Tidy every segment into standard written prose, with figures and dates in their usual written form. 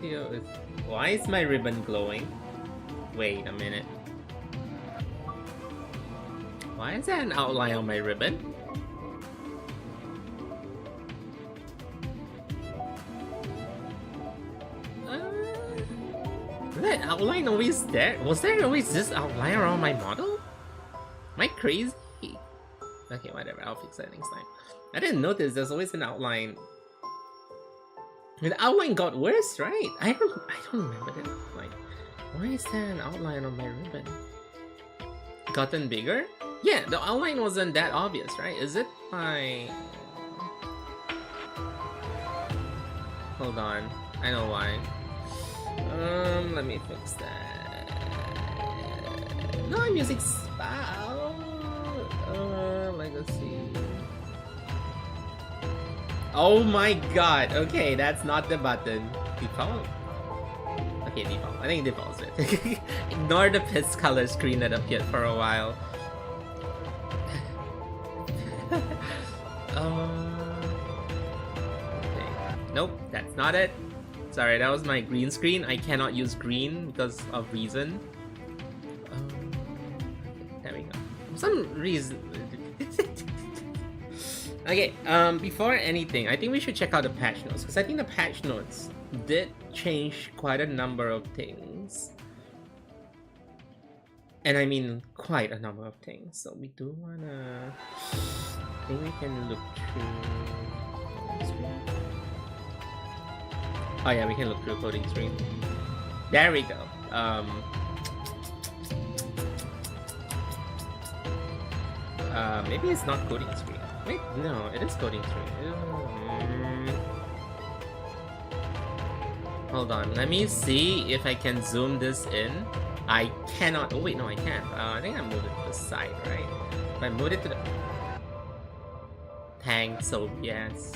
deal with... Why is my ribbon glowing? Wait a minute. Why is there an outline on my ribbon? Is that outline always there? Was there always this outline around my model? Am I crazy? Okay, whatever, I'll fix that next time. I didn't notice there's always an outline. The outline got worse, right? I don't remember that outline. Why is there an outline on my ribbon? Gotten bigger? Yeah, the outline wasn't that obvious, right? Is it my... Hold on, I know why. Let me fix that. No, I'm using Spout. Legacy. Oh my god. Okay, that's not the button. Default? Okay, default. I think default's it. Ignore the piss color screen that appeared for a while. Okay. Nope, that's not it. Sorry, that was my green screen. I cannot use green because of reason. There we go. For some reason. Okay, before anything, I think we should check out the patch notes, because I think the patch notes did change quite a number of things. And I mean quite a number of things. So we do wanna... I think we can look through... Oh yeah, we can look through coding screen. There we go. Maybe it's not coding screen. Wait, no, it is coding screen. Hold on, let me see if I can zoom this in. I cannot. Oh wait, no, I can't. I think I moved it to the side, right? If I moved it to the... Thanks, OBS.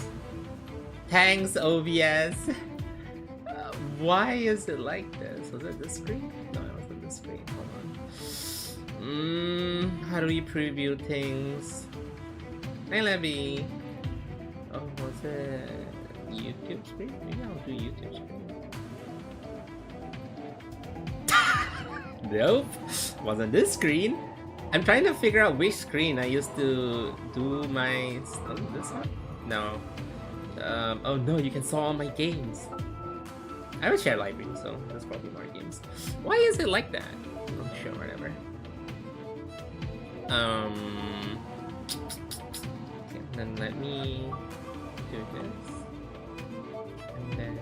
Thanks, OBS. Why is it like this? Was it this screen? No, it wasn't this screen. Hold on. How do we preview things? Hey, Levy. Oh, was it YouTube screen? Maybe I'll do YouTube screen. Nope, wasn't this screen. I'm trying to figure out which screen I used to do my... Oh, this one? No. Oh no, you can saw all my games. I have a shared library, so there's probably more games. Why is it like that? Oh, sure, whatever. Okay, then let me do this. And then...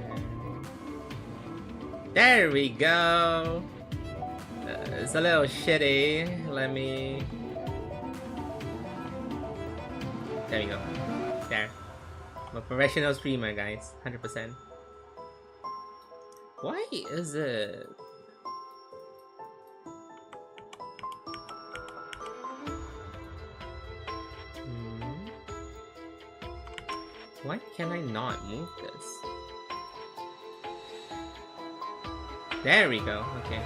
There we go! It's a little shitty. Let me... There we go. There. I'm a professional streamer, guys. 100%. Why is it... Why can I not move this? There we go, okay.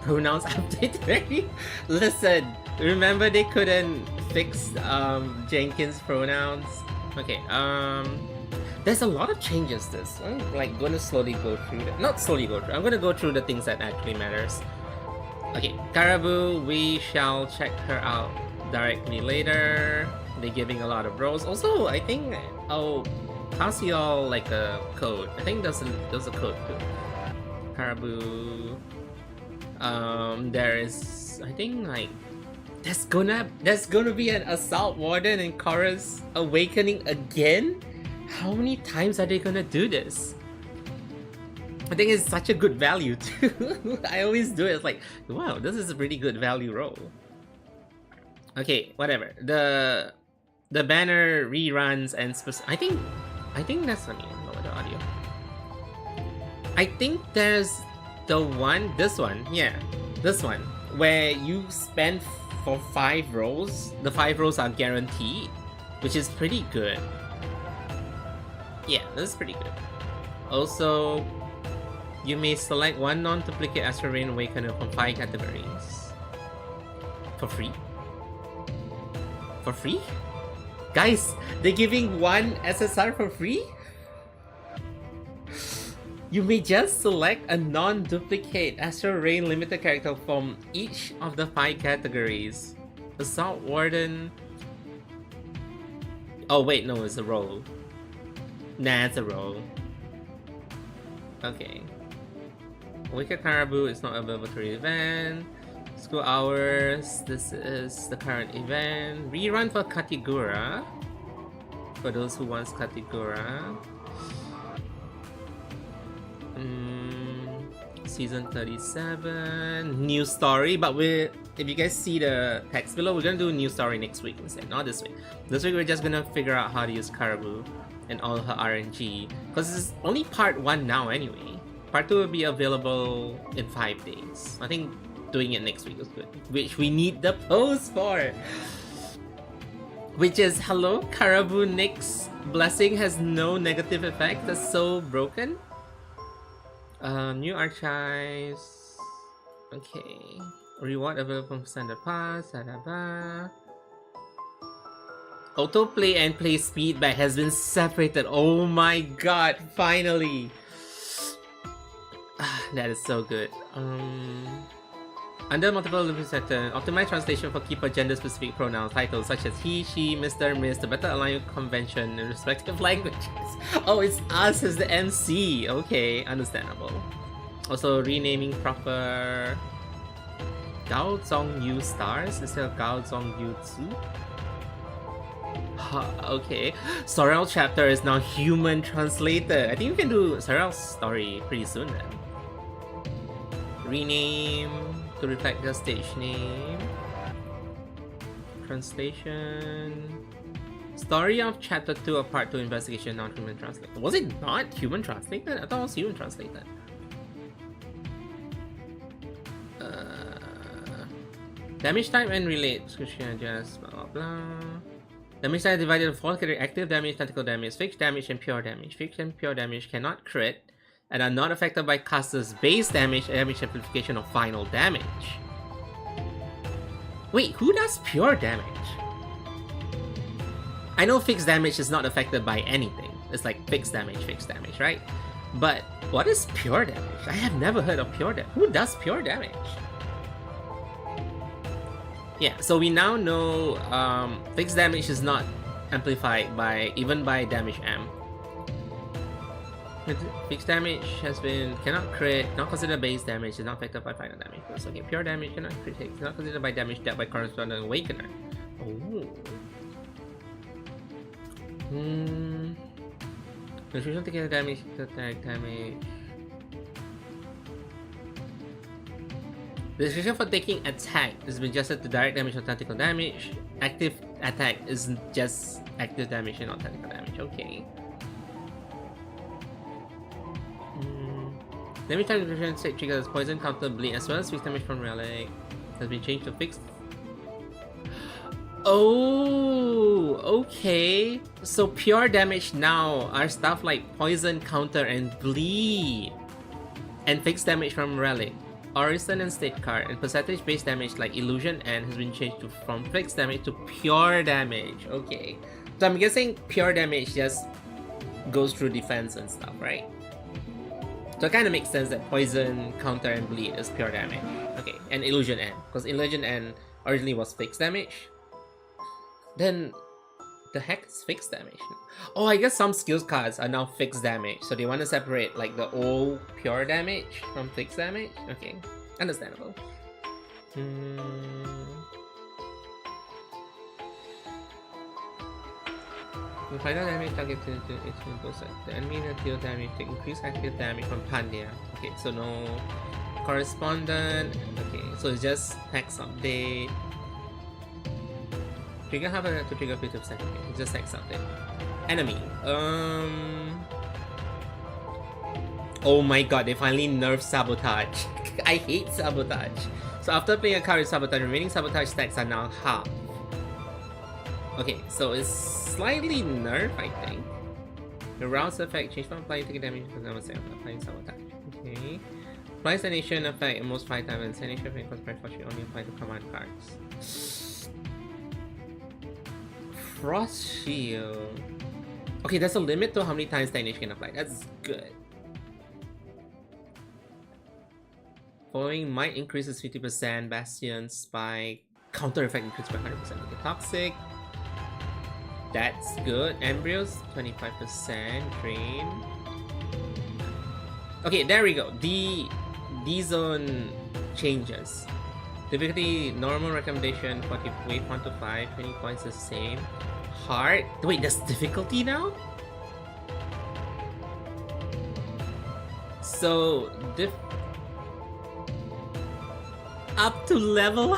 Pronouns update. Listen, remember they couldn't fix Jenkins pronouns? Okay, there's a lot of changes this. I'm like gonna slowly go through that. Not slowly go through, I'm gonna go through the things that actually matters. Okay, Caraboo, we shall check her out directly later. They're giving a lot of roles. Also, I think I'll pass you all like a code. I think there's a code too. Caraboo. There is, I think like there's gonna be an Assault Warden in Chorus Awakening again? How many times are they gonna do this? I think it's such a good value too. I always do it. It's like, wow, this is a pretty good value role. Okay, whatever. The banner reruns and I think that's, let me lower the audio. I think there's this one, where you spend for 5 rolls. The 5 rolls are guaranteed, which is pretty good. Yeah, this is pretty good. Also, you may select one non-duplicate Astral Rain Awakener from 5 categories. For free? For free? Guys, they're giving one SSR for free? You may just select a non-duplicate Astral Rain limited character from each of the 5 categories. Assault Warden. Oh wait, no, it's a roll. Nah, it's a roll. Okay. Wicked Caraboo is not available to event. School hours. This is the current event. Rerun for Katigura. For those who wants Katigura. Season 37. New story, but if you guys see the text below, we're gonna do a new story next week instead, not this week. This week we're just gonna figure out how to use Caraboo and all her RNG. Because it's only part 1 now anyway. Part 2 will be available in 5 days. I think doing it next week is good. Which we need the post for. Which is, hello, Caraboo Nick's blessing has no negative effect. That's so broken. New archives. Okay. Reward available from standard pass. Autoplay and play speedback has been separated. Oh my god, finally. That is so good. Under multiple living section, optimize translation for keeper gender-specific pronouns, titles such as he, she, Mr., Miss, to better align with convention in respective languages. Oh, it's us as the MC. Okay, understandable. Also, renaming proper Gao Zong Yu stars instead of Gao Zong Yu Tzu. Okay, Sorrel chapter is now human translated. I think we can do Sorrel's story pretty soon then. Rename to reflect the stage name. Translation. Story of chapter 2 of part 2 investigation non-human translated. Was it not human translated? I thought it was human translated. Damage type and relate. Description just blah blah blah. Damage type divided into 4 categories: active damage, tactical damage, fixed damage, and pure damage. Fixed and pure damage cannot crit and are not affected by caster's base damage, damage amplification, or final damage. Wait, who does pure damage? I know fixed damage is not affected by anything. It's like fixed damage, right? But what is pure damage? I have never heard of pure damage. Who does pure damage? Yeah, so we now know fixed damage is not amplified by even by damage amp. Fixed damage has been cannot crit, not considered base damage, is not affected by final damage. Okay, pure damage cannot crit, is not considered by damage dealt by corresponding awakener. Oh. Restriction taking damage, attack damage. The restriction for taking attack has been adjusted to direct damage or tactical damage. Active attack is just active damage and not tactical damage. Okay. Damage time restriction set triggers poison, counter, bleed, as well as fixed damage from relic. Has been changed to fixed. Oh, okay. So pure damage now are stuff like poison, counter, and bleed. And fixed damage from relic. Orison and state card, and percentage based damage like illusion and has been changed to from fixed damage to pure damage. Okay, so I'm guessing pure damage just goes through defense and stuff, right? So it kind of makes sense that poison, counter, and bleed is pure damage. Okay, and illusion end, because illusion end originally was fixed damage. Then the heck is fixed damage? Oh, I guess some skills cards are now fixed damage, so they want to separate like the old pure damage from fixed damage. Okay, understandable. The final damage target to its impulse. The enemy that deal damage to increase active damage from Pandya. Okay, so no correspondent. Okay, so it's just hex update. Trigger half to trigger 50%. Okay, it's just hex update. Enemy. Oh my god, they finally nerfed Sabotage. I hate Sabotage. So after playing a card with Sabotage, remaining Sabotage stacks are now half. Okay, so it's slightly nerfed, I think. The rouse effect change from applying taking damage to another second applying Sabotage. Okay. Apply Sanation effect almost 5 times, and Sanation effect cause price fortune only apply to command cards. Frost Shield. Okay, there's a limit to how many times Stagnation can apply. That's good. following might increases 50%, Bastion Spike, counter effect increases by 100%. Okay, Toxic. That's good. Embryos, 25%. Drain. Okay, there we go. The zone changes. Difficulty, normal recommendation, 40, wave 1 to 5, 20 points is the same. Hard. Wait, there's difficulty now? So, up to level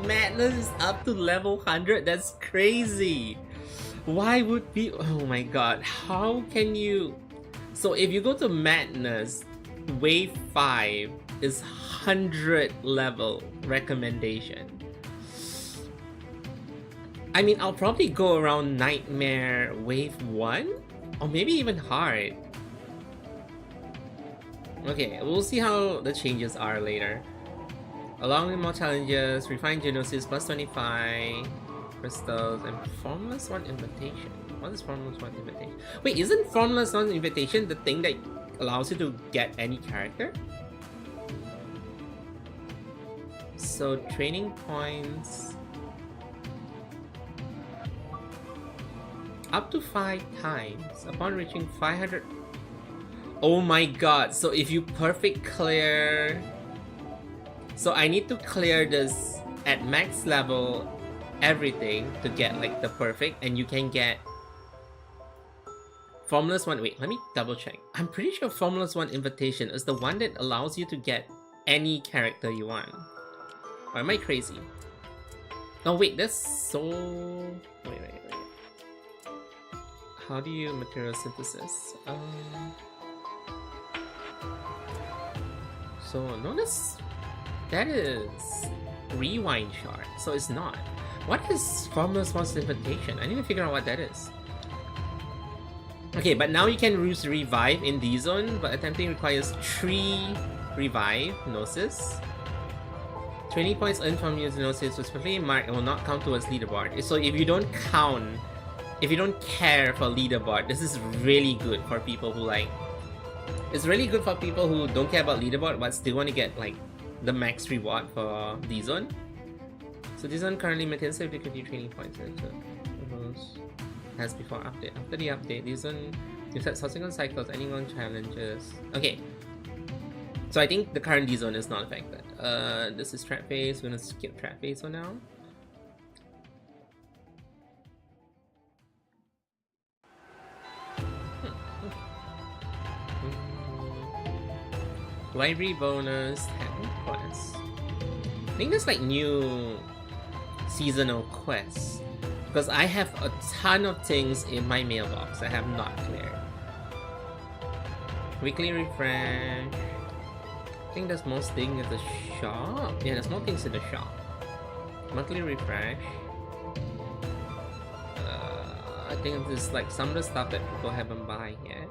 Madness is up to level 100. That's crazy. Why would be? Oh my god. How can you? So if you go to Madness, wave 5 is 100 level recommendation. I mean, I'll probably go around Nightmare wave 1 or maybe even hard. Okay, we'll see how the changes are later. Along with more challenges, refined Genosis plus 25 crystals and Formless One Invitation. What is Formless One Invitation? Wait, isn't Formless One Invitation the thing that allows you to get any character? So training points up to 5 times upon reaching 500. Oh my god, so if you perfect clear, so I need to clear this at max level everything to get like the perfect, and you can get Formless One. Wait, let me double check. I'm pretty sure Formless One Invitation is the one that allows you to get any character you want. Or am I crazy? Oh wait, that's so... Wait. How do you material synthesis? So no, that is rewind shard. So it's not. What is Formless One's Invitation? I need to figure out what that is. Okay, but now you can use revive in D zone, but attempting requires 3 revive gnosis. 20 points earned from using gnosis was specifically marked and will not count towards leaderboard. So if you don't count, if you don't care for leaderboard, this is really good for people who like. It's really good for people who don't care about leaderboard but still want to get like the max reward for D zone. So D zone currently maintains difficulty training points as before update. After the update, D zone you set subsequent cycles, anyone challenges. Okay. So I think the current D zone is not affected. This is trap phase. We're gonna skip trap phase for now. Library bonus, technical quests. I think there's like new seasonal quests because I have a ton of things in my mailbox I have not cleared. Weekly refresh. I think there's most things at the shop. Yeah, there's more things in the shop. Monthly refresh. I think there's like some of the stuff that people haven't buy yet.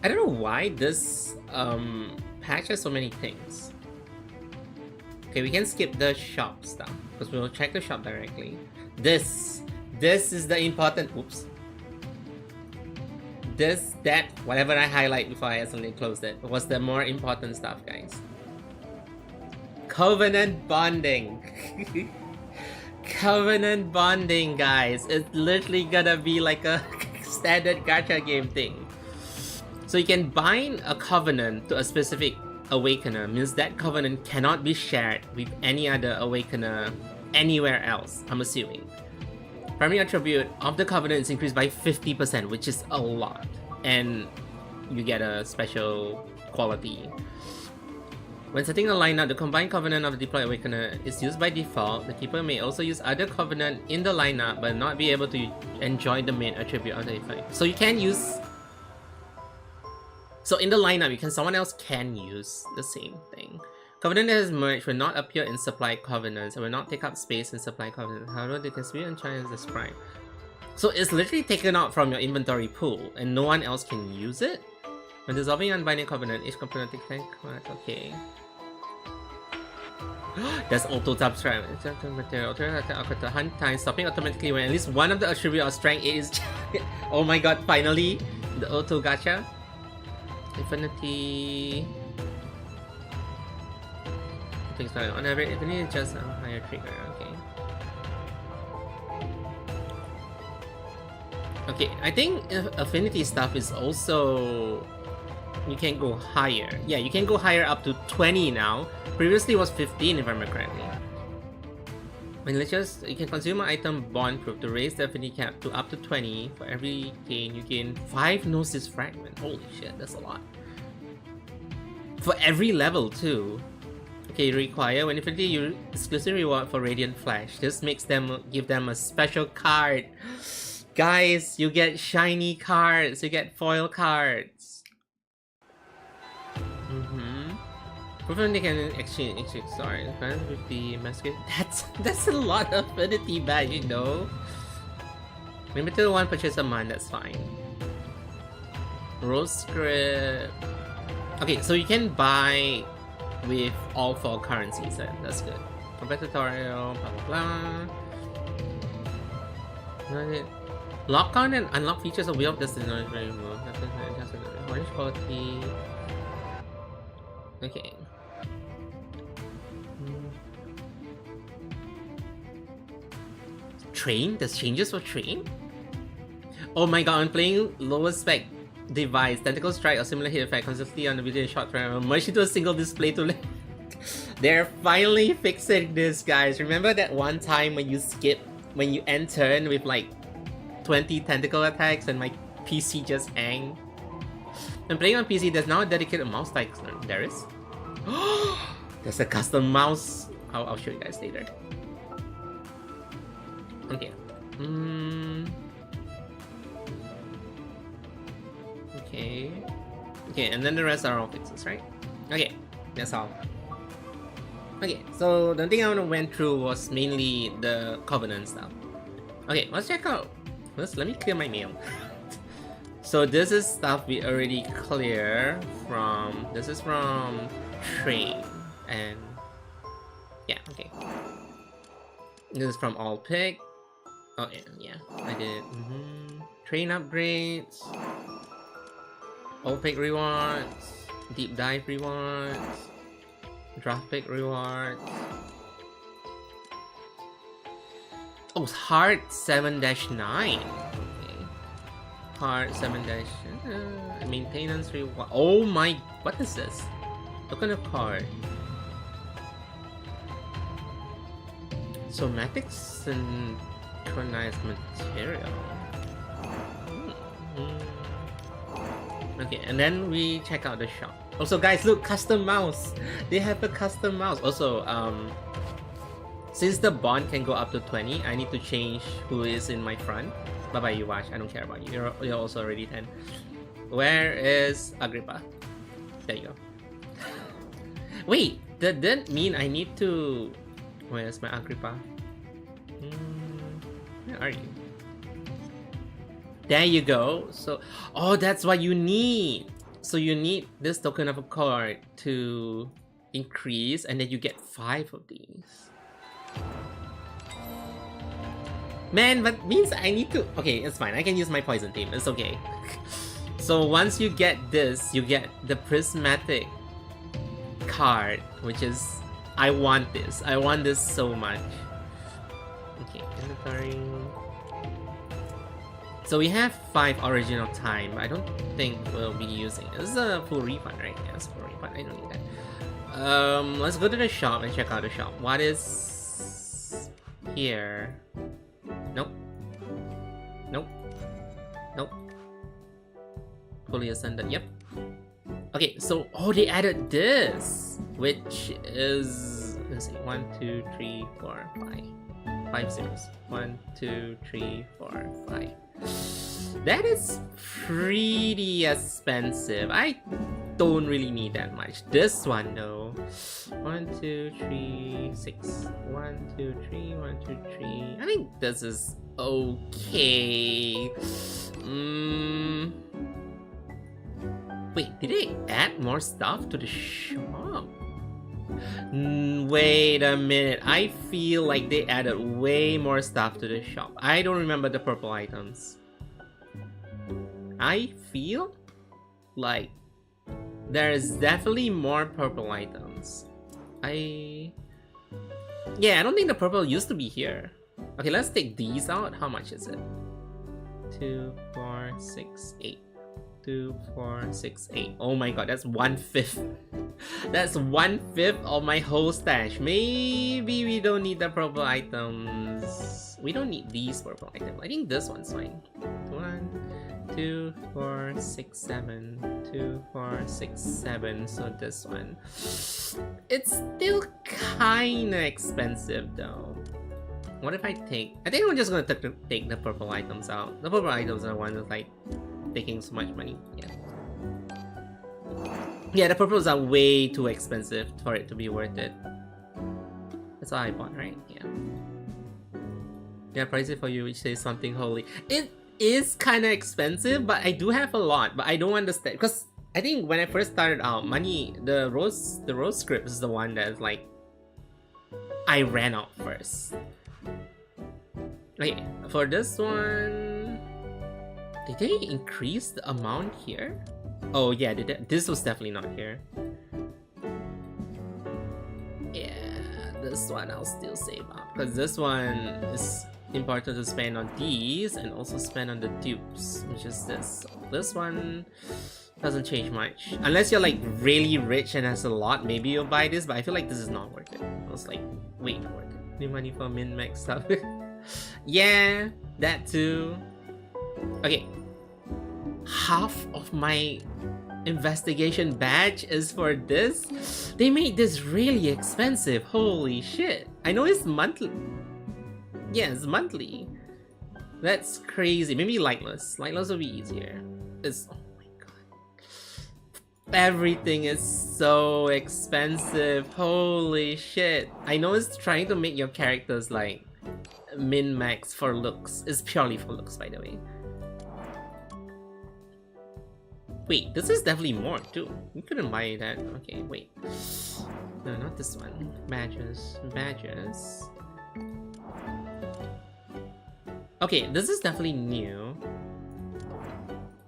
I don't know why this patch has so many things. Okay, we can skip the shop stuff because we'll check the shop directly. This is the important. Oops. Whatever I highlight before I accidentally closed it was the more important stuff, guys. Covenant bonding. Covenant bonding, guys. It's literally gonna be like a standard gacha game thing. So you can bind a covenant to a specific awakener, means that covenant cannot be shared with any other awakener anywhere else, I'm assuming. Primary attribute of the covenant is increased by 50%, which is a lot. And you get a special quality. When setting a lineup, the combined covenant of the deployed awakener is used by default. The keeper may also use other covenant in the lineup but not be able to enjoy the main attribute of the effect. So you can use... So in the lineup, someone else can use the same thing. Covenant that has merged will not appear in supply covenants and will not take up space in supply covenants. However, they can be enchant as a sprite. So it's literally taken out from your inventory pool and no one else can use it? When dissolving unbinding covenant, each component takes 10 cards. Okay. That's auto tap strike. Material to hunt time, stopping automatically when at least one of the attribute of strength is. Oh my god, finally! The auto gacha. Infinity. fixed value. On every enemy, it's just a higher trigger. Okay. Okay, I think affinity stuff is also... You can go higher. Yeah, you can go higher up to 20 now. Previously it was 15 if I remember correctly. And let's just... You can consume an item bond proof to raise the affinity cap to up to 20. For every gain, you gain 5 Gnosis fragment. Holy shit, that's a lot. For every level too. Okay, you require when infinity you exclusive reward for Radiant Flash. This makes them give them a special card. Guys, you get shiny cards, you get foil cards. Proven they can exchange sorry, with the mascot. That's a lot of affinity badge, you know. Limited one purchase a month, that's fine. Rose script. Okay, so you can buy with all 4 currencies, that's good. Combat tutorial, blah blah blah. Lock on and unlock features of Wheel of Destiny. Orange quality. Okay. Train? There's changes for train? Oh my god, I'm playing lowest spec device. Tentacle strike or similar hit effect consistently on the video in short term. Merge into a single display to They're finally fixing this, guys. Remember that one time when you end turn with like 20 tentacle attacks and my PC just hang? I'm playing on PC, there's now a dedicated mouse type. There is? There's a custom mouse. I'll show you guys later. Okay. Okay. Okay, and then the rest are all fixes, right? Okay, that's all. Okay, so the thing I went through was mainly the Covenant stuff. Okay, let's check out. Let me clear my mail. So this is stuff we already clear from. This is from Train and yeah, okay. This is from All Pick. Oh yeah, I did. Train upgrades, All Pick rewards, Deep Dive rewards, Draft Pick rewards. Oh, Heart 7-9. Heart 7- maintenance reward. Oh my, what is this? What kind of card? Somatic synchronized material. Okay, and then we check out the shop. Also, guys, look, custom mouse. They have a custom mouse. Also, since the bond can go up to 20, I need to change who is in my front. Bye-bye, you watch. I don't care about you. You're also already 10. Where is Agrippa? There you go. Wait, that didn't mean I need to... Where's my Agrippa? Where are you? There you go. So, oh, that's what you need. So you need this token of a card to increase, and then you get 5 of these. Man, that means I need to... Okay, it's fine. I can use my poison team. It's okay. So once you get this, you get the prismatic card, which is... I want this. I want this so much. Okay, inventory. So we have 5 original time. I don't think we'll be using it. This is a full refund, right? Yes, full refund. I don't need that. Let's go to the shop and check out the shop. What is here? Nope. Nope. Nope. Fully ascended. Yep. Okay, so they added this, which is, let's see, 1, 2, 3, 4, 5. 5 zeros. 1, 2, 3, 4, 5. That is pretty expensive. I don't really need that much. This one though. 1, 2, 3, 6. 1, 2, 3, 1, 2, 3. I think this is okay. Wait, did they add more stuff to the shop? Wait a minute. I feel like they added way more stuff to the shop. I don't remember the purple items. I feel like there is definitely more purple items. Yeah, I don't think the purple used to be here. Okay, let's take these out. How much is it? 2, 4, 6, 8. 2, 4, 6, 8. Oh my god, that's 1/5. That's 1/5 of my whole stash. Maybe we don't need the purple items. We don't need these purple items. I think this one's fine. 1, 2, 4, 6, 7. 2, 4, 6, 7. So this one. It's still kinda expensive though. What if I take... I think I'm just gonna take the purple items out. The purple items are one that's like taking so much money. Yeah, the purples are way too expensive for it to be worth it. That's all I bought, right? Yeah, price it for you, which says something holy. It is kind of expensive, but I do have a lot. But I don't understand because I think when I first started out, money, the rose script is the one that's like I ran out first. Okay, for this one, did they increase the amount here? Oh yeah, this was definitely not here. Yeah, this one I'll still save up because this one is important to spend on these and also spend on the dupes, which is this. So this one doesn't change much unless you're like really rich and has a lot. Maybe you'll buy this, but I feel like this is not worth it. I was like, way not worth it. New money for min-max stuff. Yeah, that too. Okay, half of my investigation badge is for this. They made this really expensive. Holy shit. I know it's monthly. Yeah, it's monthly. That's crazy. Maybe lightless. Lightless will be easier. It's... oh my god. Everything is so expensive. Holy shit. I know it's trying to make your characters like min-max for looks. It's purely for looks, by the way. Wait, this is definitely more too. We couldn't buy that. Okay, wait. No, not this one. Badges. Badges. Okay, this is definitely new.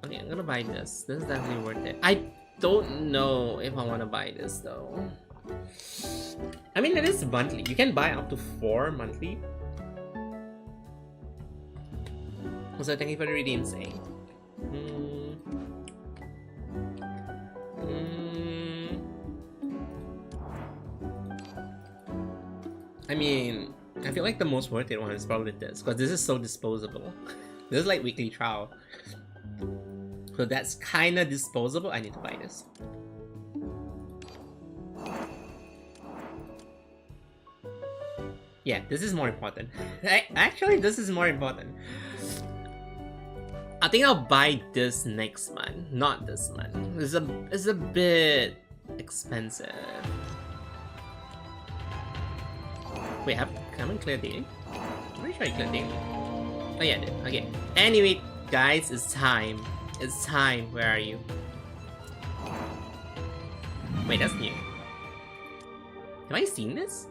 Okay, I'm gonna buy this. This is definitely worth it. I don't know if I want to buy this though. I mean, it is monthly. You can buy up to 4 monthly. So thank you for the redeem saying. I mean, I feel like the most worth it one is probably this, because this is so disposable. This is like weekly trial. So that's kinda disposable. I need to buy this. Yeah, this is more important. Actually, this is more important. I think I'll buy this next month, not this month. It's a bit expensive. Wait, haven't cleared daily? I'm pretty sure I cleared daily. Oh yeah, I did. Okay. Anyway, guys, it's time. It's time. Where are you? Wait, that's new. Have I seen this?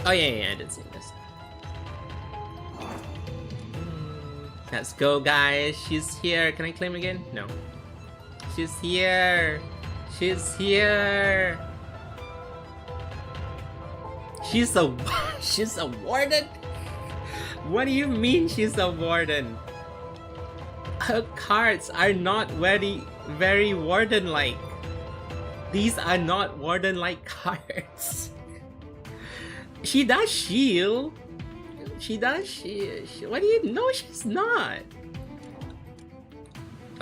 Oh yeah, I did see this. Let's go, guys. She's here. Can I claim again? No. She's here. She's here. She's a she's a warden. What do you mean she's a warden? Her cards are not very warden-like. These are not warden-like cards. She does shield. She does shield. What do you know? She's not.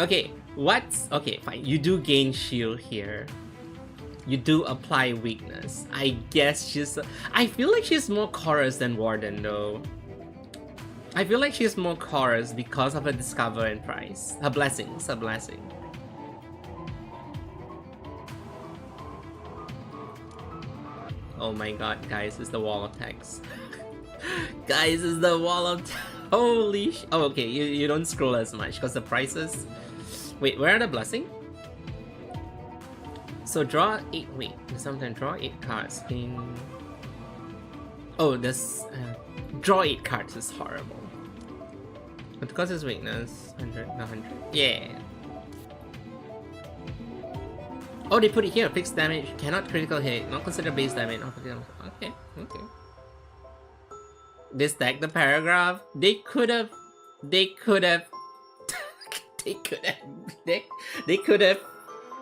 Okay, what's... okay, fine. You do gain shield here. You do apply weakness. I guess she's... I feel like she's more chorus than warden though. I feel like she's more chorus because of her discover and price. Her blessings, her blessing. Oh my god, guys, it's the wall of text. Guys, it's the wall of text. Holy sh... oh, okay, you don't scroll as much because the prices... wait, where are the blessing? So draw 8... wait, sometimes draw 8 cards in... oh, this... draw 8 cards is horrible. But because it's weakness, 100, 100. Yeah. Oh, they put it here. Fixed damage, cannot critical hit, not considered base damage. Okay. They stacked the paragraph. They could have they could have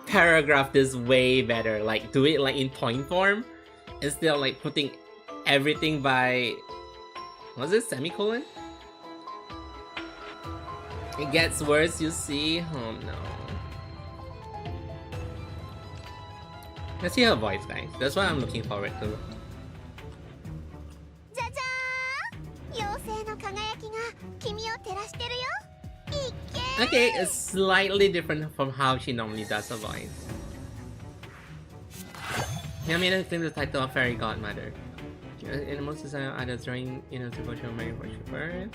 paragraphed this way better. Like do it like in point form instead of like putting everything by what's it, semicolon? It gets worse, you see. Oh no. Let's see her voice, guys. That's what I'm looking forward to. Okay, it's slightly different from how she normally does her voice. Yamina claims the title of Fairy Godmother. In the most design, others drawing in a devotional Mary worshippers.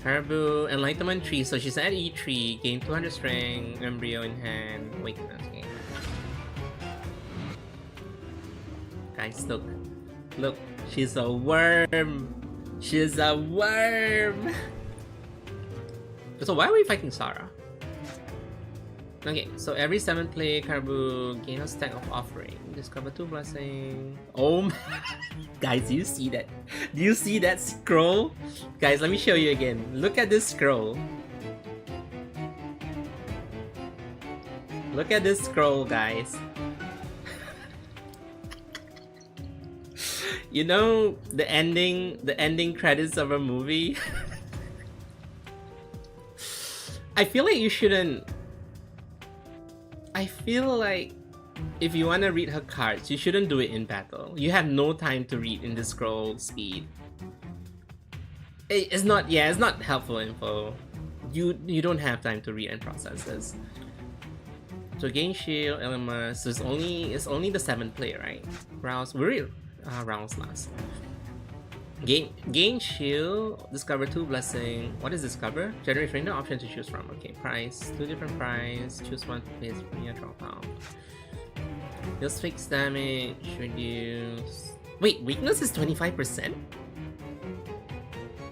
Caraboo, Enlightenment Tree. So she's at E3, gain 200 strength, embryo in hand, weakness. Okay. Guys, look. Look, she's a worm. She's a worm. So why are we fighting Sarah? Okay, so every 7th play, Caraboo gain a stack of offering. Discover 2 blessings. Oh my... Guys, do you see that? Do you see that scroll? Guys, let me show you again. Look at this scroll. Look at this scroll, guys. You know the ending credits of a movie? I feel like you shouldn't... I feel like if you want to read her cards, you shouldn't do it in battle. You have no time to read in the scroll speed. It's not helpful info. You don't have time to read and process this. So gain shield, element. So it's only the 7th play, right? Rouse. We're rounds last. Gain shield, discover 2 blessing. What is discover? Generate random option to choose from. Okay, price, 2 different price. Choose one to place from your draw pile. Deals fixed damage, reduce. Wait, weakness is 25%?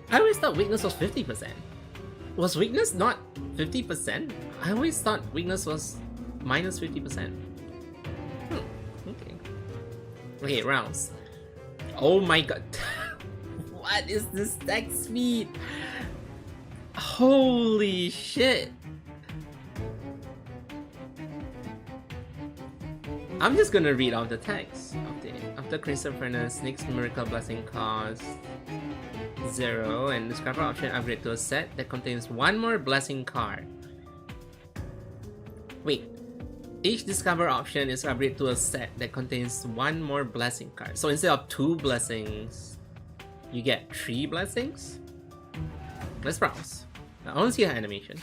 I always thought weakness was 50%. Was weakness not 50%? I always thought weakness was minus 50%. Okay. Okay, rounds. Oh my god. What is this stack speed? Holy shit. I'm just gonna read off the text. After Crimson Furnace, next Miracle Blessing costs 0 and discover option upgrade to a set that contains 1 more blessing card. Wait. Each discover option is upgraded to a set that contains 1 more blessing card. So instead of 2 blessings, you get 3 blessings? Let's browse. I want to see her animation.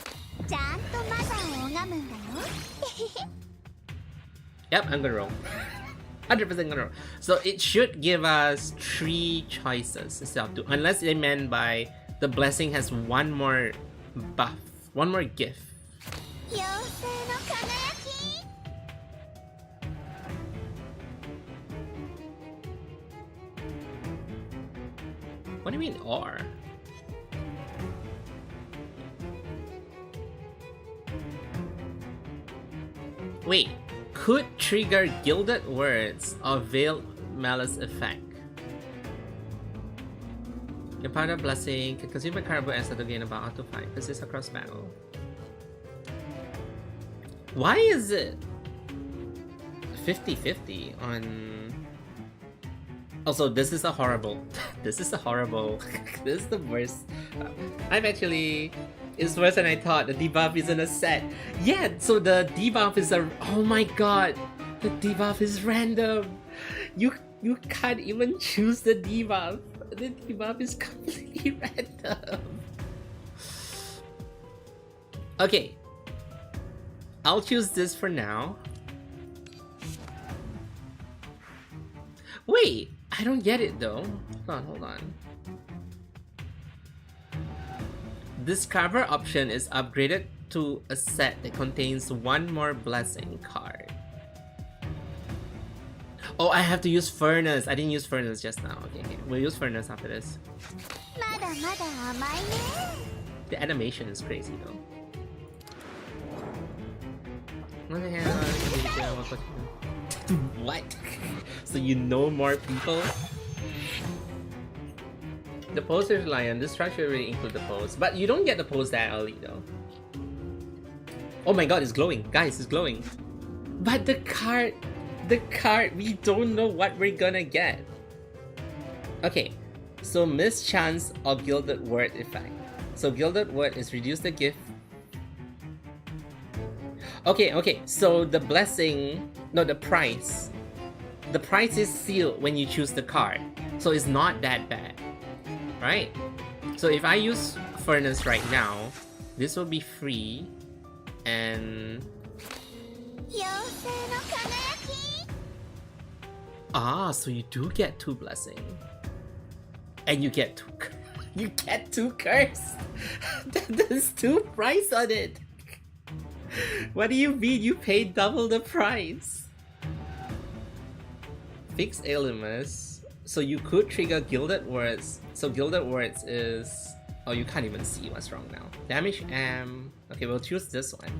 Yep, I'm gonna roll. 100% gonna roll. So it should give us 3 choices instead of 2. Unless they meant by the blessing has 1 more buff, 1 more gift. What do you mean or? Wait, could trigger gilded words or veiled malice effect. Your partner blessing can consume a Caraboo answer to gain about up to 5. Persist across battle. Why is it 50-50 on... Also, this is a horrible... this is the worst. I'm actually... It's worse than I thought. The debuff isn't a set. Yeah, so the debuff is a... Oh my god! The debuff is random! You can't even choose the debuff. The debuff is completely random. Okay. I'll choose this for now. Wait! I don't get it though. Hold on. This cover option is upgraded to a set that contains 1 more blessing card. Oh, I have to use Furnace. I didn't use Furnace just now. Okay. We'll use Furnace after this. The animation is crazy though. What the hell? What? So you know more people? The posters lion. This structure really include the pose, but you don't get the pose that early though. Oh my god, it's glowing, guys! It's glowing. But the card, we don't know what we're gonna get. Okay, so mischance or gilded word effect. So gilded word is reduce the gift. Okay, so the blessing, no, the price. The price is sealed when you choose the card. So it's not that bad, right? So if I use furnace right now, this will be free and... Ah, so you do get 2 blessing. And you get 2 you get 2 curse. There's 2 price on it. What do you mean you paid double the price? Fix Alimus. So you could trigger gilded words. So gilded words is... Oh, you can't even see what's wrong now. Damage am... Okay, we'll choose this one.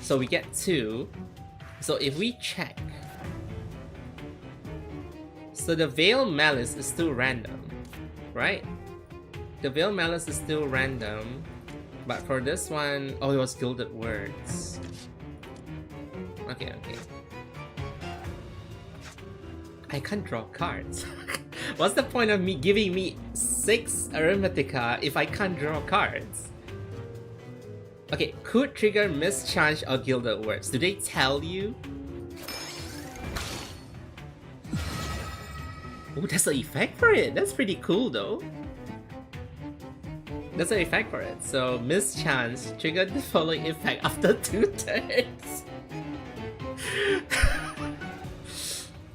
So we get 2. So if we check... So the Veil Malice is still random, right? The Veil Malice is still random. But for this one... Oh, it was gilded words. Okay. I can't draw cards. What's the point of me giving me 6 Arithmetica if I can't draw cards? Okay, could trigger mischance or gilded words. Do they tell you? Oh, that's an effect for it. That's pretty cool though. That's an effect for it. So mischance triggered the following effect after 2 turns.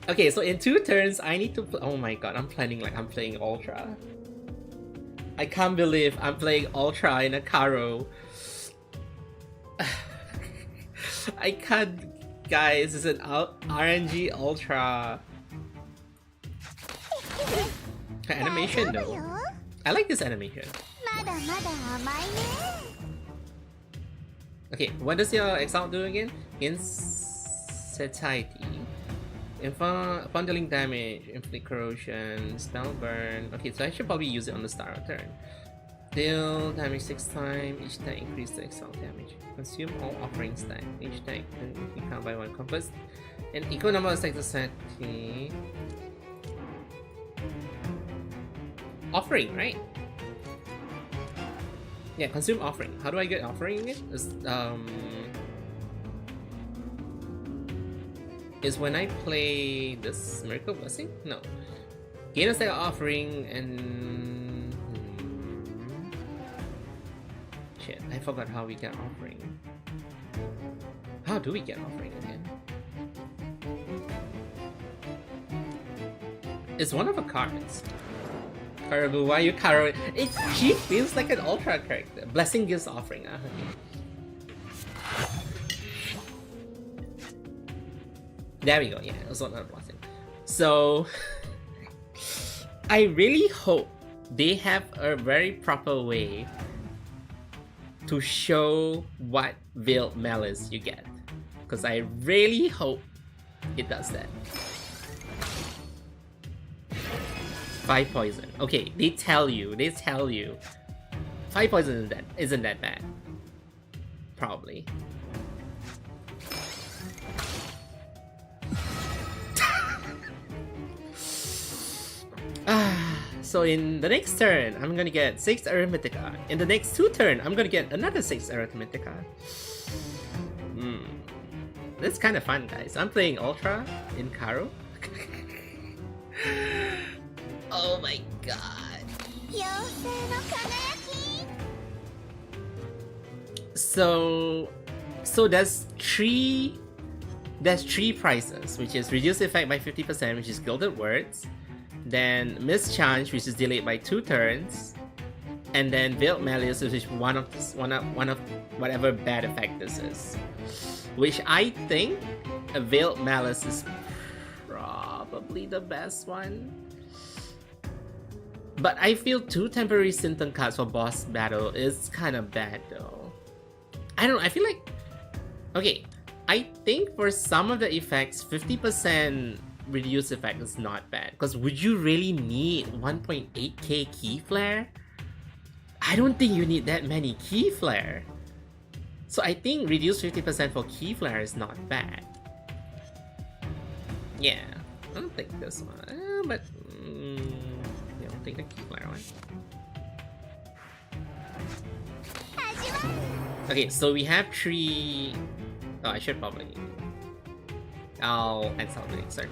Okay, so in 2 turns, I need to oh my god, I'm planning like I'm playing Ultra. I can't believe I'm playing Ultra in a Caro. I can't, guys, it's an RNG Ultra. Animation though. I like this animation. Okay, what does your exalt do again? Insatiety. Upon dealing damage, inflict corrosion, spell burn. Okay, so I should probably use it on the start of turn. Deal damage 6 times, each time increase the exalt damage. Consume all offering stack. Each stack you count by 1 compass. An equal number of stacks to set. Offering, right? Yeah, consume offering. How do I get offering it? Is when I play this Miracle Blessing? No. Gain a stack of offering and... Shit, I forgot how we get offering. How do we get offering again? It's one of the cards. Caraboo, why you Caro? She feels like an Ultra character. Blessing gives offering. There we go, yeah, it was not a blessing. So, I really hope they have a very proper way to show what Veiled Malice you get. Because I really hope it does that. 5 poison. Okay, they tell you. 5 poison isn't that bad. Probably. So in the next turn, I'm gonna get 6 Arithmetica. In the next 2 turns, I'm gonna get another 6 Arithmetica. That's kind of fun, guys. I'm playing Ultra in Caro. Oh my god. So there's three prices, which is reduce effect by 50%, which is gilded words. Then mischance, which is delayed by 2 turns, and then Veiled Malice, which is one of whatever bad effect this is. Which I think a Veiled Malice is probably the best one. But I feel 2 temporary symptom cards for boss battle is kind of bad though. I don't know, I feel like... Okay, I think for some of the effects, 50% reduced effect is not bad. Because would you really need 1.8k key flare? I don't think you need that many key flare. So I think reduce 50% for key flare is not bad. Yeah, I don't think this one, but yeah, I'll take the key flare one. Okay, so we have 3. Oh, I should probably. I'll exile the Elixir.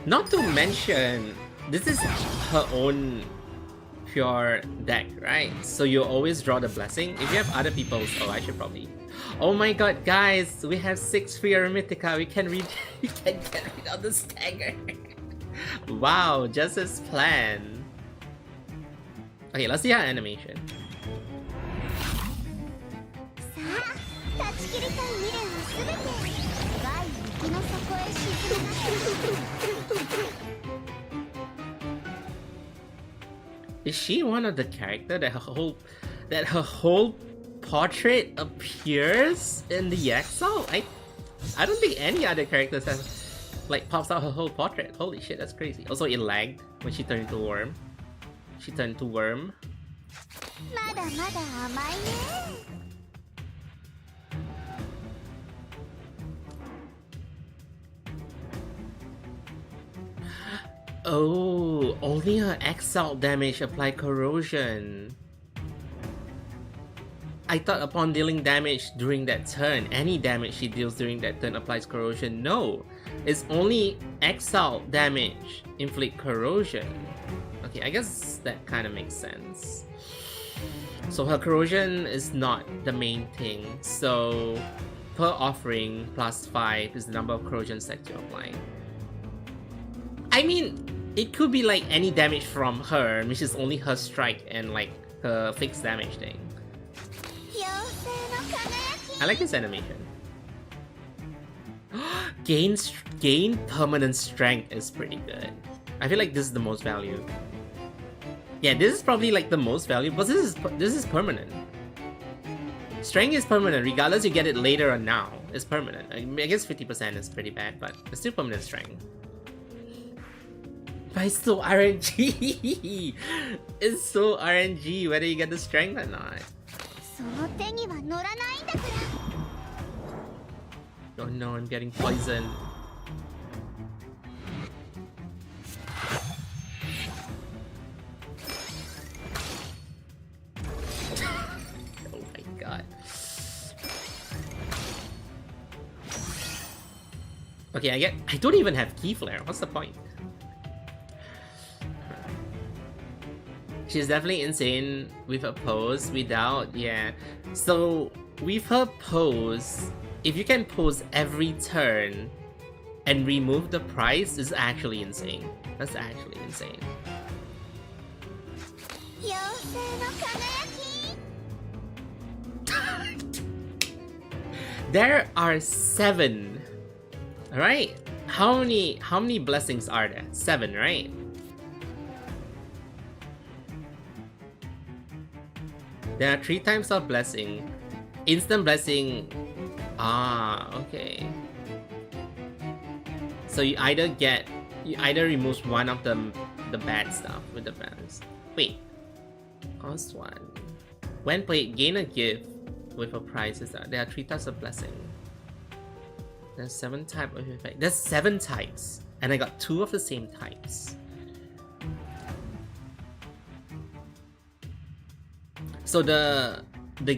Not to mention, this is her own pure deck, right? So you always draw the blessing. If you have other people's, oh, I should probably. Oh my god, guys, we have 6 free Mythica. We can read. We can get rid of the stagger. Wow, just as planned. Okay, let's see her animation. Is she one of the characters that her whole portrait appears in the exile? I don't think any other characters have like pops out her whole portrait. Holy shit, that's crazy. Also, it lagged when she turned into a worm. She turned into worm. Oh, only her exalt damage apply corrosion. I thought upon dealing damage during that turn, any damage she deals during that turn applies corrosion. No, it's only exalt damage inflict corrosion. Okay, I guess that kind of makes sense. So her corrosion is not the main thing. So per offering plus 5 is the number of corrosion sets you apply. I mean, it could be like any damage from her, which is only her strike and like her fixed damage thing. I like this animation. Gain permanent strength is pretty good. I feel like this is the most value. Yeah, this is probably like the most value, but this is permanent. Strength is permanent, regardless you get it later or now. It's permanent. I guess 50% is pretty bad, but it's still permanent strength. But it's so RNG. It's so RNG whether you get the strength or not. Oh no, I'm getting poisoned. Oh my god. Okay, I don't even have key flare. What's the point? She's definitely insane with her pose without, yeah. So with her pose, if you can pose every turn and remove the price, is actually insane. That's actually insane. There are 7. Alright? How many blessings are there? 7, right? There are 3 types of blessing. Instant blessing. Ah, okay. So you either remove one of the bad stuff with the balance. Wait. Cost 1. When played, gain a gift with a prize. There are 3 types of blessing. There's 7 types of effect. There's 7 types. And I got 2 of the same types. So the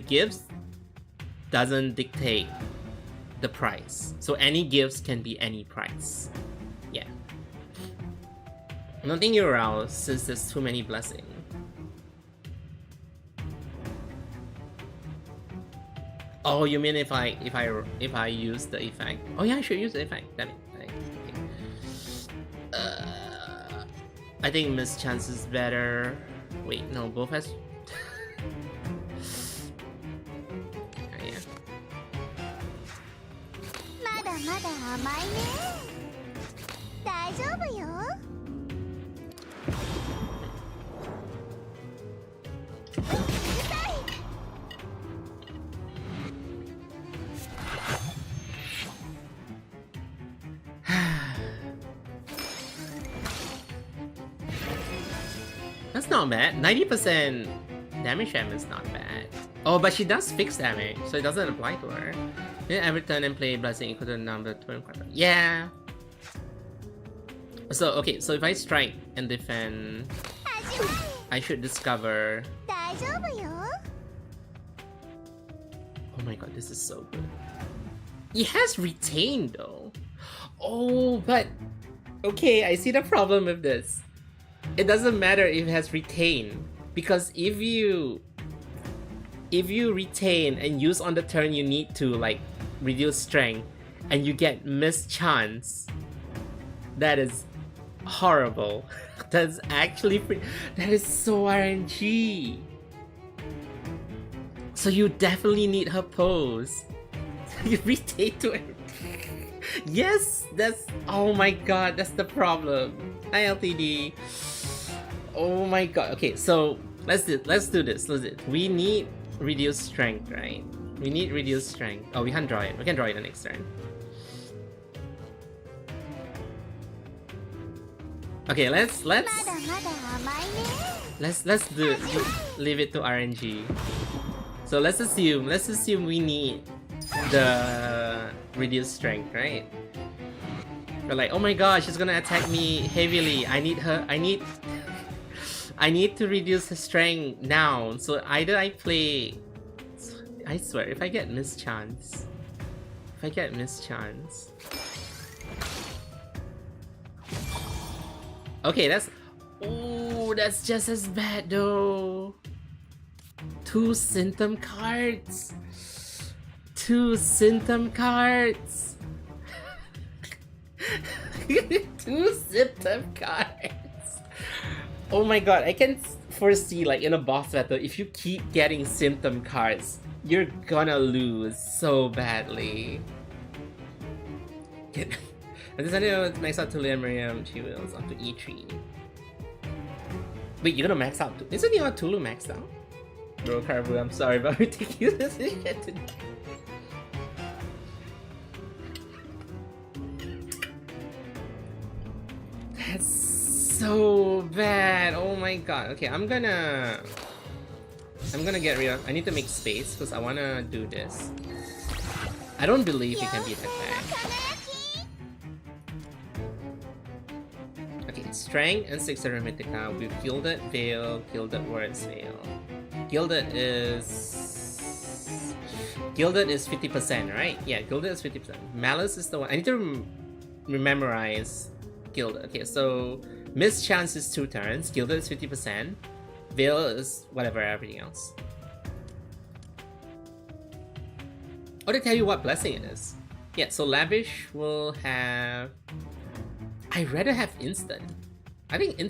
gifts doesn't dictate the price. So any gifts can be any price. Yeah. I don't think you're aroused since there's too many blessings. Oh, you mean if I use the effect? Oh yeah, I should use the effect. Damn it. Okay. I think Miss Chance is better. Wait, no, both has. That's not bad. 90% damage M is not bad. Oh, but she does fixed damage, so it doesn't apply to her. Yeah, every turn and play blessing equal to the number 25. Yeah. So okay, so if I strike and defend, I should discover. Oh my god, this is so good. It has retained though. Oh, but okay, I see the problem with this. It doesn't matter if it has retained, because if you retain and use on the turn you need to like reduce strength and you get mischance, that is horrible. That's actually that is so RNG. So you definitely need her pose. You retain to it. Yes, that's, oh my god, that's the problem. ILTD. Oh my god. Okay, so let's do this. We need reduced strength, right? We need reduced strength. Oh, we can't draw it. We can draw it the next turn. Okay, let's leave it to RNG. So let's assume we need the reduced strength, right? We're like, oh my gosh, she's gonna attack me heavily. I need to reduce her strength now. So either I play, I swear, if I get mischance. Okay, that's just as bad though. 2 symptom cards. 2 symptom cards. 2 symptom cards. Oh my god, I can foresee like in a boss battle, if you keep getting symptom cards, you're gonna lose so badly. I decided to max out Tulu and Miriam. She wills up to E3. Wait, you're gonna max out? Isn't your Tulu maxed out? Bro, Caraboo, I'm sorry about ridiculous shit today. That's so bad. Oh my god. Okay, I'm gonna get rid of. I need to make space because I wanna do this. I don't believe it can be attacked back. Okay, strength and 6 Arithmetica. We've Gilded Veil, Gilded Words Veil. Gilded is 50%, right? Yeah, Gilded is 50%. Malice is the one. I need to memorize Gilded. Okay, so Mischance is 2 turns. Gilded is 50%. Veil is whatever, everything else. Oh, they tell you what blessing it is. Yeah, so Lavish will have... I'd rather have instant. I think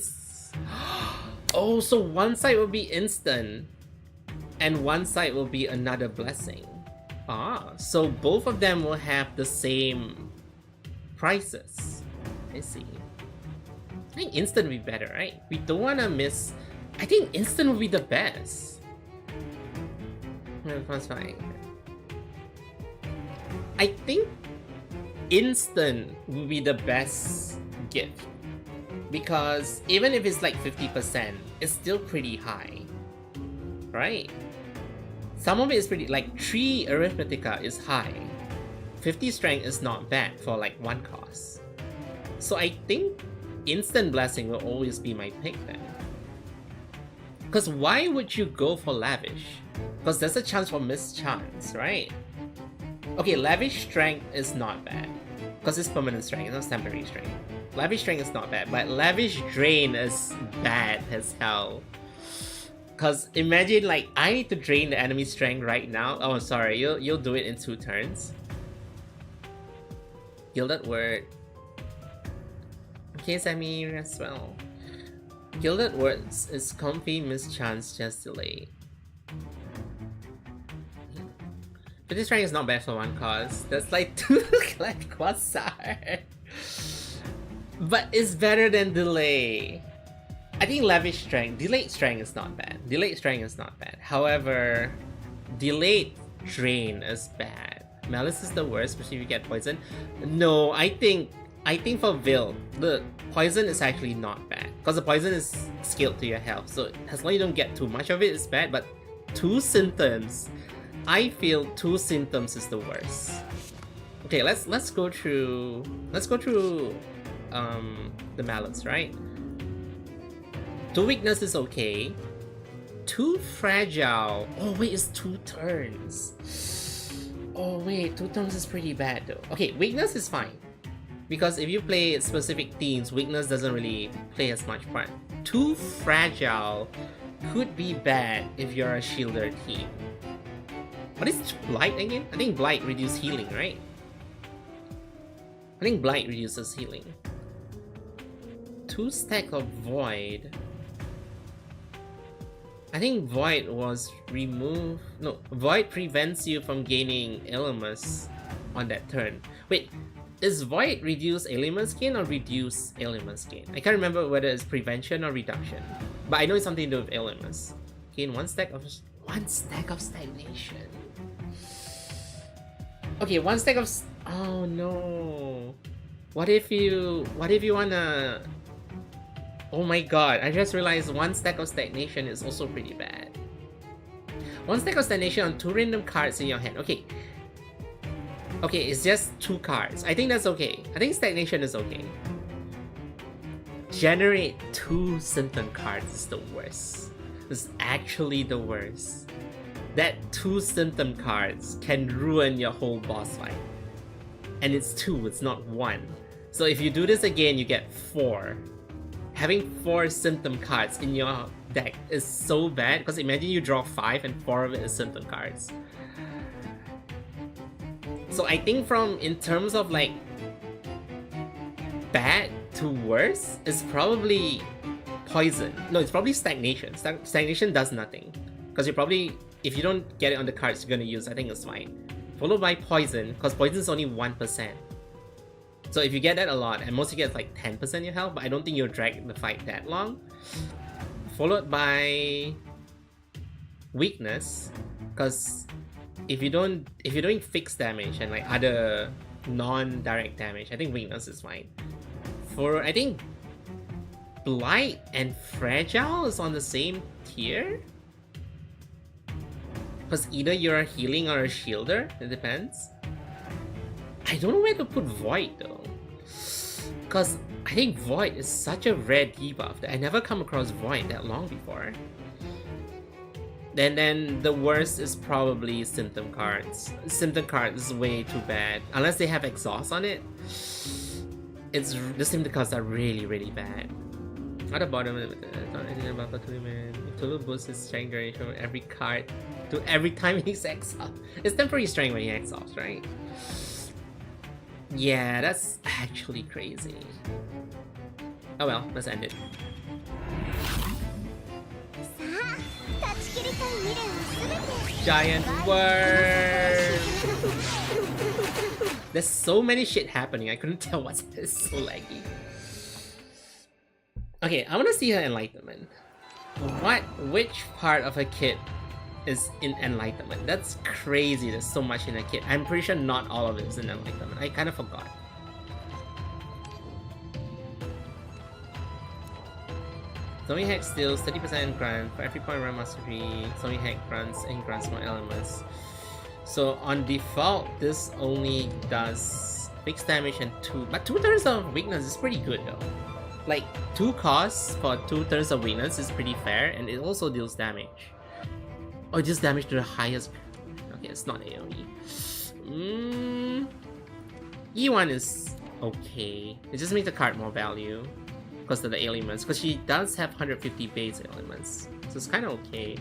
oh, so one side will be instant and one side will be another blessing. Ah, so both of them will have the same prices. I see. I think instant would be better, right? We don't want to miss... I think instant would be the best. That's fine. I think instant would be the best gift. Because even if it's like 50%, it's still pretty high. Right? Some of it is pretty... Like 3 Arithmetica is high. 50 strength is not bad for like 1 cost. So I think instant blessing will always be my pick then. Because why would you go for Lavish? Because there's a chance for mischance, right? Okay, Lavish strength is not bad. Because it's permanent strength, it's not temporary strength. Lavish strength is not bad, but Lavish drain is bad as hell. Because imagine like, I need to drain the enemy strength right now. Oh, sorry, you'll do it in 2 turns. Gilded Word. Okay, Samir as well. Gilded Words is comfy, mischance, just delay. But this rank is not bad for 1 cause. That's like 2 like Quasar. But it's better than delay. I think Lavish strength, delayed strength is not bad. Delayed strength is not bad. However, delayed drain is bad. Malice is the worst, especially if you get poison. No, I think I think for Vil, the poison is actually not bad. Because the poison is scaled to your health. So as long as you don't get too much of it, it's bad. But 2 symptoms, I feel 2 symptoms is the worst. Okay, let's go through the mallets, right? 2 weakness is okay. 2 fragile. Oh wait, it's 2 turns. Oh wait, 2 turns is pretty bad though. Okay, weakness is fine. Because if you play specific teams, weakness doesn't really play as much part. 2 fragile could be bad if you're a shielder team. What is Blight again? I think Blight reduces healing, right? I think Blight reduces healing. 2 stack of Void. I think Void was removed. No, Void prevents you from gaining Elemus on that turn. Wait, is Void reduce Elemus gain or reduce Elemus gain? I can't remember whether it's prevention or reduction. But I know it's something to do with Elemus. Gain 1 stack of stagnation. Okay, 1 stack of. Oh no. What if you wanna. Oh my god, I just realized 1 stack of stagnation is also pretty bad. 1 stack of stagnation on 2 random cards in your hand. Okay. Okay, it's just 2 cards. I think that's okay. I think stagnation is okay. Generate 2 symptom cards is the worst. It's actually the worst. That 2 symptom cards can ruin your whole boss fight. And it's 2, it's not 1. So if you do this again, you get 4. Having 4 symptom cards in your deck is so bad, because imagine you draw 5 and 4 of it is symptom cards. So I think in terms of like bad to worse, it's probably poison. No, it's probably stagnation. Stagnation does nothing. Because you probably, if you don't get it on the cards you're gonna use, I think it's fine. Followed by poison, because poison is only 1%. So if you get that a lot, and most you get like 10% your health, but I don't think you'll drag the fight that long. Followed by weakness, because if you're doing fixed damage and like other non-direct damage, I think weakness is fine. For I think Blight and Fragile is on the same tier. Because either you're a healing or a shielder, it depends. I don't know where to put Void though. Because I think Void is such a rare debuff that I never come across Void that long before. Then the worst is probably Symptom cards. Symptom cards is way too bad. Unless they have exhaust on it. The Symptom cards are really, really bad. At the bottom, Tulu boosts his strength duration with every card to every time he's exiled. It's temporary strength when he exiles, right? Yeah, that's actually crazy. Oh well, let's end it. Giant worm! There's so many shit happening, I couldn't tell what's this. So laggy. Okay, I want to see her enlightenment. Which part of her kit is in enlightenment? That's crazy, there's so much in her kit. I'm pretty sure not all of it is in enlightenment. I kind of forgot. Zombie Hack steals 30% grant for every point around mastery. Zombie Hack grants and grants more elements. So on default, this only does fixed damage and 2. But 2 turns of weakness is pretty good though. Like 2 costs for 2 turns of weakness is pretty fair, and it also deals damage. Oh, it deals damage to the highest. Okay, it's not AoE. E1 is okay. It just makes the card more value because of the elements. Because she does have 150 base elements, so it's kind of okay.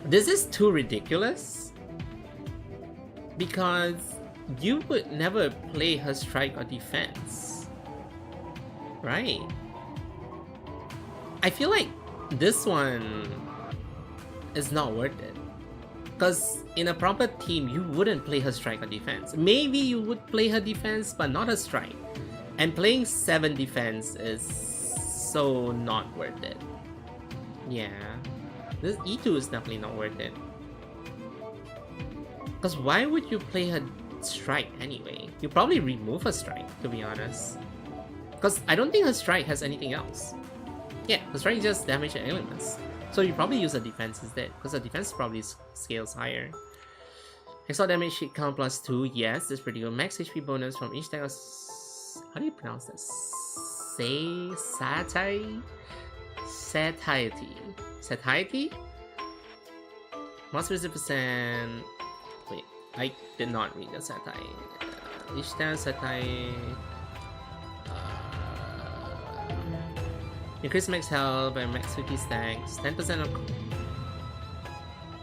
This is too ridiculous because you would never play her strike or defense, right? I feel like this one is not worth it. Because in a proper team, you wouldn't play her strike or defense. Maybe you would play her defense, but not her strike. And playing 7 defense is so not worth it. Yeah. This E2 is definitely not worth it. Because why would you play her strike anyway. You probably remove her strike, to be honest. Because I don't think her strike has anything else. Yeah, her strike just damage the elements. So you probably use her defense instead, because her defense probably scales higher. Extra damage hit count +2, yes, that's pretty good. Max HP bonus from each attack. How do you pronounce this? Satiety? Satiety? Most 50%. Wait, I did not read the satiety. Each time satiety. Increase max health by max 50 stacks. 10% of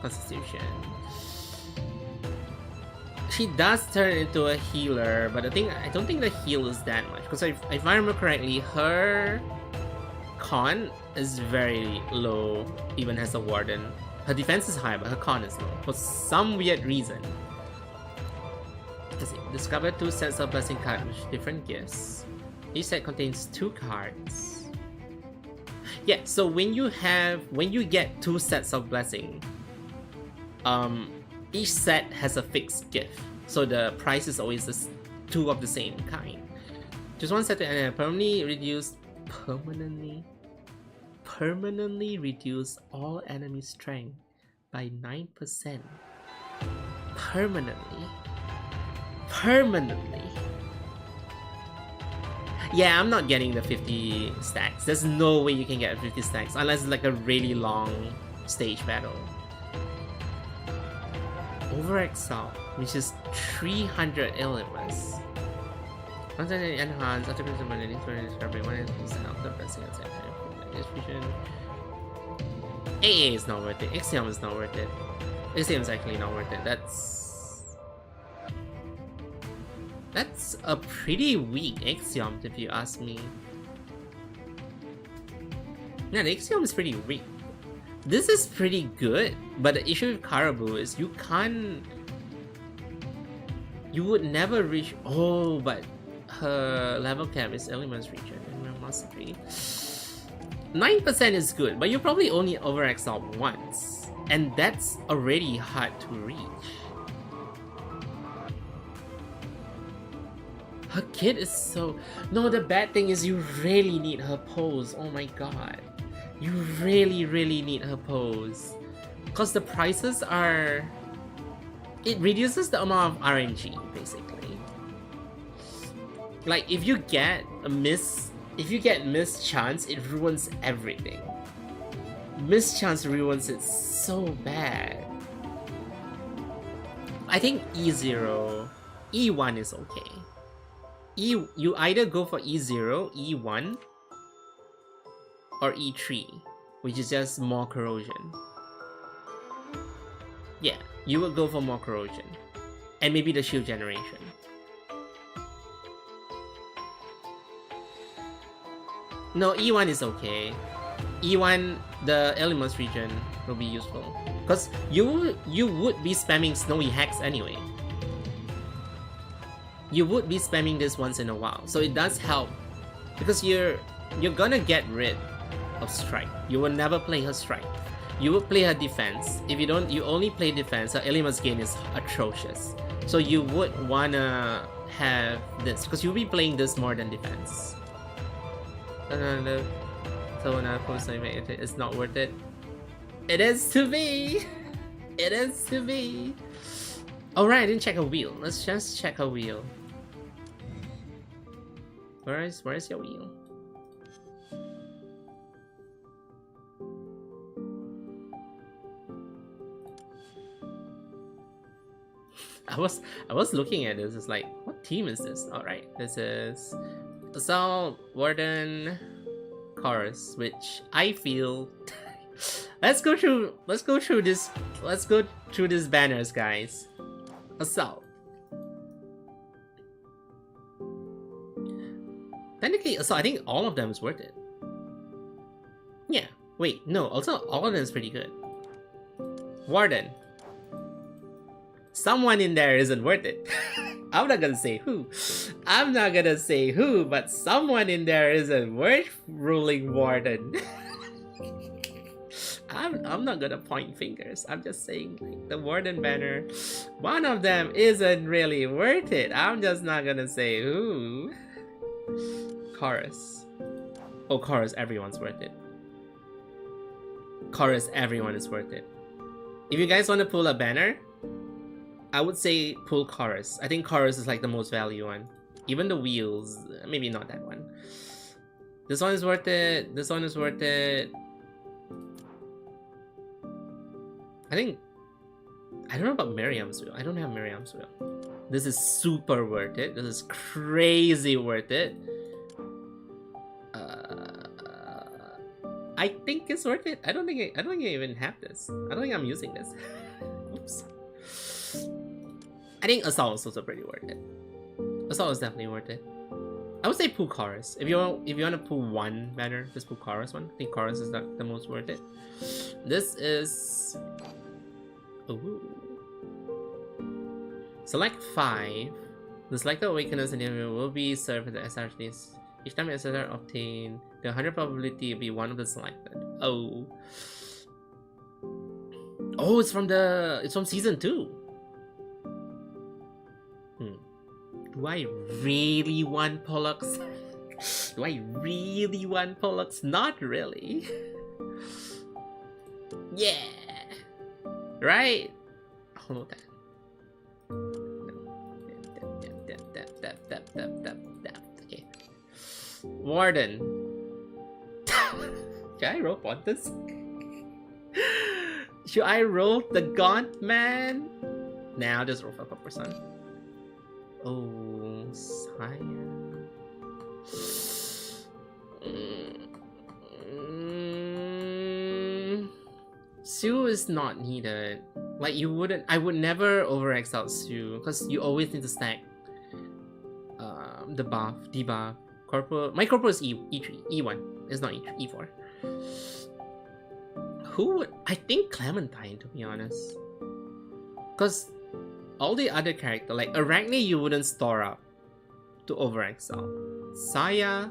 constitution. She does turn into a healer, but I don't think the heal is that much. Because if I remember correctly, her con is very low, even as a warden. Her defense is high, but her con is low for some weird reason. Let's see. Discover 2 sets of blessing cards with different gifts. Each set contains 2 cards. Yeah, so when you get 2 sets of blessing, each set has a fixed gift, so the price is always 2 of the same kind. Just 1 set to permanently reduce all enemy strength by 9%. Permanently. Yeah, I'm not getting the 50 stacks. There's no way you can get 50 stacks unless it's like a really long stage battle. Overexalt, which is 300 elements. Once an enhance, after presumably discovering 100% of the blessing at distribution. AA is not worth it. Axiom is not worth it. Axiom is actually not worth it. That's a pretty weak Axiom if you ask me. Yeah, the Axiom is pretty weak. This is pretty good, but the issue with Caraboo is you would never reach. Oh, but her level cap is Elements Region and Mastery. 9% is good, but you probably only overexalt once, and that's already hard to reach. Her kit is so... No, the bad thing is you really need her pose. Oh my god. You really need her pose. Because the prices are... It reduces the amount of RNG, basically. Like, if you get mischance, it ruins everything. Mischance ruins it so bad. I think E0, E1 is okay. You either go for E0, E1, or E3, which is just more corrosion. Yeah, you would go for more corrosion. And maybe the shield generation. No, E1 is okay. E1, the Elements region will be useful. Because you would be spamming Snowy Hex anyway. You would be spamming this once in a while, so it does help. Because you're gonna get rid of Strike. You will never play her Strike. You will play her defense. If you don't, you only play defense, her Elements gain is atrocious. So you would wanna have this, because you'll be playing this more than defense. So when I post it's not worth it. It is to be! It is to be! Alright, I didn't check her wheel. Let's just check her wheel. Where is your wheel? I was looking at this. It's like, what team is this? All right, this is Assault, Warden, Chorus, which I feel. Let's go through this. Let's go through these banners, guys. Assault. Technically, Assault. I think all of them is worth it. Yeah. Wait, no. Also, all of them is pretty good. Warden. Someone in there isn't worth it. I'm not gonna say who. But someone in there isn't worth ruling Warden. I'm not gonna point fingers. I'm just saying, like, the Warden banner, one of them isn't really worth it. I'm just not gonna say ooh. Chorus. Oh, chorus, everyone's worth it. Chorus, everyone is worth it. If you guys want to pull a banner, I would say pull chorus. I think chorus is like the most value one. Even the wheels, maybe not that one. This one is worth it. This one is worth it. I don't know about Miriam's wheel. I don't have Miriam's wheel. This is super worth it. This is crazy worth it. I think it's worth it. I don't think I even have this. I don't think I'm using this. Oops. I think Assault is also pretty worth it. Assault is definitely worth it. I would say pull chorus. If you want to pull one banner, just pull chorus one. I think chorus is the most worth it. This is select 5. The selected awakeners in the area will be served with the SR list. Each time SR obtained, the 100 probability will be one of the selected. Oh, it's from season 2. Do I really want Pollux? Do I really want Pollux? Not really. Yeah. Right? Hold on. Okay. Warden. Should I roll Pontus? Should I roll the Gaunt Man? Nah, I'll just roll for Pupperson. Oh, Sire. Sue is not needed. Like, I would never over-exalt Sue, because you always need to stack the buff, debuff. My Corporal is E3, E1. It's not E3, E4. Who would... I think Clementine, to be honest. Because all the other characters, like Arachne, you wouldn't store up to over-exalt. Saya...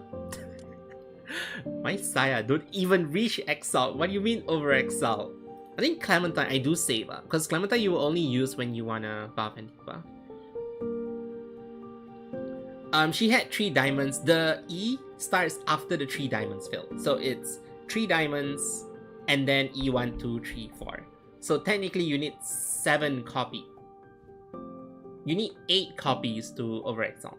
My Saya don't even reach exalt. What do you mean over-exalt? I think Clementine, I do save up. Because Clementine you will only use when you wanna buff and debuff. She had 3 diamonds. The E starts after the 3 diamonds filled. So it's 3 diamonds and then E1, 2, 3, 4. So technically you need 7 copies. You need 8 copies to over-exalt.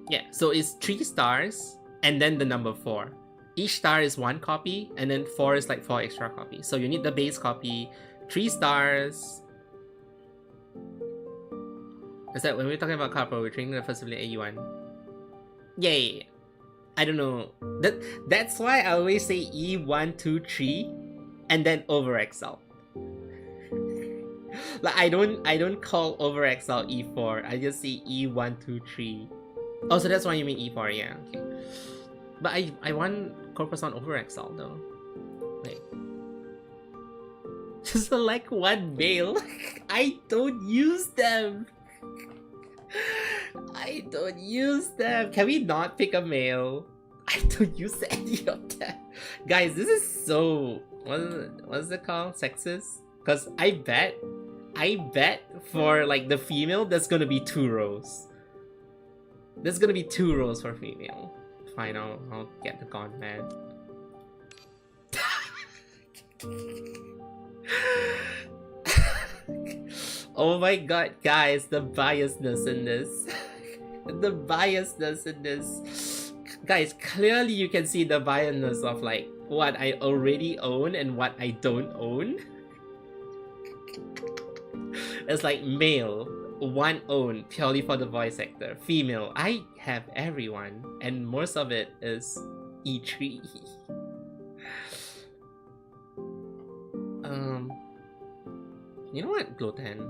Yeah, so it's 3 stars and then the number 4. Each star is 1 copy and then 4 is like 4 extra copies. So you need the base copy, 3 stars. Is that when we're talking about Caraboo, we're training the first ability AE1? Yay! I don't know. That's why I always say E1, 2, 3 and then over-exalt. Like I don't call over-exalt E4. I just say E1, 2, 3. Oh, so that's why you mean E4, yeah, okay. But I want Corpus on over-exalt though. Wait. Just select 1 male. I don't use them. I don't use them. Can we not pick a male? I don't use any of them. Guys, this is so... What is it called? Sexist? Because I bet for like the female, there's gonna be 2 rows. There's gonna be 2 rows for female. Fine, I'll get the Gaunt Man. Oh my god, guys, the biasness in this. The biasness in this. Guys, clearly you can see the biasness of like what I already own and what I don't own. It's like male, 1 owned purely for the voice actor. Female, I have everyone, and most of it is E3. You know what? Glow 10.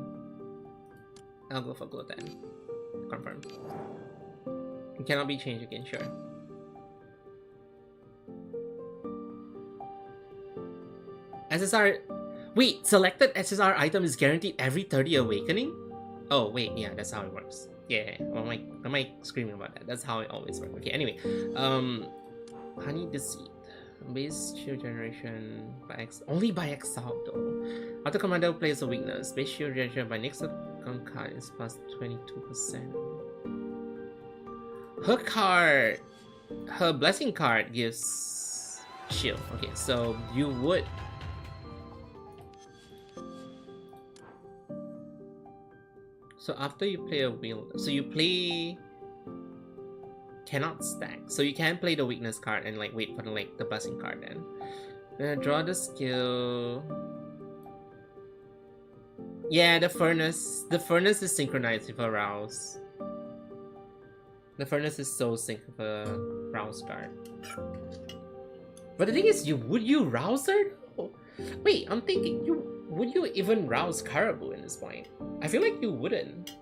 I'll go for Glow 10. Confirmed. It cannot be changed again, sure. SSR... Wait, selected SSR item is guaranteed every 30 awakening? Oh, wait, yeah, that's how it works. Yeah, am I screaming about that? That's how it always works. Okay, anyway. Honey Deceit. Base shield generation by only by exalt though. Auto commander plays a weakness. Base shield generation by next card is plus 22%. Her blessing card gives shield. Okay, so you would. So after you play a wheel, so you play cannot stack. So you can play the weakness card and like wait for the blessing card then. Draw the skill. Yeah, the furnace. The furnace is synchronized with a rouse. The furnace is so sync with a rouse card. But the thing is, would you rouse her? Oh, wait, I'm thinking would you even rouse Caraboo in this point? I feel like you wouldn't.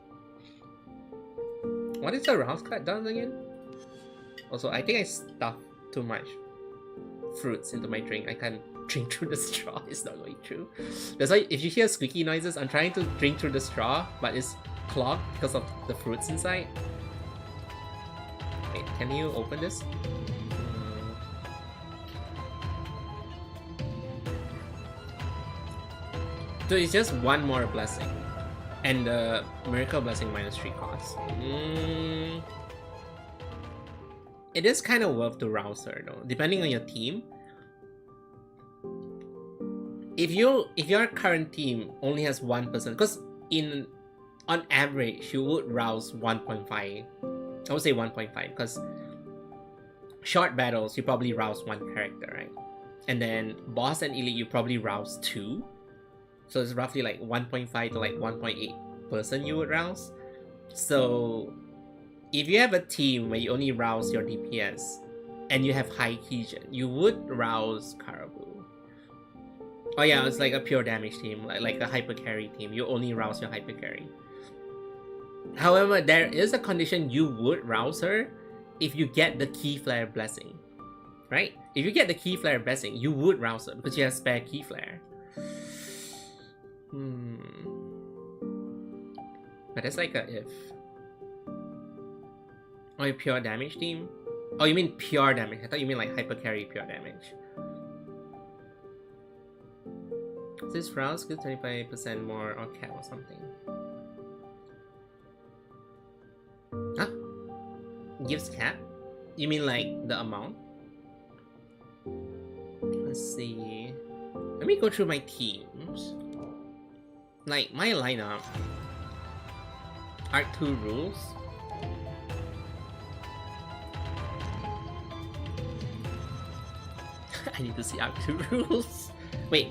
What is the rouse card done again? Also, I think I stuffed too much fruits into my drink. I can't drink through the straw. It's not going through. That's why if you hear squeaky noises, I'm trying to drink through the straw, but it's clogged because of the fruits inside. Wait, can you open this? So it's just one more blessing. And the miracle blessing minus 3 cost. It is kind of worth to rouse her though, depending on your team. If your current team only has one person, because on average you would rouse 1.5. I would say 1.5 because short battles you probably rouse one character, right? And then boss and elite you probably rouse 2. So it's roughly like 1.5 to like 1.8 person you would rouse. So if you have a team where you only rouse your DPS and you have high keygen, you would rouse Caraboo. Oh yeah, it's like a pure damage team, like a hyper carry team. You only rouse your hyper carry. However, there is a condition you would rouse her if you get the key flare blessing, right? If you get the key flare blessing, you would rouse her because you have spare key flare. But that's like a if. Oh, you pure damage team? Oh, you mean pure damage? I thought you mean like hyper carry pure damage. This rouse gives 25% more or cap or something. Huh? Gives cap? You mean like the amount? Let's see. Let me go through my teams. Like my lineup. Arc 2 rules. I need to see Arc 2 rules. Wait,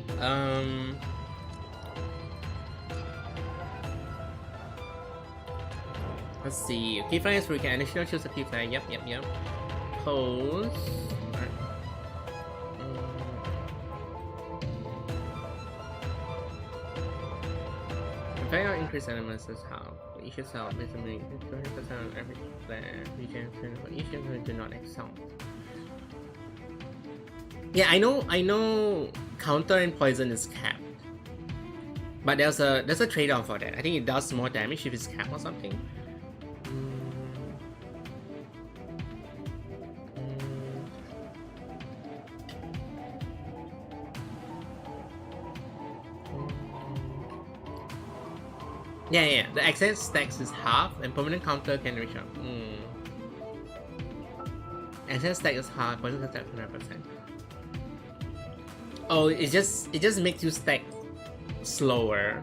let's see. Key flyer is where you can initially choose a key flyer. Yep. Pose. Very increased elements is how each cell basically 20% of every flare region for each of do not excel. Yeah, I know counter and poison is capped. But there's a trade-off for that. I think it does more damage if it's capped or something. Yeah, the excess stacks is half and permanent counter can reach up. Excess stack is half, poison attack 100%. Oh, it just makes you stack slower.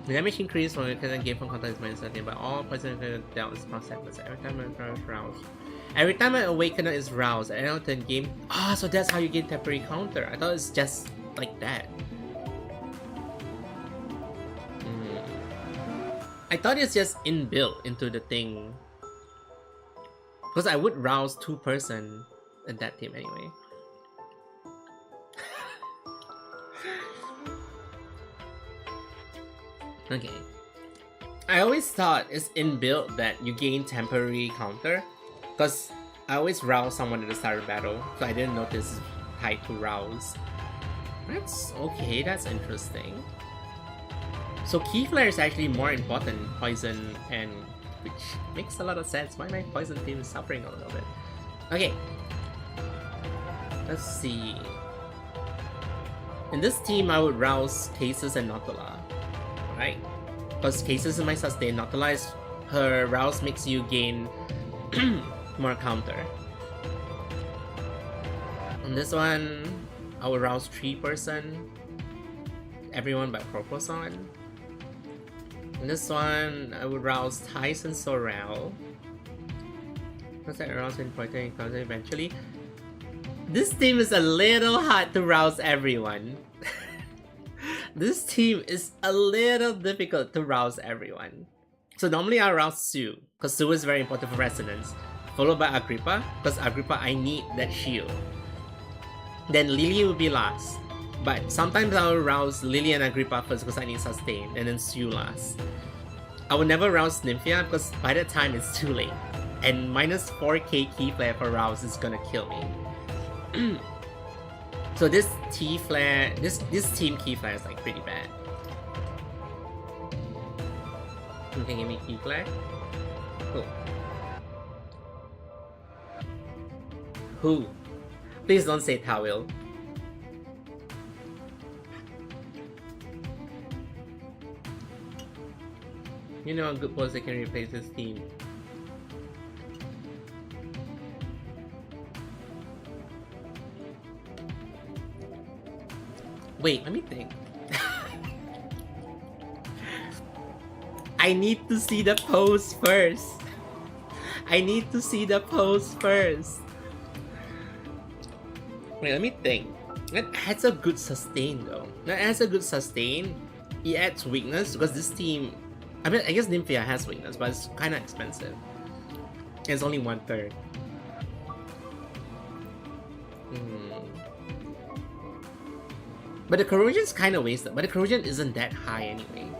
The damage increase when you can gain from counter is minus 13, but all poison dealt is plus 7%. Every time an roused. Every time an awakener is roused, at the end of the game. So that's how you gain temporary counter. I thought it's just like that. I thought it's just inbuilt into the thing. Because I would rouse 2 person in that team anyway. Okay. I always thought it's inbuilt that you gain temporary counter. Because I always rouse someone at the start of battle. So I didn't notice it's tied to rouse. That's okay, that's interesting. So key flare is actually more important than poison, and which makes a lot of sense why my poison team is suffering a little bit. Okay. Let's see. In this team, I would rouse Cases and Notula, right? Because Cases is my sustain, Notula is her rouse makes you gain more counter. On this one, I would rouse 3%, everyone but Proposon. In this one, I would rouse Thais and Sorrel. Once I rouse in point encounter eventually. This team is a little hard to rouse everyone. This team is a little difficult to rouse everyone. So normally I rouse Sue, because Sue is very important for resonance. Followed by Agrippa, because Agrippa I need that shield. Then Lily will be last. But sometimes I will rouse Lily and Agrippa first because I need sustain, and then Sue last. I will never rouse Nymphia because by that time it's too late. And minus 4k key flare for rouse is gonna kill me. So this T flare, this team key flare is like pretty bad. You can give me key flare? Cool. Who? Please don't say Tawil. You know a good pose that can replace this team. Wait, let me think. I need to see the pose first. I need to see the pose first. Wait, let me think. It adds a good sustain though. That adds a good sustain. It adds weakness because this team, I mean, I guess Nymphia has weakness, but it's kind of expensive. It's only 1/3. But the corrosion's kind of wasted. But the corrosion isn't that high anyway.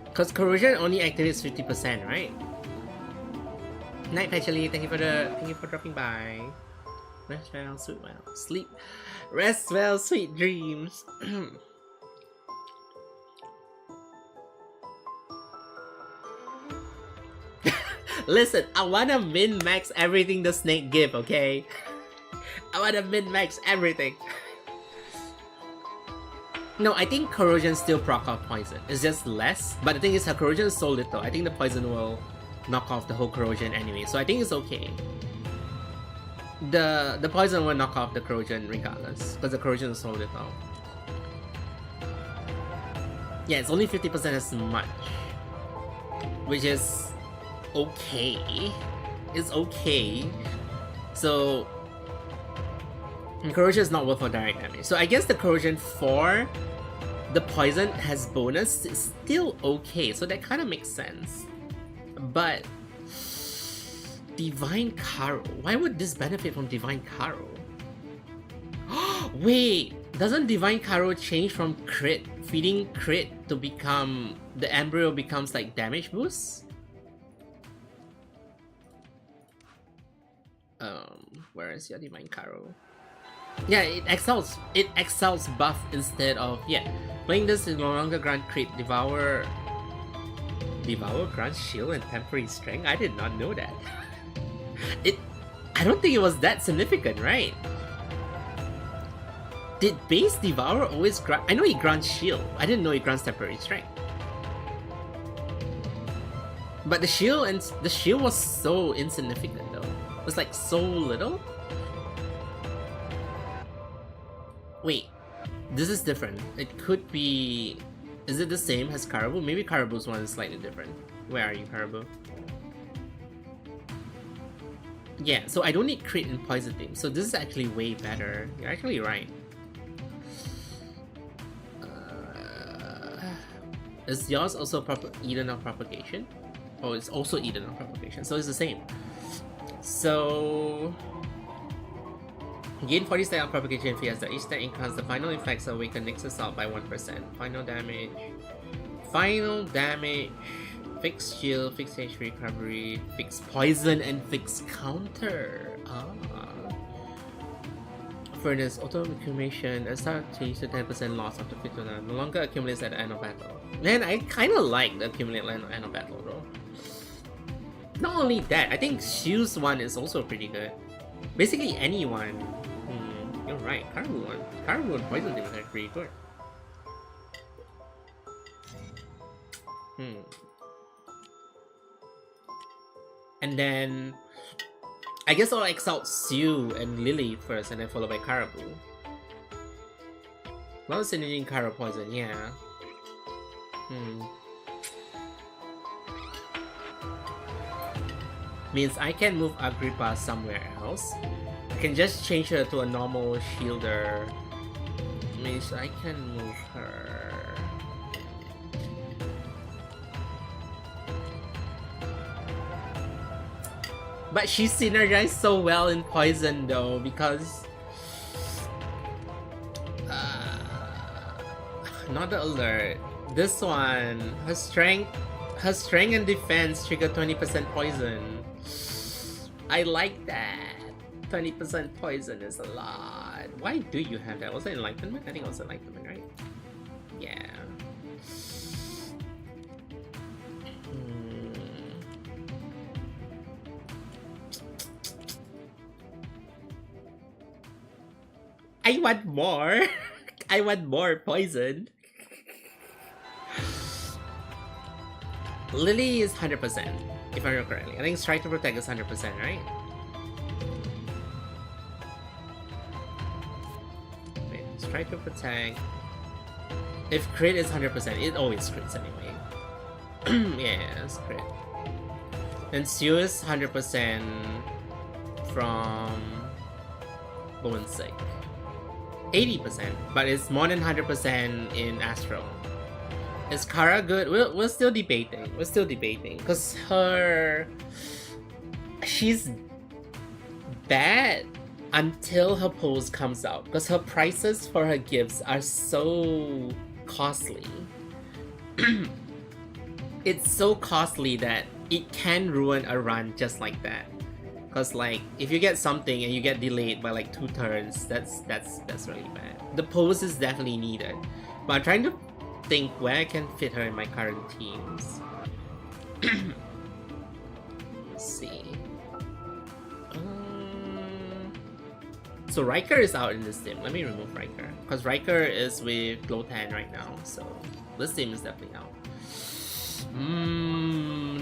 Because corrosion only activates 50%, right? Night Patchily, thank you for dropping by. Rest well, sleep well. Sleep. Rest well, sweet dreams. Listen, I wanna min-max everything the snake give, okay? I wanna min-max everything. No, I think corrosion still proc off poison. It's just less, but the thing is her corrosion is so little. I think the poison will knock off the whole corrosion anyway, so I think it's okay. The poison will knock off the corrosion regardless, because the corrosion is so little. Yeah, it's only 50% as much, which is okay. It's okay. So corrosion is not worth for direct damage. So I guess the corrosion for the poison has bonus is still okay. So that kind of makes sense. But Divine Caro. Why would this benefit from Divine Caro? Wait, doesn't Divine Caro change from crit, feeding crit to become the embryo becomes like damage boost? Where is your Divine Caro? Yeah, it excels buff instead of, yeah. Playing this is no longer grant crit, devour grants shield and temporary strength. I did not know that. I don't think it was that significant, right? Did base devour always grant? I know he grants shield. I didn't know he grants temporary strength. But the shield was so insignificant though. It was like so little. Wait, this is different. It could be... Is it the same as Caraboo? Maybe Caraboo's one is slightly different. Where are you, Caraboo? Yeah, so I don't need crit and poison thing. So this is actually way better. You're actually right. Is yours also Eden of Propagation? Oh, it's also Eden of Propagation. So it's the same. So... Gain 40 stack of propagation fiesta. Each stack increases the final effects awaken next assault by 1%. Final damage. Final damage. Fixed shield, fixed HP recovery, fixed poison, and fixed counter. Furnace, auto accumulation, and start change to 10% loss after 15. No longer accumulates at the end of battle. Man, I kinda like the accumulate at the end of battle though. Not only that, I think Shu's one is also pretty good. Basically anyone. You're right. Caraboo and poison damage are pretty good. And then I guess I'll exalt Sue and Lily first, and then followed by Caraboo. A lot of synergy in Caraboo poison, yeah. Means I can move Agrippa somewhere else. I can just change her to a normal shielder. Means I can move her. But she synergized so well in poison though, because not the alert. This one, her strength and defense trigger 20% poison. I like that. 20% poison is a lot. Why do you have that? Was it enlightenment? I think it was enlightenment, right? Yeah. I want more. I want more poison. Lily is 100%, if I remember correctly. I think Strike to Protect is 100%, right? Wait, Strike to Protect. If crit is 100%, it always crits anyway. Yeah, it's crit. And Sue is 100% from Bone Sick. 80%, but it's more than 100% in Astral. Is Kara good? We're still debating. We're still debating because she's bad until her pose comes out, because her prices for her gifts are so costly. It's so costly that it can ruin a run just like that. Because like if you get something and you get delayed by like 2 turns, that's really bad. The pose is definitely needed, but I'm trying to think where I can fit her in my current teams. Let's see. So Riker is out in this team. Let me remove Riker, because Riker is with Glowtan right now, so this team is definitely out.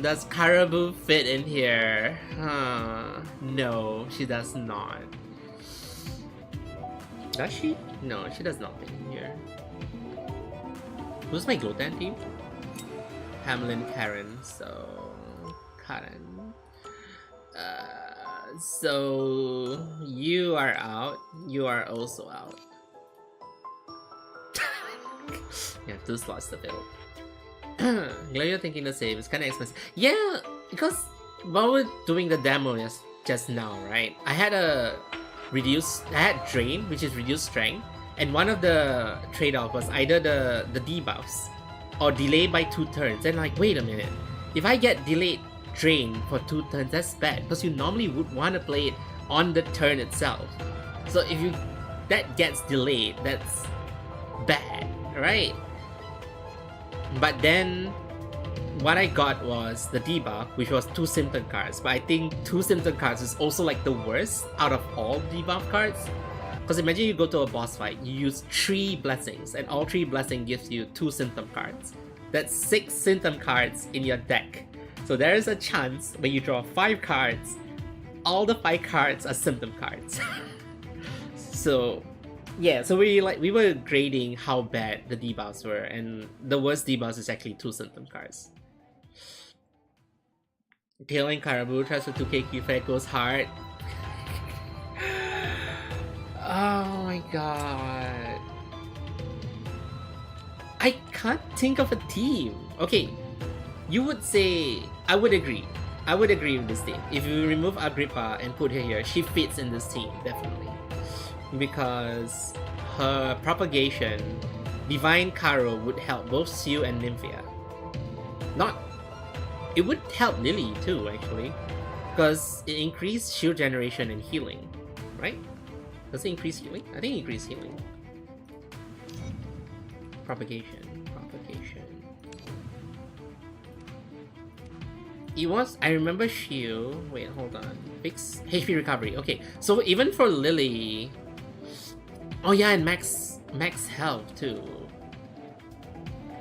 Does Caraboo fit in here? No, she does not. Does she? No, she does not fit in here. Who's my Glowtan team? Hamlin, Karen, so Karen. So you are out. You are also out. Yeah, 2 slots to fill. Glad you're thinking the same. It's kind of expensive. Yeah, because while we're doing the demo just now, right? I had Drain, which is reduced strength, and one of the trade-off was either the debuffs or delay by 2 turns. And like, wait a minute, if I get delayed Drain for 2 turns, that's bad, because you normally would want to play it on the turn itself. So if that gets delayed, that's bad, right? But then what I got was the debuff, which was 2 symptom cards. But I think 2 symptom cards is also like the worst out of all debuff cards. Because imagine you go to a boss fight, you use 3 blessings, and all 3 blessings gives you 2 symptom cards. That's 6 symptom cards in your deck. So there is a chance when you draw 5 cards, all the 5 cards are symptom cards. So yeah, so we were grading how bad the debuffs were, and the worst debuffs is actually 2 symptom cards. Tailing Caraboo tries for 2k Q-Fed goes hard. Oh my god. I can't think of a team. Okay, you would say, I would agree with this team. If you remove Agrippa and put her here, she fits in this team, definitely. Because her propagation, Divine Caro would help both Sue and Nymphia. It would help Lily too, actually, because it increased shield generation and healing, right? Does it increase healing? I think it increased healing. Propagation. It was, I remember shield, wait, hold on. Fix HP recovery. Okay, so even for Lily, Oh yeah, and max health too.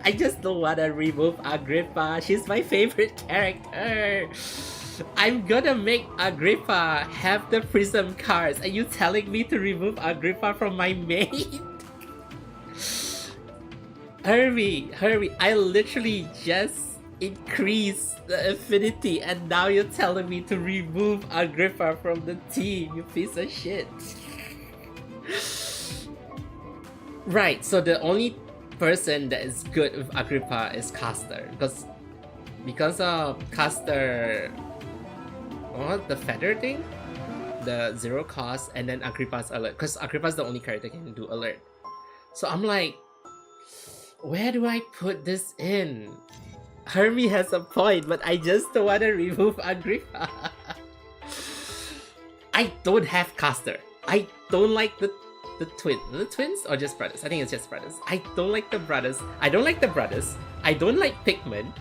I just don't wanna remove Agrippa. She's my favorite character. I'm gonna make Agrippa have the prism cards. Are you telling me to remove Agrippa from my main? Hurry, I literally just increased the affinity and now you're telling me to remove Agrippa from the team, you piece of shit. Right, so the only person that is good with Agrippa is Caster, because of Caster, the feather thing, the 0 cost, and then Agrippa's alert, because Agrippa's the only character that can do alert. So I'm like, where do I put this in? Hermie has a point, but I just don't want to remove Agrippa. I don't have Caster. I don't like the twins or just brothers? I think it's just brothers. I don't like the brothers. I don't like Pikmin.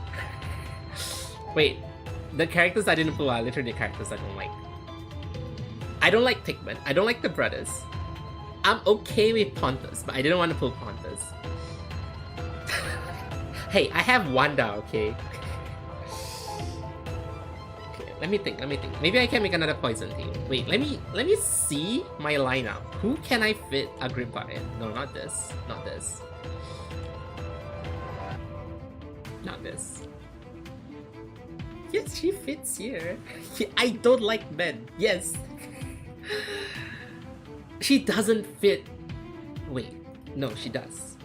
Wait, the characters I didn't pull are literally the characters I don't like. I don't like Pikmin. I don't like the brothers. I'm okay with Pontus, but I didn't want to pull Pontus. Hey, I have Wanda, okay? Let me think. Maybe I can make another poison team. Wait, let me see my lineup. Who can I fit Agrippa in? No, not this. Not this. Not this. Yes, she fits here. I don't like men. Yes. She doesn't fit. Wait, no, she does.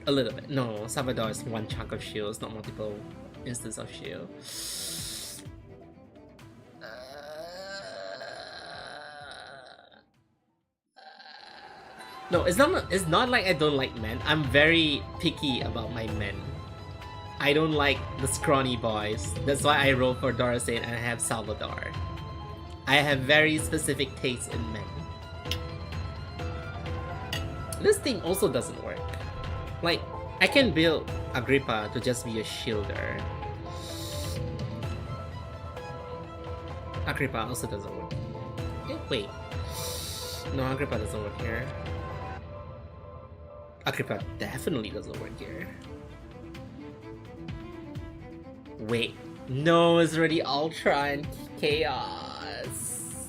A little bit. No, Salvador is one chunk of shields, not multiple instances of shield. No, it's not like I don't like men. I'm very picky about my men. I don't like the scrawny boys. That's why I roll for Dorasane and I have Salvador. I have very specific tastes in men. This thing also doesn't work. Like, I can build Agrippa to just be a shielder. Agrippa also doesn't work. Wait. No, Agrippa doesn't work here. Agrippa definitely doesn't work here. Wait. No, it's already Ultra and Chaos.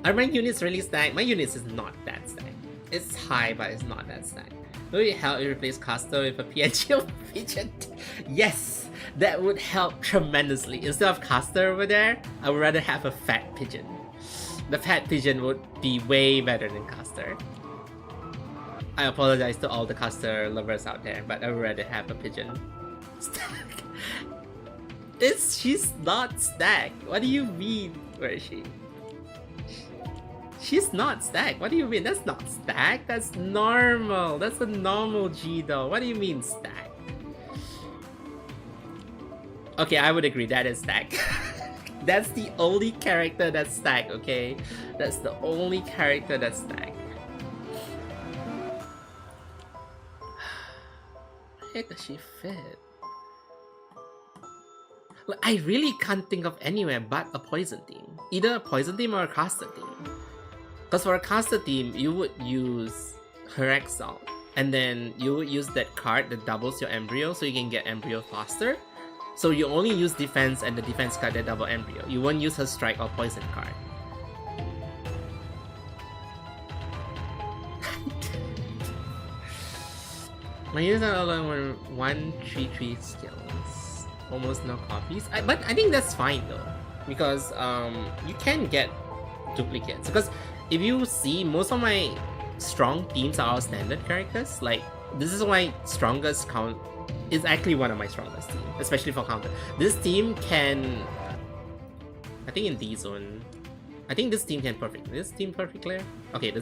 Are my units really stacked? My units is not that stacked. It's high, but it's not that stacked. Would it help if you replace Caster with a PNG pigeon? Yes! That would help tremendously. Instead of Caster over there, I would rather have a fat pigeon. The fat pigeon would be way better than Caster. I apologize to all the Caster lovers out there, but I would rather have a pigeon. Stack. She's not stacked. What do you mean? Where is she? She's not stacked. What do you mean? That's not stacked. That's normal. That's a normal G though. What do you mean stacked? Okay, I would agree. That is stacked. That's the only character that's stacked, okay? That's the only character that's stacked. Where does she fit? Like, I really can't think of anywhere but a poison team. Either a poison team or a caster team. Because for a caster team, you would use her Exalt. And then you would use that card that doubles your embryo so you can get embryo faster. So you only use defense and the defense card that double embryo. You won't use her strike or poison card. My units are all on 1-3-3 skills. Almost no copies. But I think that's fine though. Because you can get duplicates. Because if you see, most of my strong teams are all standard characters. Like, this is my strongest count. It's actually one of my strongest teams, especially for counter. This team can... I think in D-Zone... I think this team can perfect. This team perfect clear? Okay,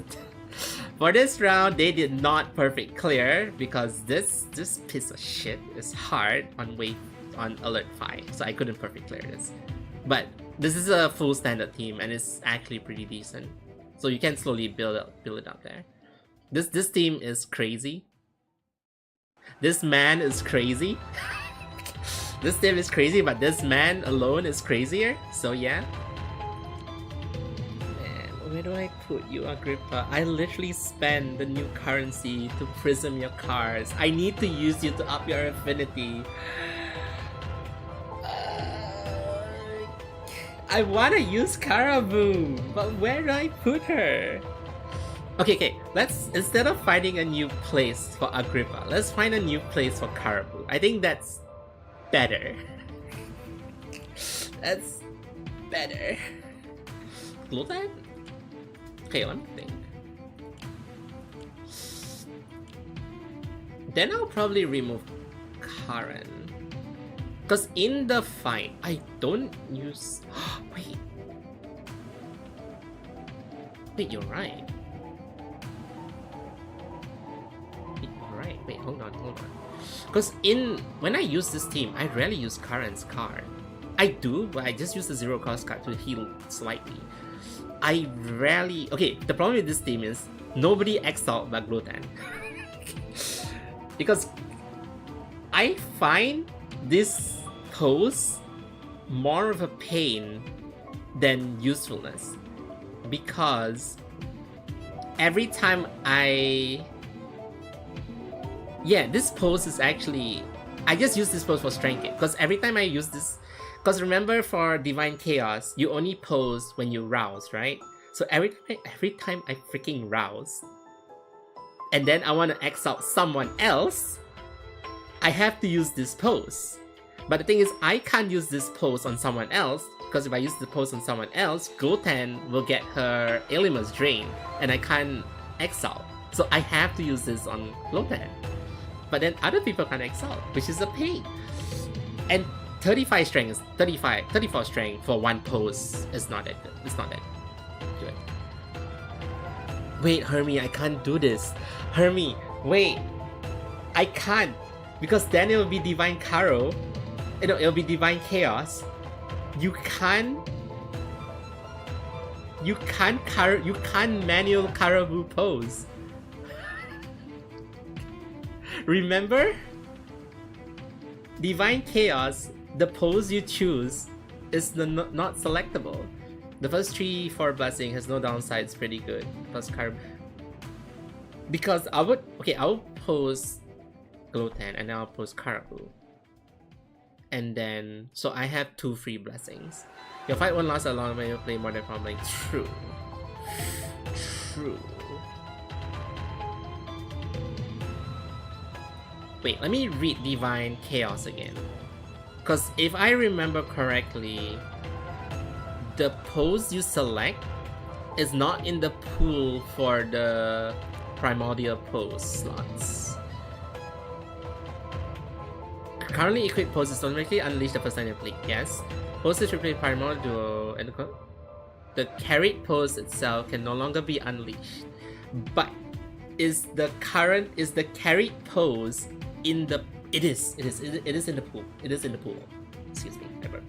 for this round, they did not perfect clear because this piece of shit is hard on alert 5, so I couldn't perfect clear this. But this is a full standard team and it's actually pretty decent. So you can slowly build it up there. This team is crazy. This man is crazy. This team is crazy, but this man alone is crazier. So yeah. Man, where do I put you, Agrippa? I literally spend the new currency to prism your cards. I need to use you to up your affinity. I wanna use Caraboo, but where do I put her? Okay, let's, instead of finding a new place for Agrippa, let's find a new place for Caraboo. I think that's better. That's better. Gluten? Okay, let me think. Then I'll probably remove Karen. Because in the fight, I don't use... Wait. Wait, you're right. Wait, hold on. Because when I use this team, I rarely use Karen's card. I do, but I just use the 0 cost card to heal slightly. I rarely... Okay, the problem with this team is nobody exiled but Gluten. Because I find this pose more of a pain than usefulness. Because every time this pose is actually... I just use this pose for strength gain. Because every time I use this... Because remember, for Divine Chaos, you only pose when you rouse, right? So every time I freaking rouse, and then I want to exile someone else, I have to use this pose. But the thing is, I can't use this pose on someone else, because if I use the pose on someone else, Goten will get her Elimus drained, and I can't exile. So I have to use this on Goten. But then other people can't exile, which is a pain. And 34 strength for one pose is not that good. It's not that good. Wait, Hermie, I can't do this. Hermie, wait. I can't. Because then it will be Divine Caro. It'll be Divine Chaos. You can't manual Caraboo pose. Remember? Divine Chaos, the pose you choose is not selectable. The first 3-4 blessing has no downsides, pretty good. Plus Caraboo. Because I'll pose Gluten and then I'll pose Caraboo. And then, so I have 2 free blessings. Your fight won't last as long when you play more than 5 lane. True. Wait, let me read Divine Chaos again. Because if I remember correctly, the pose you select is not in the pool for the Primordial pose slots. Currently equipped poses automatically unleash the first time you play. Yes. Poses replace Primordial and the carried pose itself can no longer be unleashed. But is the carried pose in the... It is in the pool. It is in the pool. Excuse me, ever.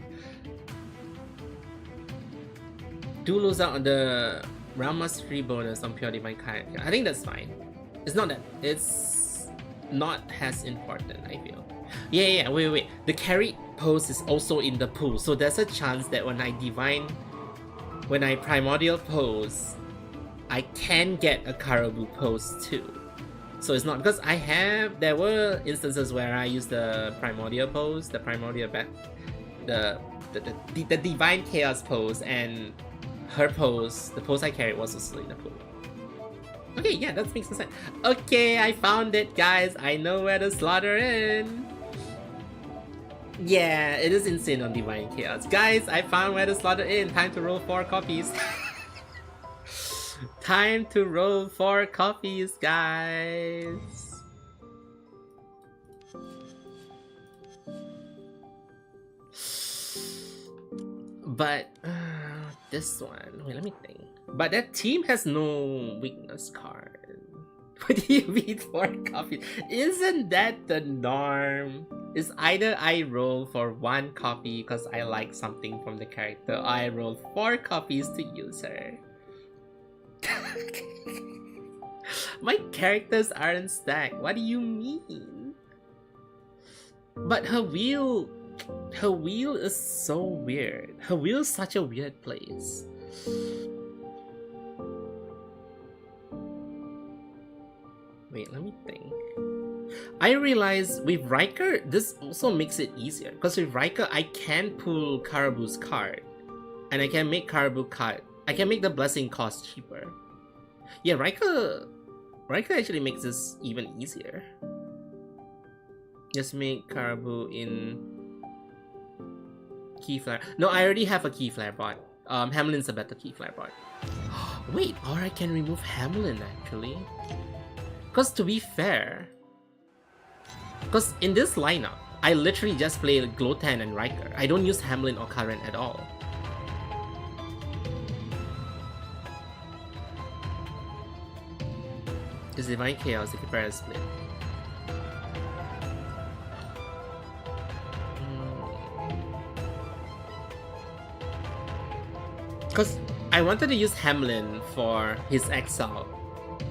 Do lose out on the round mastery bonus on pure divine kind. I think that's fine. It's not as important, I feel. Yeah, wait. The carry pose is also in the pool, so there's a chance that when I primordial pose, I can get a Caraboo pose too. So it's not because there were instances where I used the primordial pose, the divine chaos pose, and her pose, the pose I carried, was also in the pool. Okay, yeah, that makes sense. Okay, I found it, guys. I know where to slaughter in. Yeah, it is insane on Divine Chaos. Guys, I found where to slaughter in. Time to roll 4 copies. Time to roll 4 copies, guys. But this one, wait, let me think. But that team has no weakness card. What do you mean 4 copies? Isn't that the norm? It's either I roll for 1 copy because I like something from the character, or I roll 4 copies to use her. My characters aren't stacked. What do you mean? But her wheel is so weird. Her wheel is such a weird place. Wait, let me think. I realize with Riker, this also makes it easier. Because with Riker, I can pull Caraboo's card. And I can make Caraboo card. I can make the blessing cost cheaper. Yeah, Riker actually makes this even easier. Just make Caraboo in Key Flare. No, I already have a Key Flare bot. Hamlin's a better Key Flare bot. Wait, or I can remove Hamlin actually. Because to be fair, because in this lineup, I literally just play Glotan and Riker. I don't use Hamlin or Karen at all. This Divine Chaos, the Kipara split. Because I wanted to use Hamlin for his Exile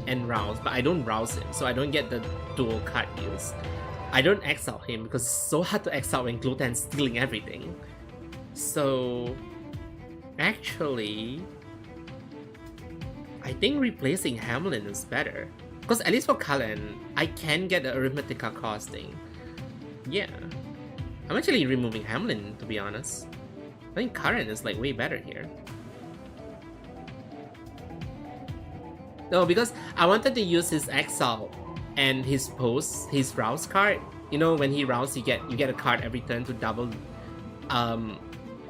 and Rouse, but I don't Rouse him, so I don't get the dual card use. I don't Exile him because it's so hard to Exile when Glotan's stealing everything. So actually, I think replacing Hamlin is better. Because at least for Cullen, I can get the Arithmetica costing. Yeah. I'm actually removing Hamlin, to be honest. I think Karen is like way better here. No, because I wanted to use his Exile and his Post, his Rouse card. You know, when he Rouse, you get a card every turn to double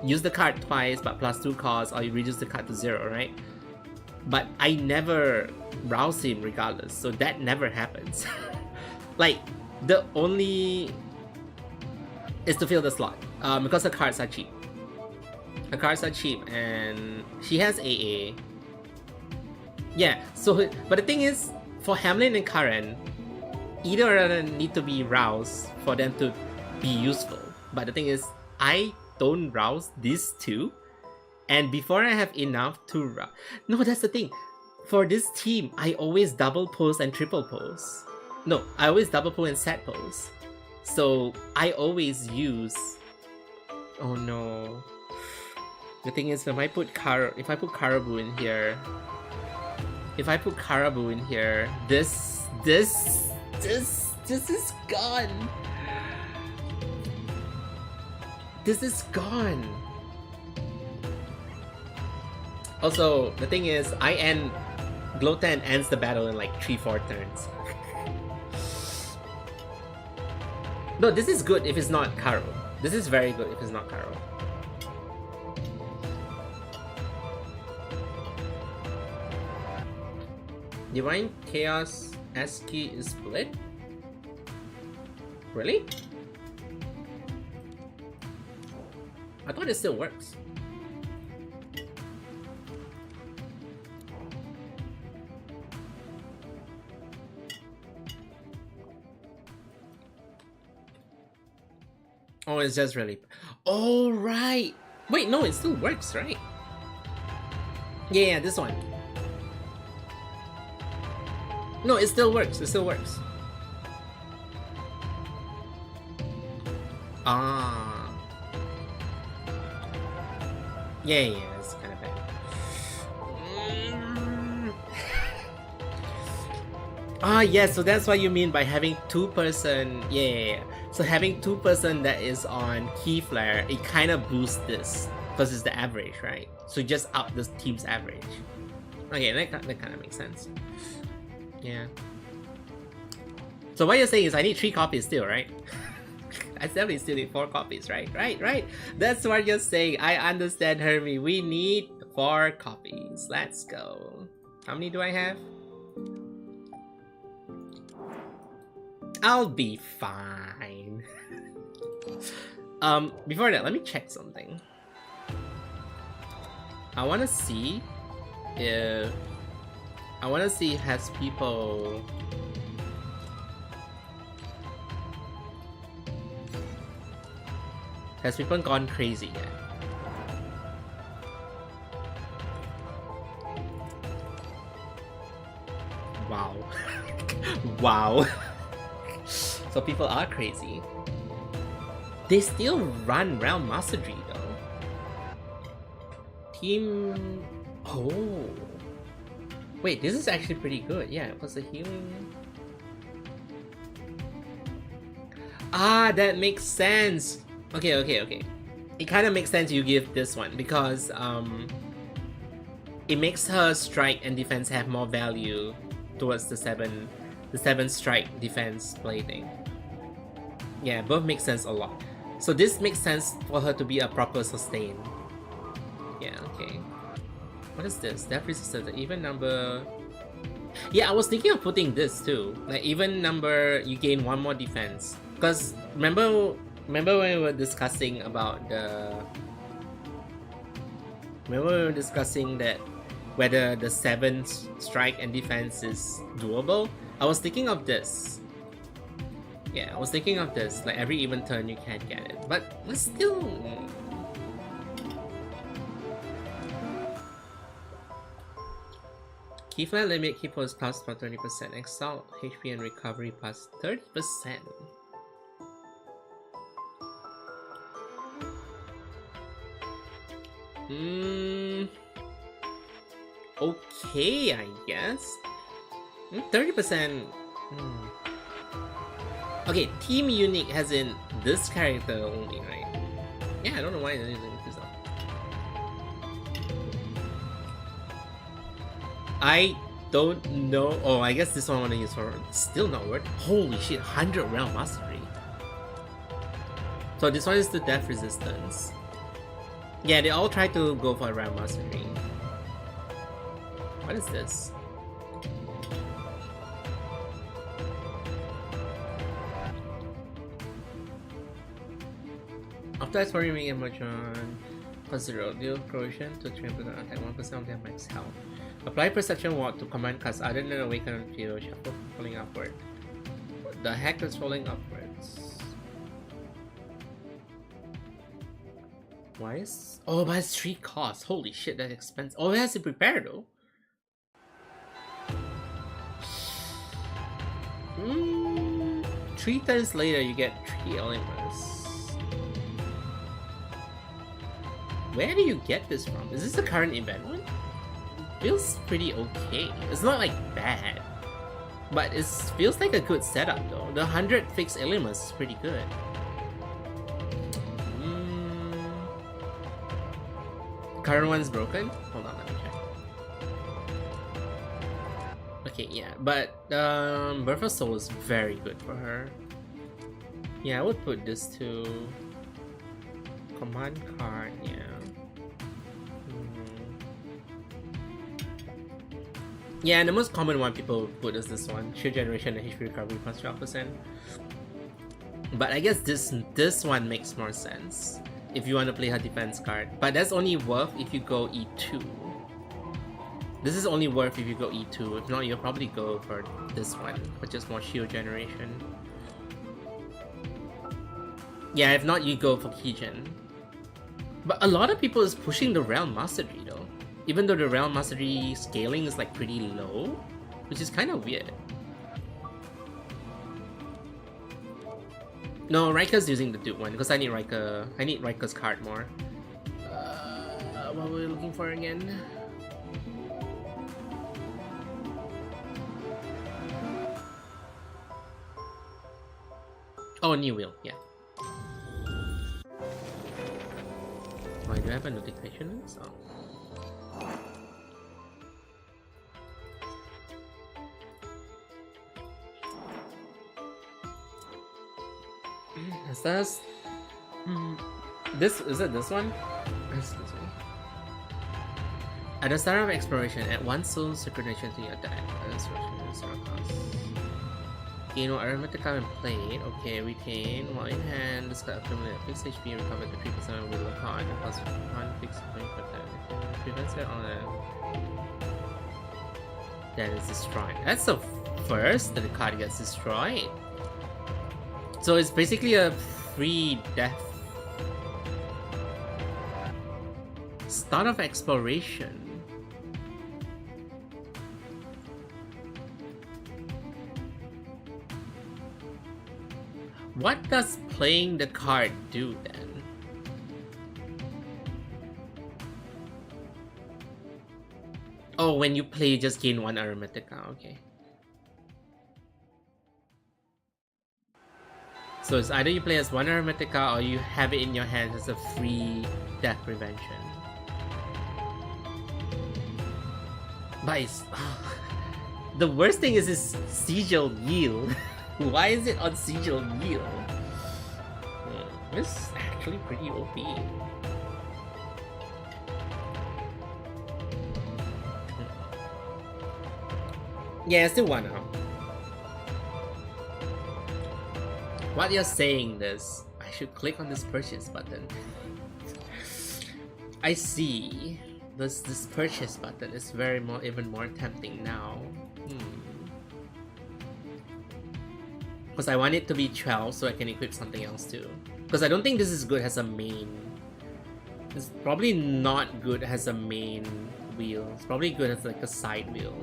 use the card twice but plus 2 costs, or you reduce the card to 0, right? But I never Rouse him regardless, so that never happens. Like, the only is to fill the slot, because the cards are cheap. The cards are cheap and she has AA. Yeah, so, but the thing is, for Hamlin and Karen, either of them need to be Roused for them to be useful. But the thing is, I don't Rouse these two, and before I have enough to Rouse... No, that's the thing. For this team, I always double pose and triple pose. No, I always double pose and set pose. So, I always use... Oh no. The thing is, if I put Caraboo in here... If I put Caraboo in here, this is gone. This is gone. Also, the thing is, Glotan ends the battle in like 3-4 turns. No, this is good if it's not Karo. This is very good if it's not Karo. Divine Chaos S-key is split? Really? I thought it still works. Oh, it's just really... Oh, right! Wait, no, it still works, right? Yeah, this one. No, it still works. It still works. Ah. Yeah, it's kind of bad. Ah, yeah, so that's what you mean by having 2-person. Yeah. So having 2-person that is on Key Flare, it kind of boosts this because it's the average, right? So just up the team's average. Okay, that kind of makes sense. Yeah. So what you're saying is I need 3 copies still, right? I definitely still need 4 copies, right? Right. That's what you're saying. I understand, Hermie. We need 4 copies. Let's go. How many do I have? I'll be fine. Before that, let me check something. I want to see if... has people... Has people gone crazy yet? Wow. Wow. So people are crazy. They still run Realm Mastery though. Team... Oh. Wait, this is actually pretty good. Yeah, what's the healing? Ah, that makes sense. Okay. It kind of makes sense you give this one because it makes her strike and defense have more value towards the seven strike defense plating. Yeah, both make sense a lot. So this makes sense for her to be a proper sustain. Yeah, okay. What is this? Death resistance, even number. Yeah, I was thinking of putting this too. Like even number, you gain one more defense. Cause remember when we were discussing about the. Remember we were discussing that whether the 7 strike and defense is doable. I was thinking of this. Yeah, I was thinking of this. Like every even turn you can get it, but still. Key flat limit key post plus 20%. Exalt HP and recovery plus 30%. Okay, I guess. 30%. Okay, team unique has in this character only, right? Yeah, I don't know why they're using this up. I don't know. Oh, I guess this one I want to use for still not worth. Holy shit, 100 round mastery. So this one is the death resistance. Yeah, they all try to go for round mastery. What is this? After exploring a Emergent, consider deal corrosion to 3% attack, 1% of their max health. Apply perception ward to command cast other than awaken field, shuffle falling upward. What the heck is falling upwards? Why is. Oh, but it's 3 costs. Holy shit, that's expensive. Oh, it has to prepare though. 3 turns later, you get 3 elements. Where do you get this from? Is this the current event one? Feels pretty okay. It's not like bad, but it feels like a good setup though. The 100 fixed elements is pretty good. Current one's broken? Hold on, let me check. Okay, yeah, but Birth of Soul is very good for her. Yeah, I would put this to command card, yeah. Yeah, and the most common one people put is this one. Shield generation and HP recovery plus 12%. But I guess this one makes more sense if you want to play her defense card. But that's only worth if you go E2. This is only worth if you go E2. If not, you'll probably go for this one, which is more shield generation. Yeah, if not, you go for keygen. But a lot of people is pushing the Realm Mastery though. Even though the Realm Mastery scaling is like pretty low, which is kind of weird. No, Rika's using the Duke one because I need Rika. I need Rika's card more. What were we looking for again? Oh, new wheel, yeah. Why do I have a notification on this? Oh. Is this? This is it. This one? Excuse me. At the start of exploration, add 1 soul synchronization to your deck. Gain 1 arithmetical and plate. Okay, retain 1 in hand. This card accumulate fixed HP, recover to 3% with a card, and plus 1 fixed point per turn. Prevents it on a. That is destroyed. That's the first that the card gets destroyed. So it's basically a free death. Start of exploration. What does playing the card do then? Oh, when you play, you just gain 1 arithmetic. Okay. So it's either you play as one Hermetica or you have it in your hands as a free death prevention. But it's, the worst thing is this Sigil yield. Why is it on Sigil yield? It's actually pretty OP. Yeah, I still wanna. While you're saying this, I should click on this purchase button. I see. This purchase button is even more tempting now. Because I want it to be 12 so I can equip something else too. Because I don't think this is good as a main. It's probably not good as a main wheel. It's probably good as like a side wheel.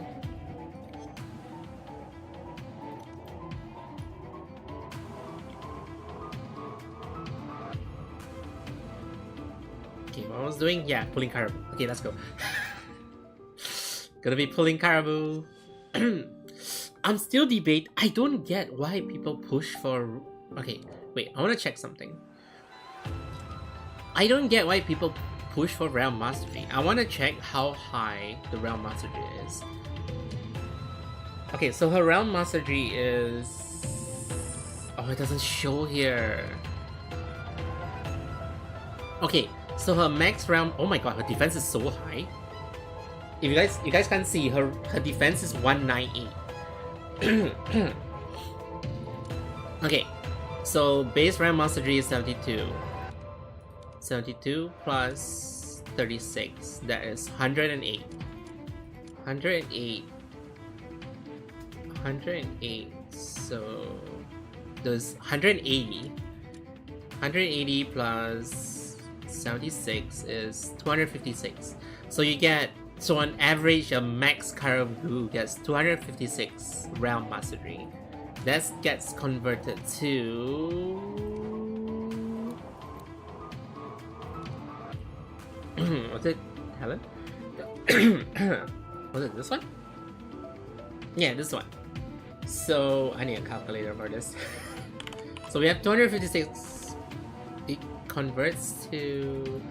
Okay, what I was doing? Yeah, pulling Caraboo. Okay, let's go. Gonna be pulling Caraboo. I'm still debate. I don't get why people push for... Okay, wait, I wanna check something. I don't get why people push for Realm Mastery. I wanna check how high the Realm Mastery is. Okay, so her Realm Mastery is... Oh, it doesn't show here. Okay, so her max realm... Oh my god, her defense is so high. If you guys can't see, her defense is 198. Okay, so base realm mastery is 72. 72 plus 36, that is 108. 108. 108, so there's 180. 180 plus 76 is 256. So you get, so on average, a max Caraboo gets 256 realm mastery. That gets converted to... Was it Helen? Was it this one? Yeah, this one. So I need a calculator for this. So we have 256. It converts to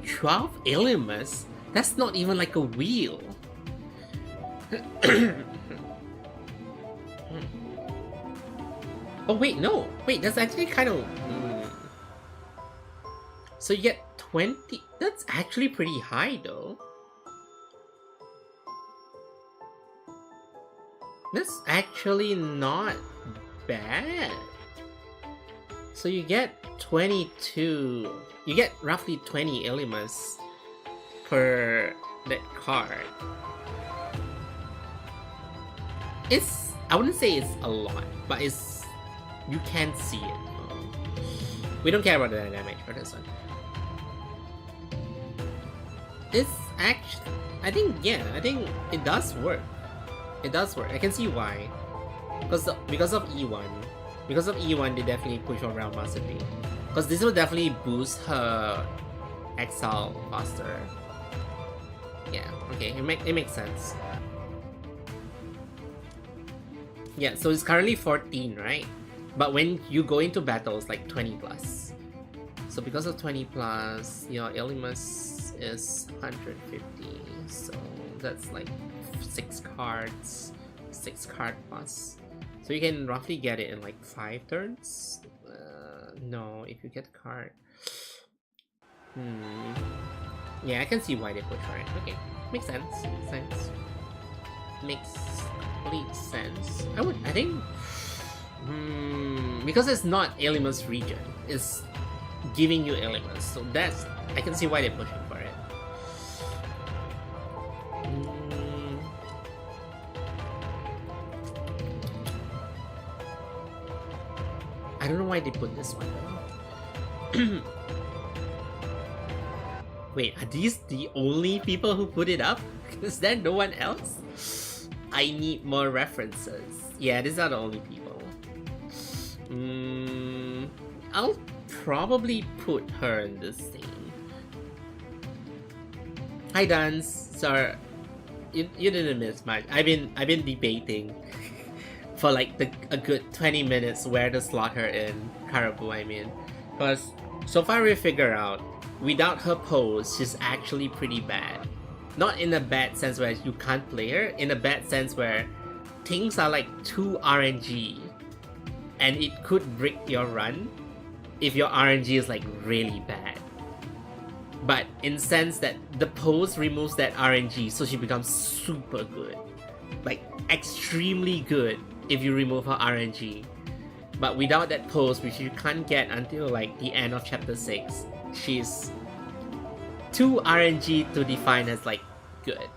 12 elements? That's not even like a wheel. Oh wait, no. Wait, that's actually kind of... So you get 20... That's actually pretty high though. That's actually not bad. So you get 22... You get roughly 20 elements per that card. It's... I wouldn't say it's a lot, but it's... You can see it. We don't care about the damage for this one. It's actually... I think it does work. It does work. I can see why. Because of E1. Because of E1, they definitely push on Realm Mastery. Because this will definitely boost her Exile faster. Yeah, okay, it makes sense. Yeah, so it's currently 14, right? But when you go into battle, it's like 20 plus. So because of 20 plus, your Illimus is 150. So that's like 6 cards. 6 card plus. So you can roughly get it in like 5 turns. No, if you get a card. Yeah, I can see why they push for it. Okay, makes sense. Makes complete sense. I think because it's not Illimus region, it's giving you Illimus, so that's, I can see why they're pushing for it. I don't know why they put this one though. Wait, are these the only people who put it up? Is there no one else? I need more references. Yeah, these are the only people. I'll probably put her in this thing. Hi Dance, sorry, you didn't miss much. I've been debating for like a good 20 minutes where to slot her in Caraboo, I mean. Because so far we figure out, without her pose, she's actually pretty bad. Not in a bad sense where you can't play her, in a bad sense where things are like too RNG. And it could break your run if your RNG is like really bad. But in sense that the pose removes that RNG, so she becomes super good. Like extremely good if you remove her RNG. But without that pose, which you can't get until like the end of chapter 6, she's too RNG to define as like good.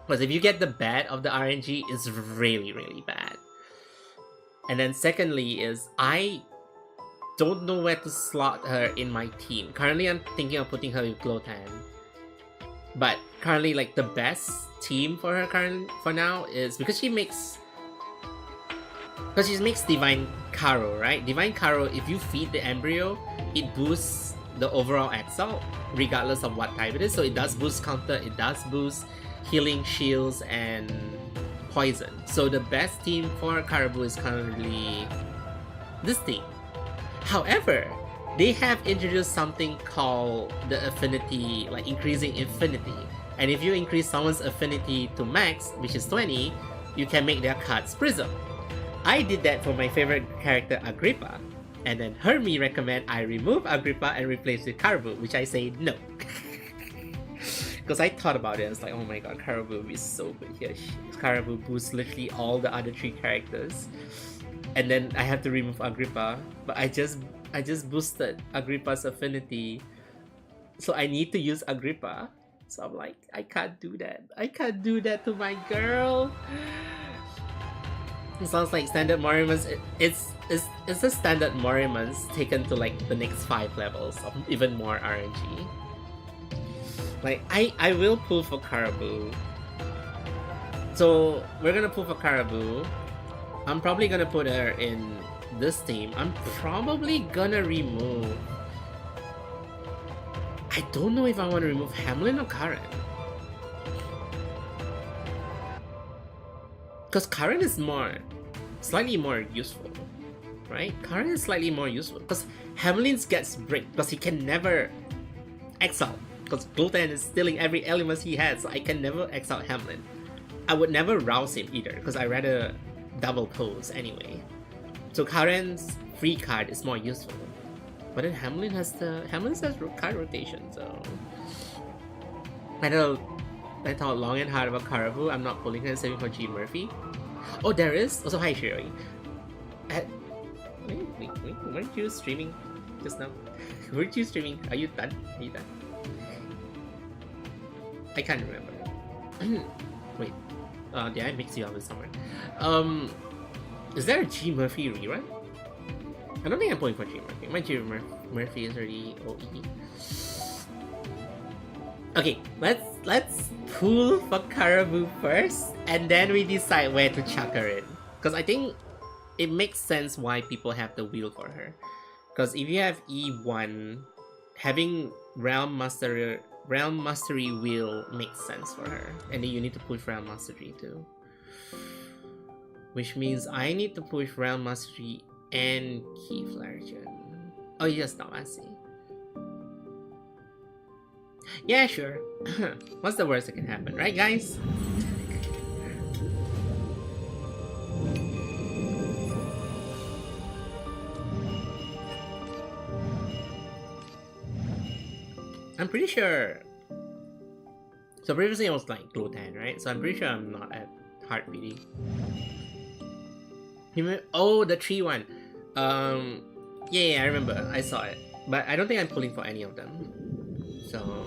Because if you get the bad of the RNG, it's really, really bad. And then secondly is, I don't know where to slot her in my team. Currently I'm thinking of putting her with Glotan. But currently like the best team for her for now is, because she makes Divine Caro, right? Divine Caro, if you feed the embryo, it boosts the overall exalt regardless of what type it is. So it does boost counter, it does boost healing, shields, and poison. So the best team for Caraboo is currently this team. However, they have introduced something called the affinity, like increasing infinity. And if you increase someone's affinity to max, which is 20, you can make their cards Prism. I did that for my favorite character Agrippa, and then Hermie recommend I remove Agrippa and replace with Caraboo, which I say no. Because I thought about it, I was like, oh my god, Caraboo would be so good here. Caraboo boosts literally all the other 3 characters. And then I had to remove Agrippa, but I just boosted Agrippa's affinity, so I need to use Agrippa. So I'm like, I can't do that. I can't do that to my girl. It sounds like standard Morimens. It's a standard Morimens taken to like the next 5 levels of even more RNG. Like I will pull for Caraboo. So we're gonna pull for Caraboo. I'm probably gonna put her in this team. I'm probably gonna remove... I don't know if I want to remove Hamlin or Karen. Because Karen is slightly more useful, right? Karen is slightly more useful because Hamlin's gets break because he can never exile. Because Gluten is stealing every element he has, so I can never exile Hamlin. I would never rouse him either because I rather double pose anyway. So Karen's free card is more useful. But then Hamlin has card rotation, so I thought long and hard about Caraboo. I'm not pulling her, saving for G Murphy. Oh, there is? Also, hi Shiri. Wait, weren't you streaming just now? Weren't you streaming? Are you done? I can't remember. Wait, did I mix you up with someone? Is there a G Murphy rerun? I don't think I'm pulling for G Murphy. My G Murphy is already OE. Okay, let's pull for Caraboo first, and then we decide where to chuck her in. Because I think it makes sense why people have the wheel for her. Because if you have E1, having Realm Mastery wheel makes sense for her. And then you need to push Realm Mastery too. Which means I need to push Realm Mastery and Key Flarigen. Oh yes, now I see. Yeah, sure. What's the worst that can happen, right guys? I'm pretty sure... So previously I was like Gluten, right? So I'm pretty sure I'm not at Heart BD. Oh, the tree one. Yeah, I remember. I saw it. But I don't think I'm pulling for any of them. So...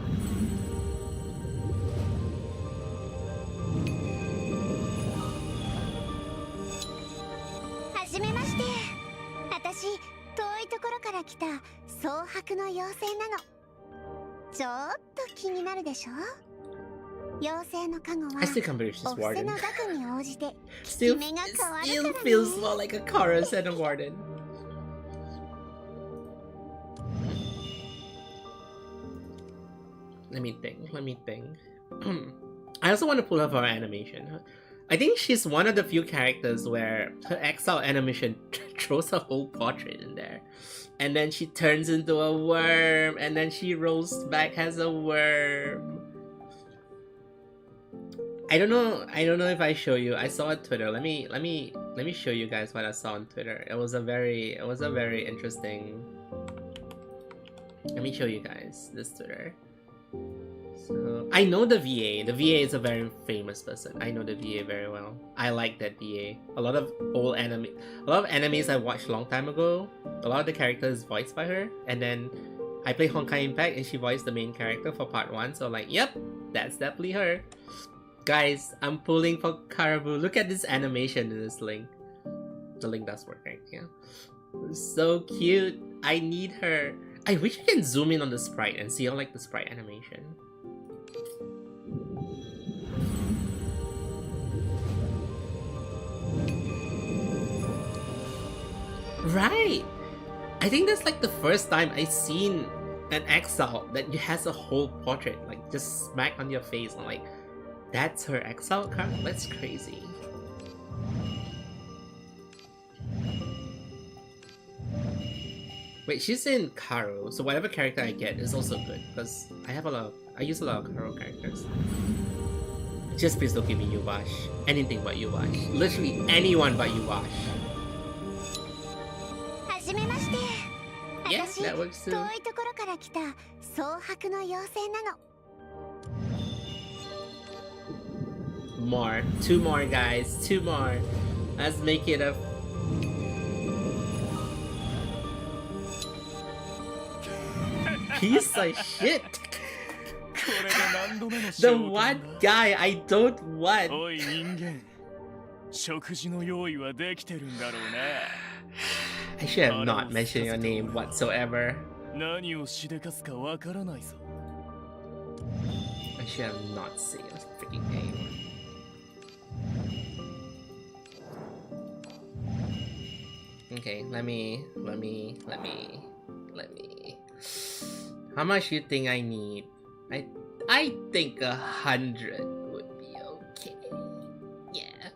I still can't believe she's Warden. still feels more like a chorus than a Warden. Let me think. I also want to pull her for her animation. I think she's one of the few characters where her exile animation throws a whole portrait in there. And then she turns into a worm, and then she rolls back as a worm. I don't know if I show you. I saw on Twitter. Let me show you guys what I saw on Twitter. It was a very interesting. Let me show you guys this Twitter. So I know the VA. The VA is a very famous person. I know the VA very well. I like that VA. A lot of animes I watched a long time ago. A lot of the characters voiced by her. And then I play Honkai Impact and she voiced the main character for part 1. So like, yep, that's definitely her. Guys, I'm pulling for Caraboo. Look at this animation in this link. The link does work, right? Yeah. So cute. I need her. I wish I can zoom in on the sprite and see all like the sprite animation. Right! I think that's like the first time I seen an exile that has a whole portrait like just smack on your face. I'm like, that's her exile card? That's crazy. Wait, she's in Karo, so whatever character I get is also good because I use a lot of Karo characters. Just please don't give me Yubash. Anything but Yubash. Literally anyone but Yubash. Yeah, that works too. More. 2 more, guys. 2 more. Let's make it a... piece of shit! The one guy I don't want! I should have not mentioned your name whatsoever. I should have not said your freaking name. Okay, let me. How much do you think I need? I think 100 would be okay. Yeah.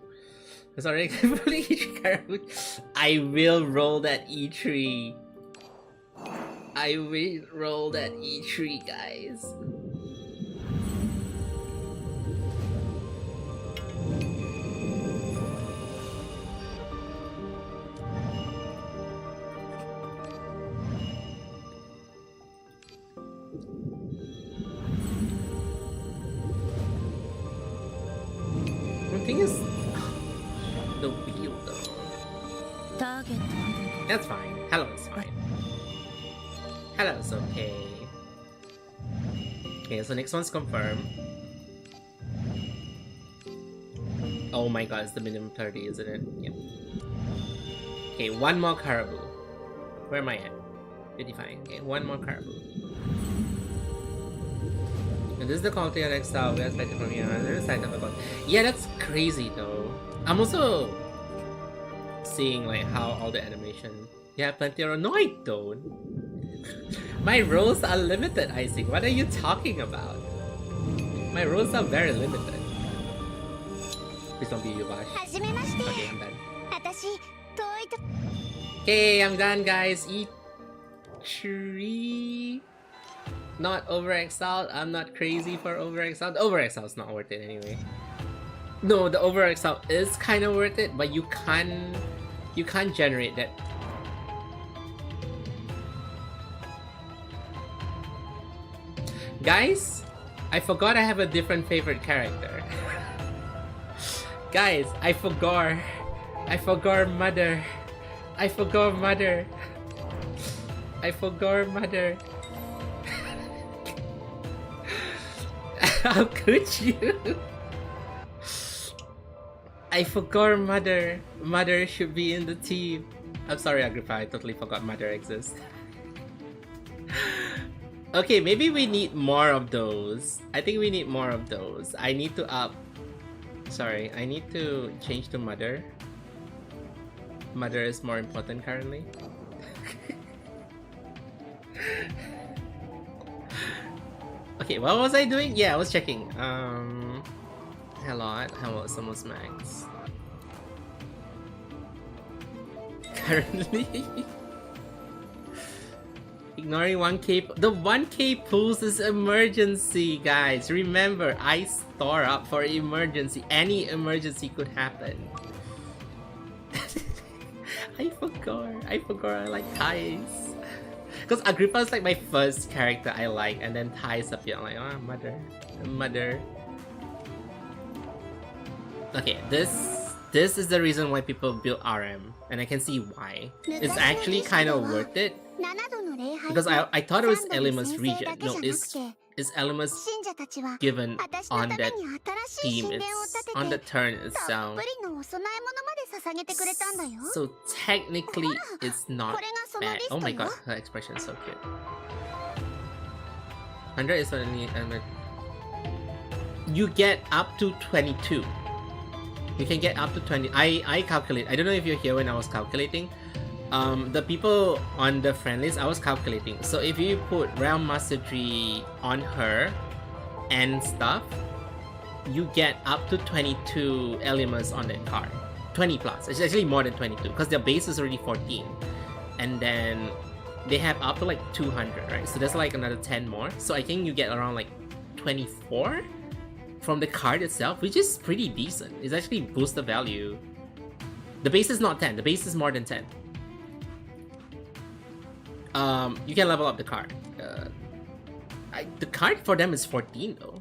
Sorry, I will roll that E3. I will roll that E3, guys. The thing is, the wheel though. That's fine. Hello is fine. Hello's okay. Okay, so next one's confirmed. Oh my god, it's the minimum 30, isn't it? Yep. Okay, 1 more Caraboo. Where am I at? 55. Okay, 1 more Caraboo. And this is the quality of exile we expected from here. There's a side of a yeah, that's crazy though. I'm also seeing like how all the animation. Yeah, plenty of no, I don't. My rolls are limited, Isaac. What are you talking about? My rolls are very limited. Please don't be Yubash. Okay, I'm done. Okay, I'm done, guys. E3. Not over-exiled. I'm not crazy for over-exiled. Over-exiled is not worth it anyway. No, the over-exiled is kind of worth it, but you can't generate that. Guys, I forgot I have a different favorite character. Guys, I forgot Mother. I forgot Mother. I forgot Mother. How could you? I forgot Mother. Mother should be in the team. I'm sorry, Agrippa. I totally forgot Mother exists. Okay, maybe we need more of those. I think we need more of those. I need to up. Sorry, I need to change to Mother. Mother is more important currently. Okay, what was I doing? Yeah, I was checking. Hello, Samus Max. Currently ignoring 1k. The 1k pools is emergency, guys. Remember, I store up for emergency. Any emergency could happen. I forgot I like Thais. Because Agrippa is like my first character I like, and then Thais appear. I'm like, oh, mother. Okay, this is the reason why people build RM, and I can see why. It's actually kind of worth it. Because I thought it was Elima's region. No, it's Elima's given on that team. It's on the turn itself. So technically, it's not bad. Oh my god, her expression is so cute. 100 is only... You get up to 22. You can get up to 20. I calculate. I don't know if you're here when I was calculating. The people on the friend list, I was calculating. So if you put Realm Mastery on her and stuff, you get up to 22 elements on that card. 20 plus. It's actually more than 22 because their base is already 14. And then they have up to like 200, right? So that's like another 10 more. So I think you get around like 24 from the card itself, which is pretty decent. It's actually boosts the value. The base is not 10. The base is more than 10. You can level up the card. The card for them is 14 though.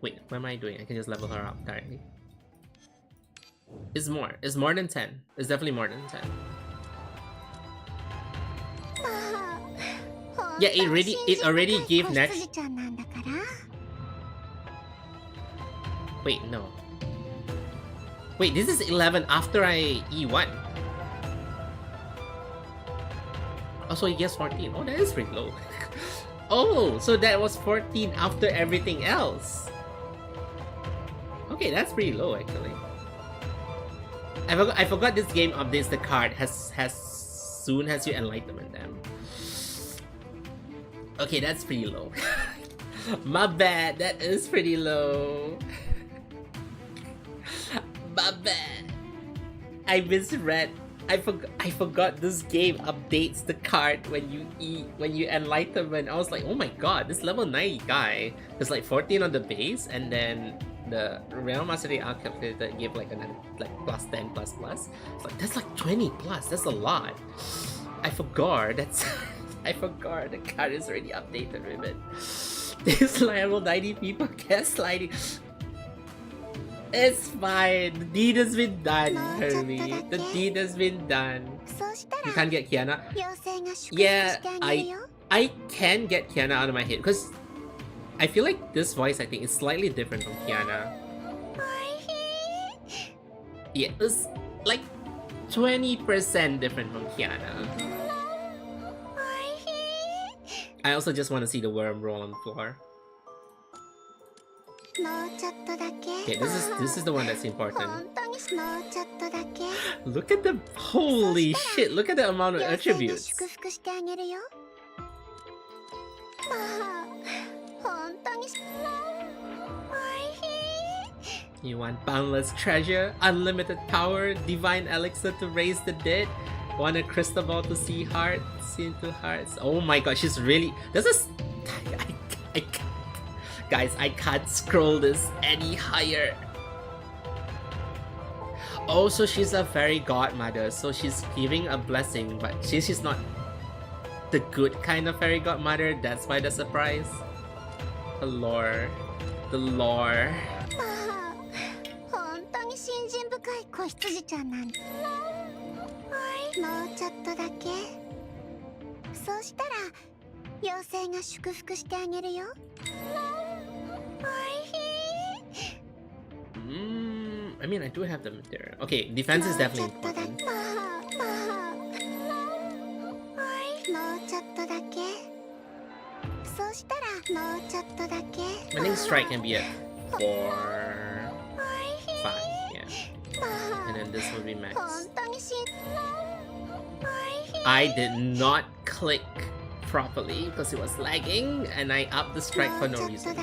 Wait, what am I doing? I can just level her up directly. It's more. It's more than 10. It's definitely more than 10. Yeah, it already gave next. Wait, no. Wait, this is 11 after I E1. Oh, so he gets 14. Oh, that is pretty low. Oh, so that was 14 after everything else. Okay, that's pretty low actually. I forgot this game updates the card as soon as you enlightenment them. Okay, that's pretty low. My bad, that is pretty low. My bad. I misread. I forgot this game updates the card when you enlightenment. I was like, oh my god, this level 90 guy is like 14 on the base, and then the Realm Mastery calculator gave like another like plus 10 plus. It's like that's like 20 plus. That's a lot. I forgot. I forgot the card is already updated with it. This level 90 people gaslighting. It's fine. The deed has been done, Hermie. The deed has been done. You can't get Kiana? Yeah, I can get Kiana out of my head because I feel like this voice acting is slightly different from Kiana. Yeah, it's like 20% different from Kiana. I also just want to see the worm roll on the floor. Okay, this is the one that's important. Look at the holy shit! Look at the amount of attributes. You want boundless treasure, unlimited power, divine elixir to raise the dead, want a crystal ball to see hearts, see into hearts. Oh my god, she's really. This is. Guys, I can't scroll this any higher. Oh, so she's a fairy godmother, so she's giving a blessing, but she's not the good kind of fairy godmother. That's why the surprise. The lore. The lore. I mean, I do have the material. Okay, defense is definitely important. I think strike can be at 4, 5, yeah. And then this will be max. I did not click properly because it was lagging, and I upped the strike for no reason.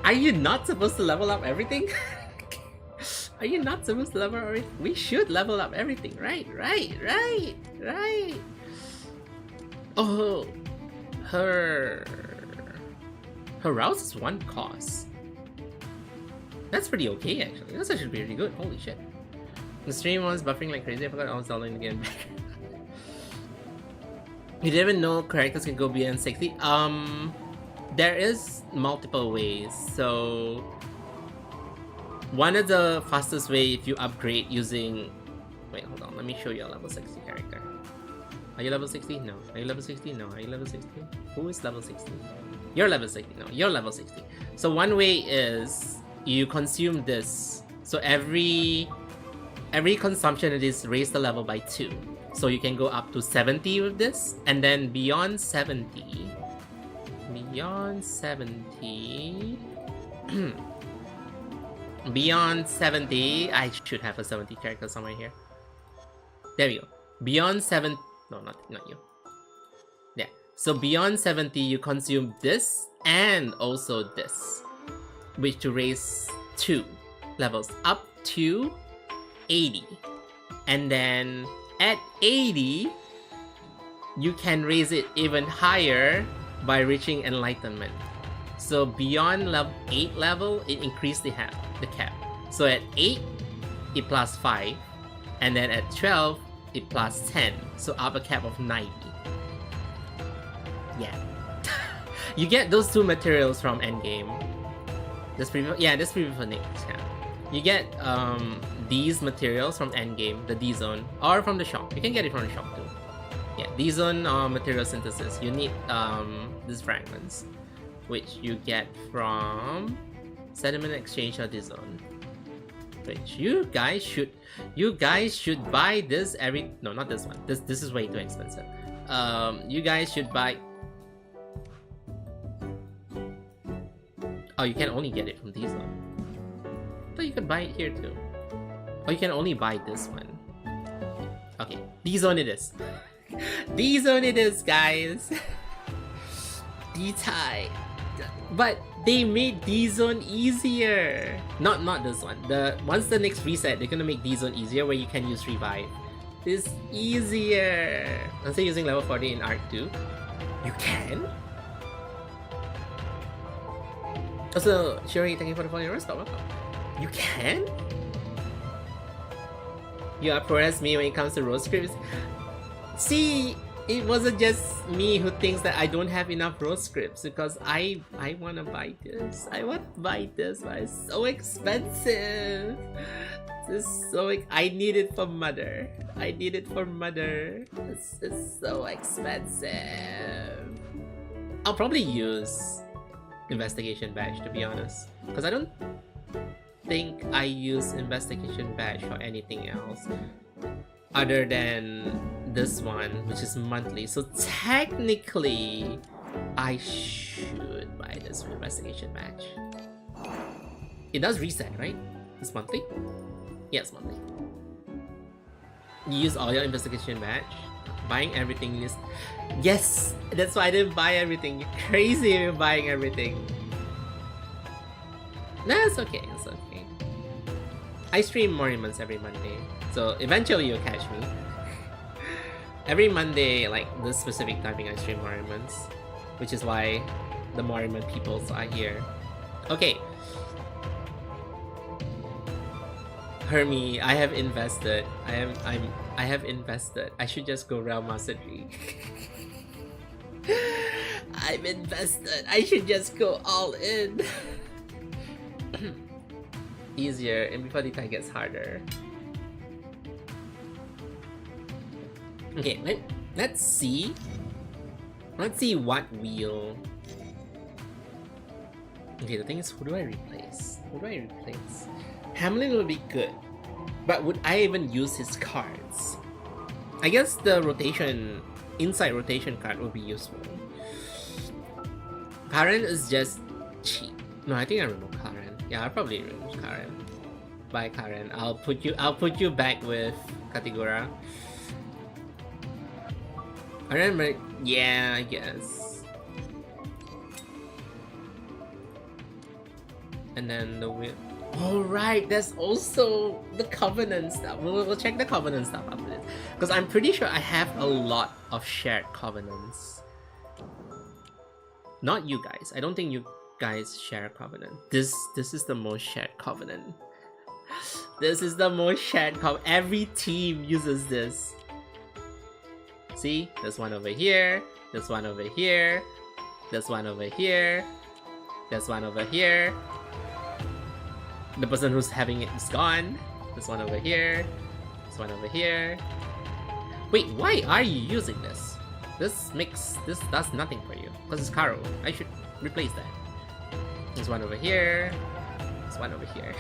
Are you not supposed to level up everything? Are you not supposed to level up everything? We should level up everything, right? Oh, her rouse is 1 cost. That's pretty okay, actually. That's actually pretty good. Holy shit. The stream was buffering like crazy. I forgot I was downloading again. You didn't even know characters can go beyond 60? There is multiple ways. So one of the fastest way if you upgrade using... Wait, hold on. Let me show you a level 60 character. Are you level 60? No. Are you level 60? No. Are you level 60? Who is level 60? You're level 60. No, you're level 60. So one way is you consume this. So every consumption it is raise the level by 2. So you can go up to 70 with this, and then beyond 70, beyond 70, I should have a 70 character somewhere here. There we go. Beyond 7, no, not you. Yeah. So beyond 70, you consume this and also this, which to raise 2 levels up to 80, and then at 80, you can raise it even higher by reaching enlightenment. So beyond level 8 level, it increased the cap. So at 8, it plus 5, and then at 12, it plus 10. So up a cap of 90. Yeah. You get those 2 materials from endgame. This preview for next cap. You get these materials from endgame, the D-Zone, or from the shop. You can get it from the shop too. Yeah, D-Zone material synthesis. You need these fragments, which you get from Sediment Exchange or D-Zone. Which you guys should buy this every... No, not this one. This is way too expensive. You guys should buy... Oh, you can only get it from D-Zone. But you could buy it here too. Or you can only buy this one. Okay, D-Zone it is. D-Zone it is, guys. D-Tie. But they made D-Zone easier. Not this one. Once the next reset, they're gonna make D-Zone easier where you can use revive. It's easier. I'm still using level 40 in Arc 2. You can? Also, Shuri, thank you for the following. Welcome. You can? You outprogress me when it comes to road scripts. See, it wasn't just me who thinks that I don't have enough road scripts, because I wanna buy this. I want to buy this, but it's so expensive. This is so I need it for mother. It's so expensive. I'll probably use investigation badge, to be honest, because I don't think I use investigation badge for anything else other than this one, which is monthly. So technically I should buy this investigation badge. It does reset, right? It's monthly? Yes, monthly. You use all your investigation badge. Buying everything list. Yes, that's why I didn't buy everything. You're crazy, you're buying everything. No, it's okay. I stream Morimens every Monday, so eventually you'll catch me. Every Monday, like this specific timing, I stream Morimens, which is why the Morimen peoples are here. Okay. Hermie, I have invested. I have invested. I should just go Realm Master 3. I've invested. I should just go all in. Easier, and before the time gets harder. Okay, let's see. Let's see what wheel. Okay, the thing is, who do I replace? Hamlin will be good, but would I even use his cards? I guess the inside rotation card would be useful. Karen is just cheap. No, I think I remove Karen. Yeah, I'll probably remove Karen. Bye, Karen. I'll put you back with Katigura. I remember. Yeah, I guess. And then the wheel. Oh right, there's also the covenant stuff. We'll check the covenant stuff after this, because I'm pretty sure I have a lot of shared covenants. Not you guys. I don't think you guys share a covenant. This is the most shared covenant. This is the most shared covenant. Every team uses this. See, there's one over here. There's one over here. There's one over here. There's one over here. The person who's having it is gone. There's one over here. There's one over here. Wait, why are you using this? This does nothing for you. Because it's Caro. I should replace that. There's one over here. There's one over here.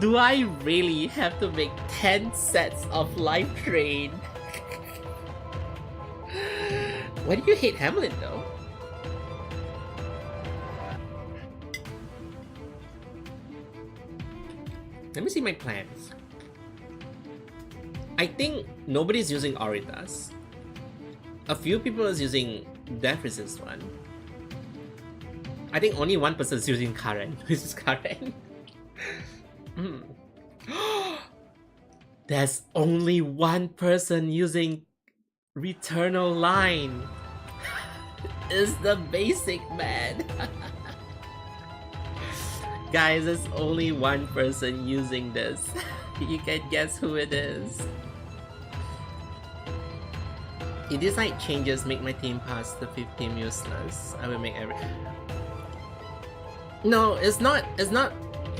Do I really have to make 10 sets of life train? Why do you hate Hamlet though? Let me see my plans. I think nobody's using Auritas. A few people is using Death Resist one. I think only one person is using Karen. This is Karen. There's only one person using Returnal Line. Is the basic man. Guys, there's only one person using this. You can guess who it is. If these like changes make my team past the 15 useless, I will make every... No, it's not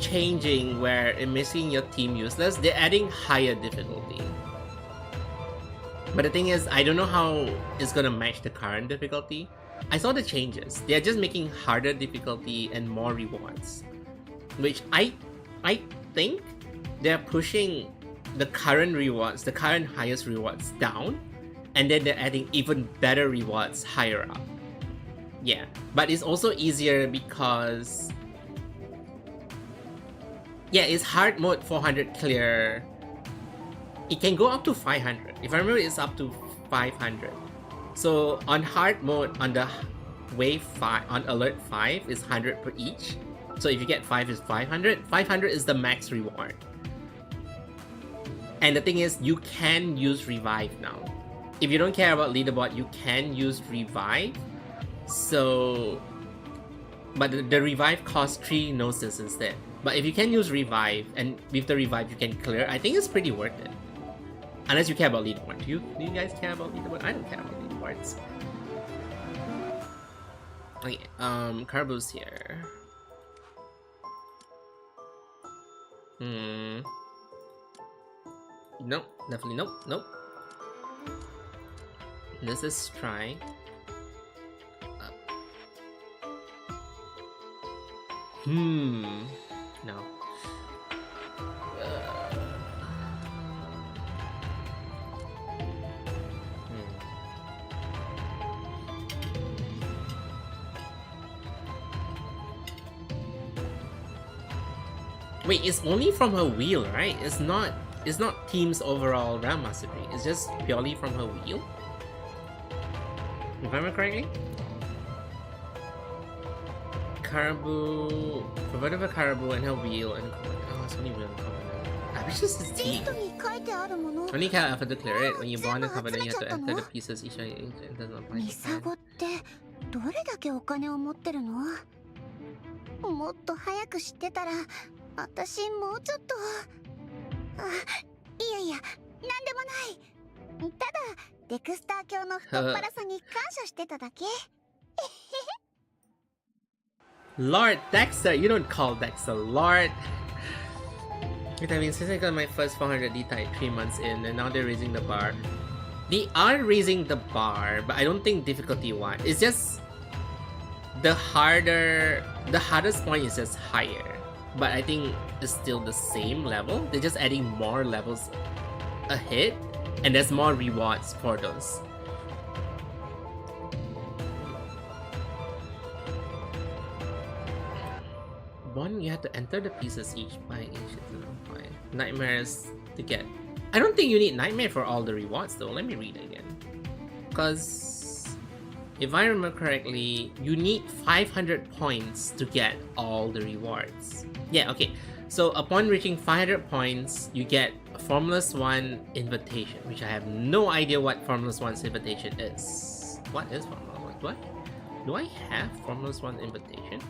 changing where it making your team useless. They're adding higher difficulty. But the thing is, I don't know how it's gonna match the current difficulty. I saw the changes. They're just making harder difficulty and more rewards. Which I think they're pushing the current rewards, the current highest rewards down, and then they're adding even better rewards higher up. Yeah, but it's also easier because... Yeah, it's hard mode 400 clear. It can go up to 500. If I remember, it's up to 500. So on hard mode, on the wave 5, on alert 5, is 100 per each. So if you get 5 is 500. 500 is the max reward. And the thing is, you can use revive now. If you don't care about leaderboard, you can use revive. So, but the revive costs 3 gnosis instead. But if you can use revive, and with the revive you can clear, I think it's pretty worth it. Unless you care about leaderboard. Do you guys care about leaderboard? I don't care about leaderboards. Okay, Caraboo's here. Nope, definitely nope. This is try. No. Wait, it's only from her wheel, right? It's not team's overall realm mastery. It's just purely from her wheel. If I remember correctly? Caraboo, provided by Caraboo and her wheel and it's only wheel and covenant. I wish this is team. Only can after to clear it. When you bond a covenant, you have to enter the pieces each and does not apply to plan. どれだけお金を持ってるの？もっと早く知ってたら、私もうちょっと。いやいや、なんでもない。ただデクスター教の太っ腹さに感謝してただけ。Lord Dexter, you don't call Dexter Lord. I mean, since I got my first 400 D-type 3 months in, and now they're raising the bar. They are raising the bar, but I don't think difficulty-wise. It's just the hardest point is just higher. But I think it's still the same level. They're just adding more levels ahead, and there's more rewards for those. One, you have to enter the pieces each by each. Nightmares to get. I don't think you need nightmare for all the rewards though. Let me read again. Because if I remember correctly, you need 500 points to get all the rewards. Yeah, okay. So upon reaching 500 points, you get a Formulous 1 invitation, which I have no idea what Formulous 1's invitation is. What is Formulous 1? Do I have Formulous 1 invitation?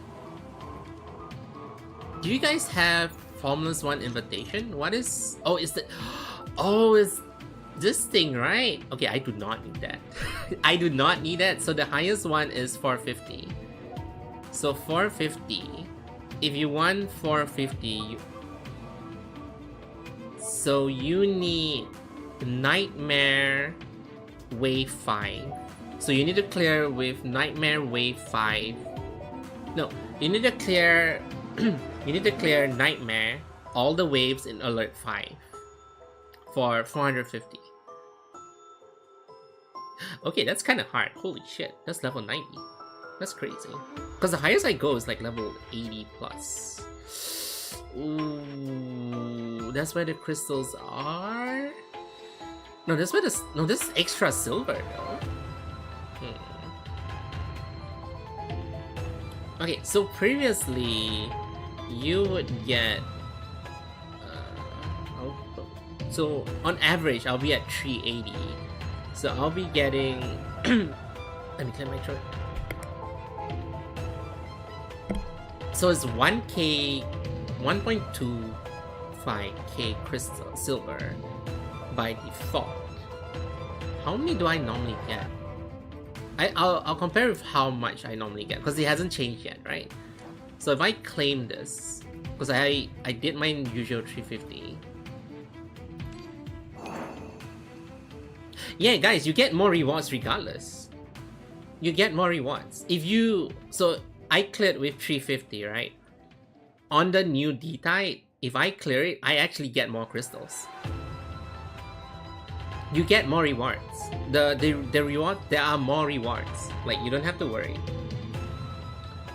Do you guys have Formulous 1 invitation? What is... Oh, is the... Oh, it's this thing, right? Okay, I do not need that. I do not need that. So the highest one is 450. So 450. If you want 450, so you need Nightmare Wave 5. So you need to clear with Nightmare Wave 5. No, you need to clear you need to clear Nightmare, all the waves in Alert 5 for 450. Okay, that's kind of hard. Holy shit, that's level 90. That's crazy. Because the highest I go is like level 80 plus. Ooh, that's where the crystals are? No, that's where the... No, this is extra silver though. Okay, so previously, you would get... so on average, I'll be at 380. So I'll be getting... Let me clear my throat. So it's 1k, 1.25k crystal silver by default. How many do I normally get? I'll compare with how much I normally get because it hasn't changed yet, right? So if I claim this, because I did my usual 350. Yeah, guys, you get more rewards regardless. You get more rewards. If you... So, I cleared with 350, right? On the new D-type, if I clear it, I actually get more crystals. You get more rewards. The reward, there are more rewards. Like, you don't have to worry.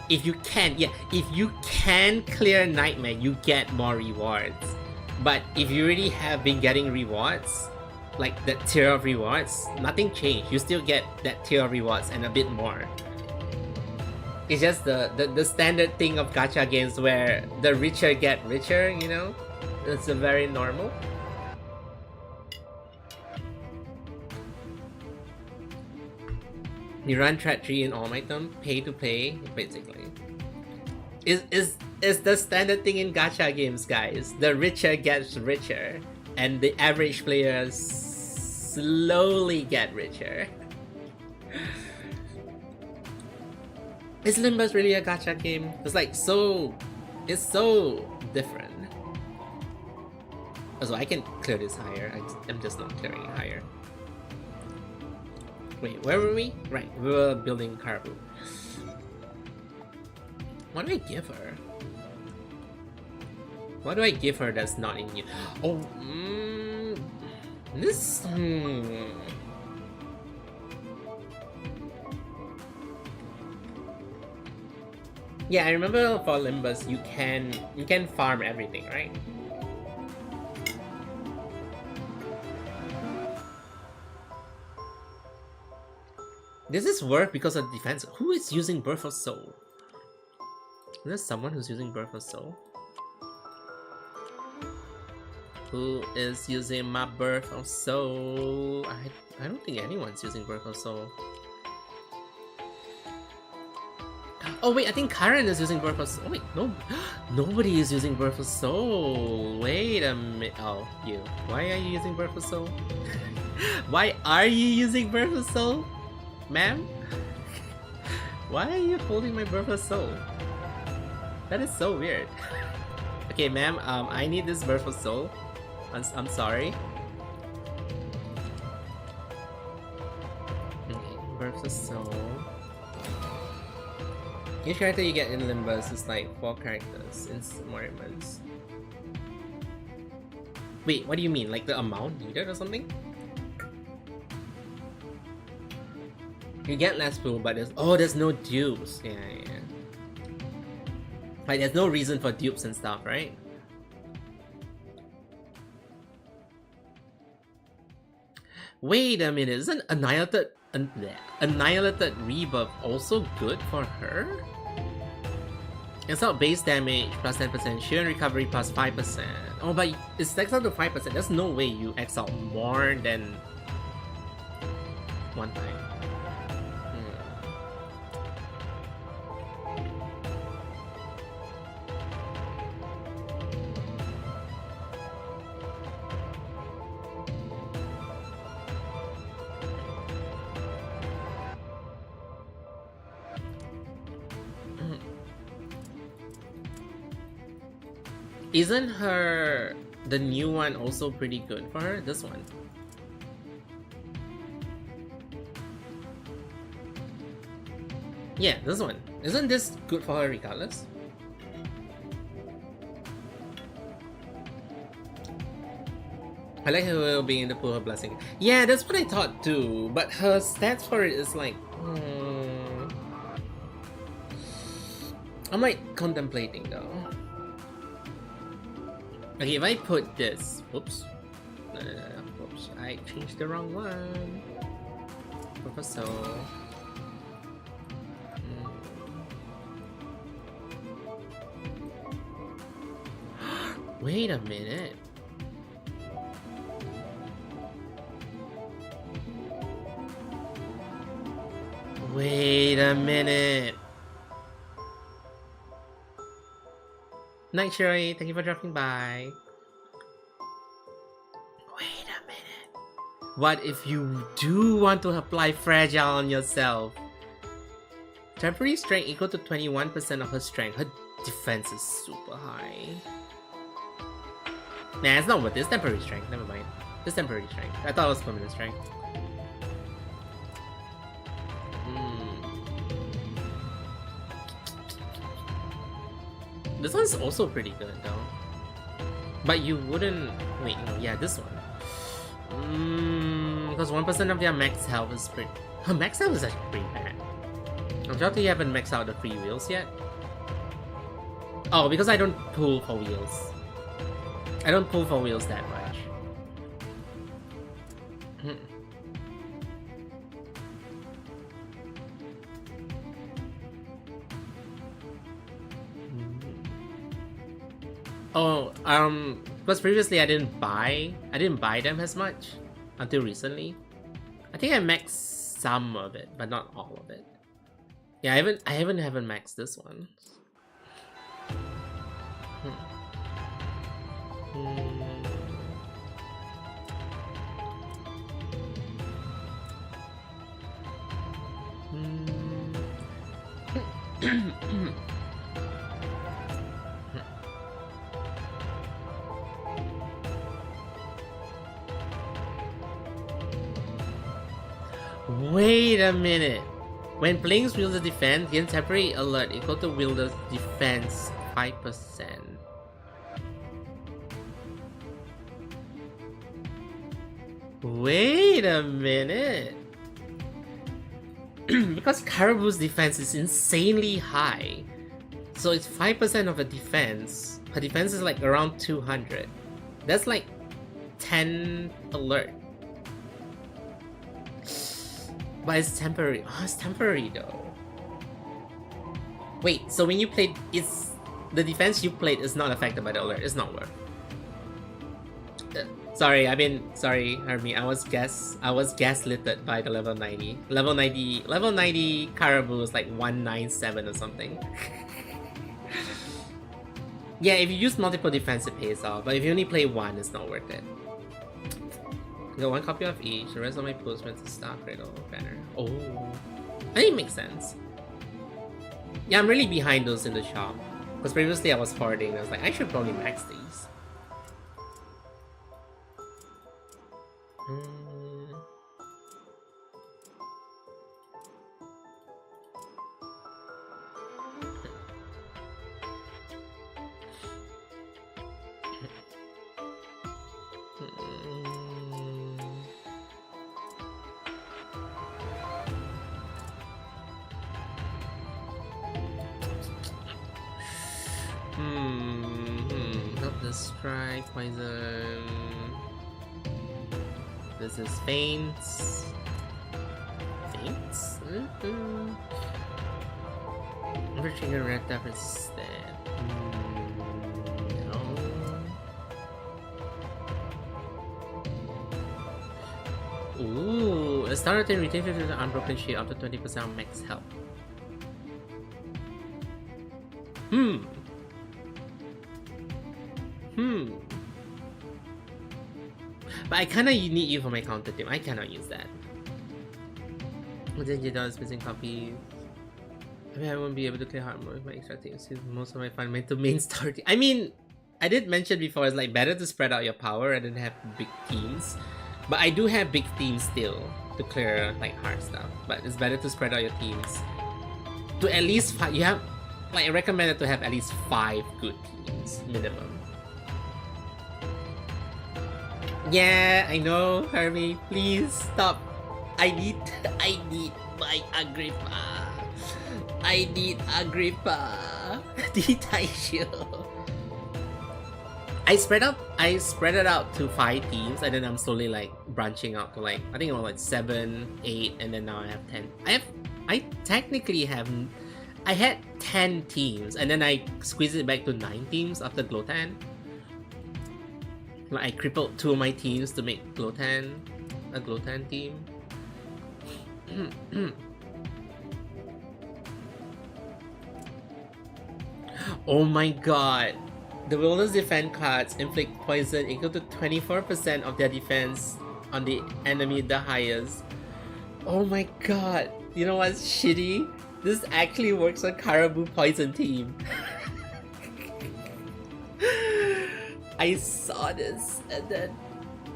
If you can, yeah, if you can clear Nightmare, you get more rewards. But if you already have been getting rewards, like that tier of rewards, nothing changed. You still get that tier of rewards and a bit more. It's just the standard thing of gacha games where the richer get richer, you know? It's a very normal. You run Threat 3 in All Might Thumb, pay to play, basically. Is the standard thing in gacha games, guys. The richer gets richer, and the average players slowly get richer. Is Limbus really a gacha game? It's like so... It's so different. Also, I can clear this higher. I'm just not clearing it higher. Wait, where were we? Right, we were building Caraboo. What do I give her? What do I give her that's not in you? Oh, this... Yeah, I remember for Limbus, you can farm everything, right? This is worth because of defense. Who is using Birth of Soul? Is there someone who's using Birth of Soul? Who is using my Birth of Soul? I don't think anyone's using Birth of Soul. Oh wait, I think Karen is using Birth of Soul. Oh wait, no, nobody is using Birth of Soul. Wait a minute. Oh, you. Why are you using Birth of Soul? Why are you using Birth of Soul? Ma'am? Why are you holding my Birth of Soul? That is so weird. Okay, ma'am, I need this Birth of Soul. I'm sorry. Okay, Birth of Soul. Each character you get in Limbus is like 4 characters in Morimens. Wait, what do you mean? Like the amount needed or something? You get less pool, but there's no dupes. Yeah. Like there's no reason for dupes and stuff, right? Wait a minute, isn't annihilated rebuff also good for her? It's not base damage plus 10%, shield and recovery plus 5%. Oh, but it stacks up to 5%. There's no way you X out more than one time. Isn't the new one also pretty good for her? This one. Yeah, this one. Isn't this good for her regardless? I like her being in the pool of blessing. Yeah, that's what I thought too. But her stats for it is like... I'm like contemplating though. Okay, if I put this, oops, oops, I changed the wrong one. Professor. Wait a minute. Wait a minute. Night Sherry, thank you for dropping by. Wait a minute. What if you do want to apply fragile on yourself? Temporary strength equal to 21% of her strength. Her defense is super high. Nah, it's not worth it. It's temporary strength. Never mind. It's temporary strength. I thought it was permanent strength. This one's also pretty good though. But you wouldn't... Wait, no, yeah, this one. Because 1% of their max health is pretty... Her max health is actually pretty bad. I'm sure you haven't maxed out the free wheels yet. Oh, because I don't pull for wheels. I don't pull for wheels that much. Oh, because previously I didn't buy them as much until recently. I think I maxed some of it, but not all of it. Yeah, I haven't maxed this one. Wait a minute. When playing wielder defense, gain temporary alert equal to wielder's defense 5%. Wait a minute. Because Caraboo's defense is insanely high. So it's 5% of her defense. Her defense is like around 200. That's like 10 alert. But it's temporary. Oh, it's temporary though. Wait, so when you played, it's the defense you played is not affected by the alert. It's not worth. Sorry, Hermie. I was gaslighted by the level 90. Level 90 Caraboo is like 197 or something. Yeah, if you use multiple defense, it pays off. But if you only play one, it's not worth it. I got one copy of each. The rest of my postments is Star Cradle banner. Oh, I think it makes sense. Yeah, I'm really behind those in the shop. Because previously I was hoarding. I was like, I should probably max these. Help the strike, poison. This is Faints. Faints? Never trigger red death instead. No. Ooh, a starter thing retain to the unbroken shield up to 20% of max health. But I kinda need you for my counter team. I cannot use that. Then JLam missing copy. I mean, I won't be able to clear hard mode with my extra teams. Most of my fun went to main starting. I mean, I did mention before, it's like better to spread out your power and then have big teams. But I do have big teams still to clear like hard stuff. But it's better to spread out your teams to at least 5. You have, like, I recommend it to have at least 5 good teams minimum. Yeah, I know, Hermie. Please stop. I need my Agrippa. I need Agrippa. I spread it out to 5 teams, and then I'm slowly like branching out to like, I think I'm like 7, 8, and then now I have 10. I technically have, I had 10 teams, and then I squeezed it back to 9 teams after Glotan. Like I crippled 2 of my teams to make Glotan a Glotan team. Oh my god. The Wilderness Defense cards inflict poison equal to 24% of their defense on the enemy the highest. Oh my god. You know what's shitty? This actually works on Caraboo poison team. I saw this and then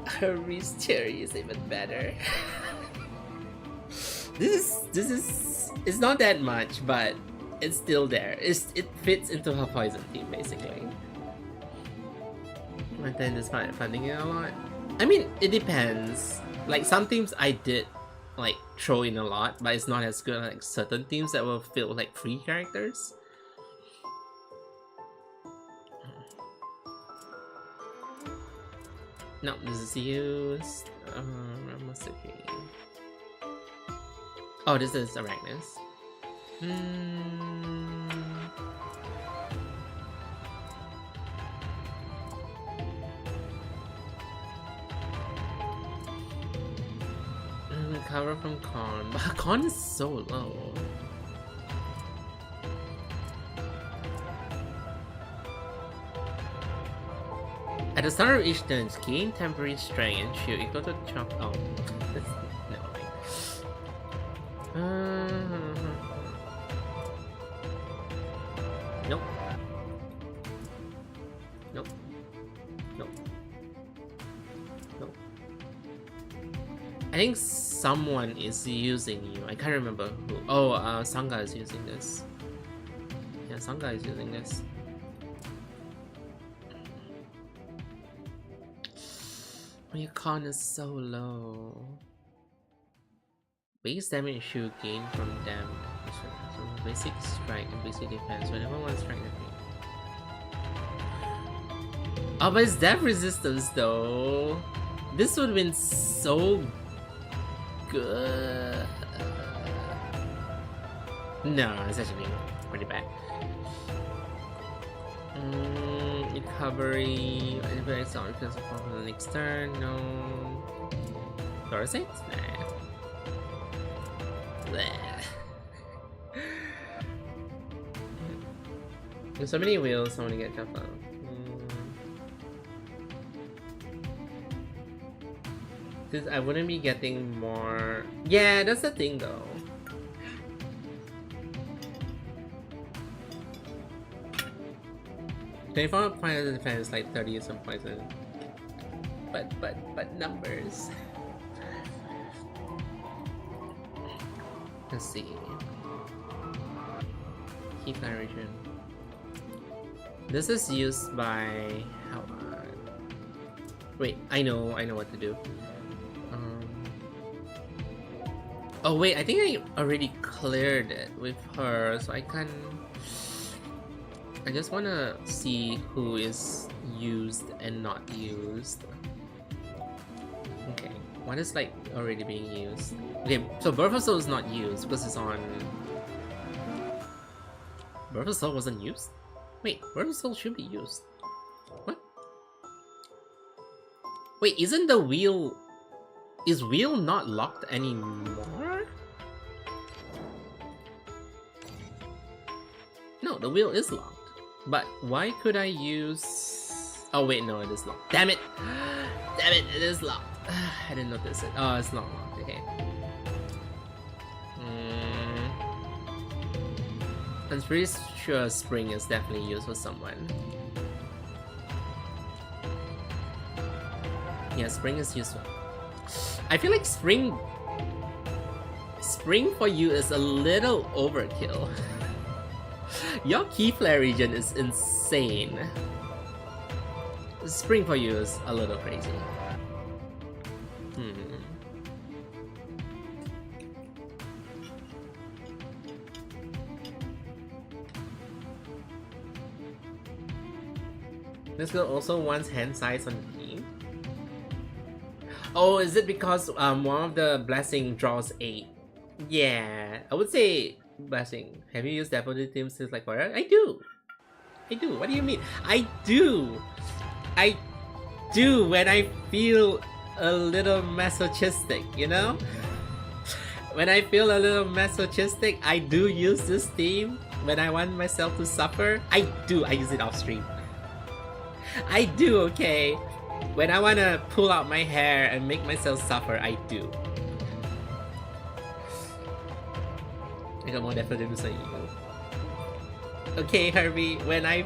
Hermes theory is even better. This is it's not that much, but it's still there. It fits into her poison team basically. But then it's funding it a lot. I mean, it depends. Like some teams I did like throw in a lot, but it's not as good as like certain teams that will fill with like free characters. No, this is used. Oh, this is Arachnus. Recover from Con, but Con is so low. At the start of each turn, gain temporary strength and shield equal to chop. Oh, that's no way. Nope. Nope. Nope. Nope. I think someone is using you. I can't remember who. Oh, Sangha is using this. Yeah, Sangha is using this. Your con is so low. Base damage should gain from damage. So basic strike and basic defense. Whenever one strike defeat. Oh, but it's death resistance though. This would have been so good. No, it's actually pretty bad. Recovery. Influence on because of the next turn. No. Thoracics? Nah. There's so many wheels, I want to get jumped on. Because I wouldn't be getting more. Yeah, that's the thing though. They found poison defense like 30 some poison. But numbers. Let's see. Key narration. This is used by how wait, I know what to do. Oh wait, I think I already cleared it with her, so I can. I just wanna see who is used and not used. Okay, What is like already being used? Okay, so Birth of Soul is not used because it's on. Birth of Soul wasn't used? Wait, Birth of Soul should be used. What? Wait, isn't the wheel... Is wheel not locked anymore? No, the wheel is locked. But why could I use... Oh wait, no, it is locked. Damn it! Damn it, it is locked. I didn't notice it. Oh, it's not locked, okay. I'm pretty sure spring is definitely used for someone. Yeah, spring is useful. I feel like spring for you is a little overkill. Your key flare region is insane. Spring for you is a little crazy. This girl also wants hand size on the team. Oh, is it because one of the blessing draws 8? Yeah, I would say blessing. Have you used that for the team since like forever? I do. What do you mean? I do when I feel a little masochistic, you know? When I feel a little masochistic, I do use this theme. When I want myself to suffer, I use it off stream. I do, okay? When I wanna pull out my hair and make myself suffer, I do. I got more definitely say you. Okay, Herbie, when I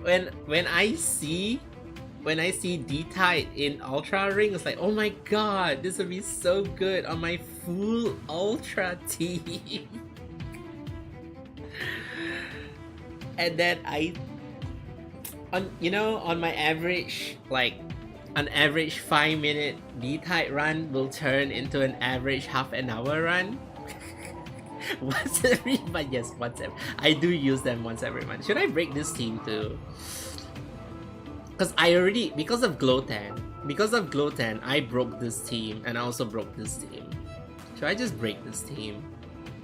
when I see D-Tide in Ultra Ring, it's like, oh my god, this would be so good on my full Ultra team. And then on my average, like an average 5-minute D-Tide run will turn into an average half an hour run. Once every month, yes, once every. I do use them once every month. Should I break this team too? Because because of Glowtan, I broke this team and I also broke this team. Should I just break this team?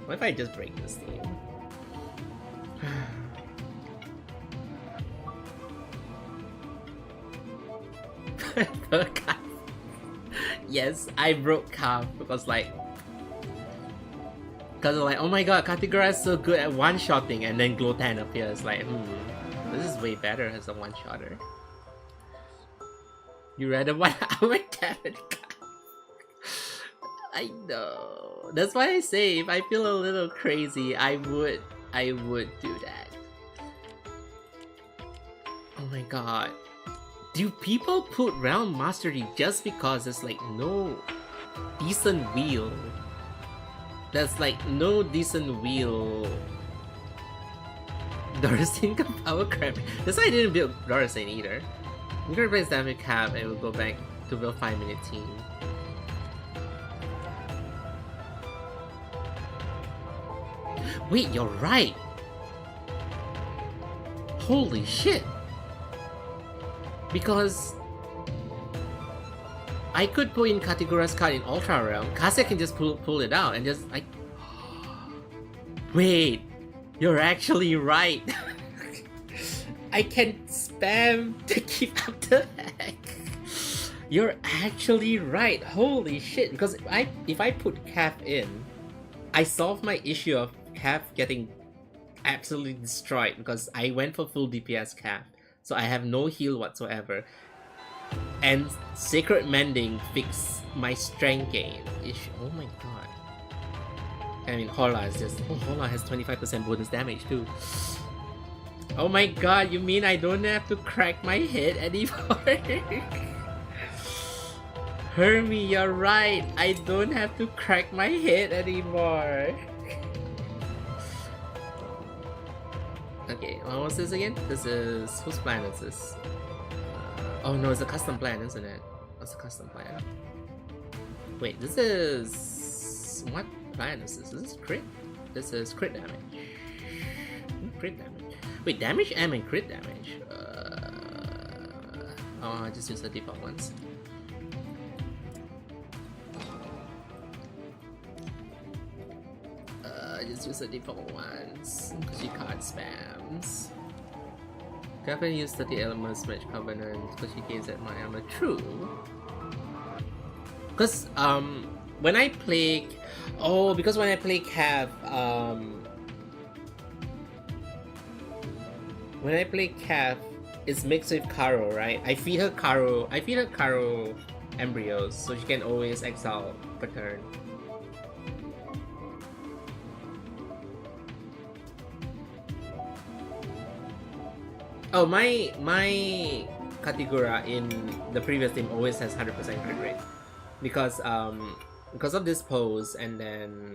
What if I just break this team? Yes, I broke Calf because oh my god, Katigura is so good at one-shotting, and then Glowtan appears like, this is way better as a one-shotter. You read a 1 hour Kevin. I know. That's why I say if I feel a little crazy, I would do that. Oh my god. Do people put Realm Mastery just because there's like no decent wheel? There's like no decent wheel. Dorothy can power crap. That's why I didn't build Dorothy either. I'm gonna replace damage cap and we'll go back to build 5-minute team. Wait, you're right! Holy shit! Because I could put in Katigura's card in Ultra Realm. Kasia can just pull it out and just like... Wait! You're actually right! I can spam to keep up the heck. You're actually right. Holy shit! Because if I put Cap in, I solve my issue of Cap getting absolutely destroyed because I went for full DPS Cap, so I have no heal whatsoever. And Sacred Mending fixed my strength gain issue. Oh my god! I mean, Hola is just. Oh, Hola has 25% bonus damage too. Oh my god, you mean I don't have to crack my head anymore? Hermie, you're right. I don't have to crack my head anymore. Okay, what was this again? This is... Whose plan is this? Oh no, it's a custom plan, isn't it? What's a custom plan? Wait, this is... What plan is this? Is this crit? This is crit damage. Crit damage. Wait, damage and crit damage. Oh, I just use the default ones. just use the default ones because she card spams. Definitely use the elements match covenant because she gains at my armor. True. Because when I play Cav, when I play Cav, it's mixed with Caro, right? I feed her Caro embryos so she can always exile per turn. Oh, my Katigura in the previous team always has 100% crit rate because of this pose, and then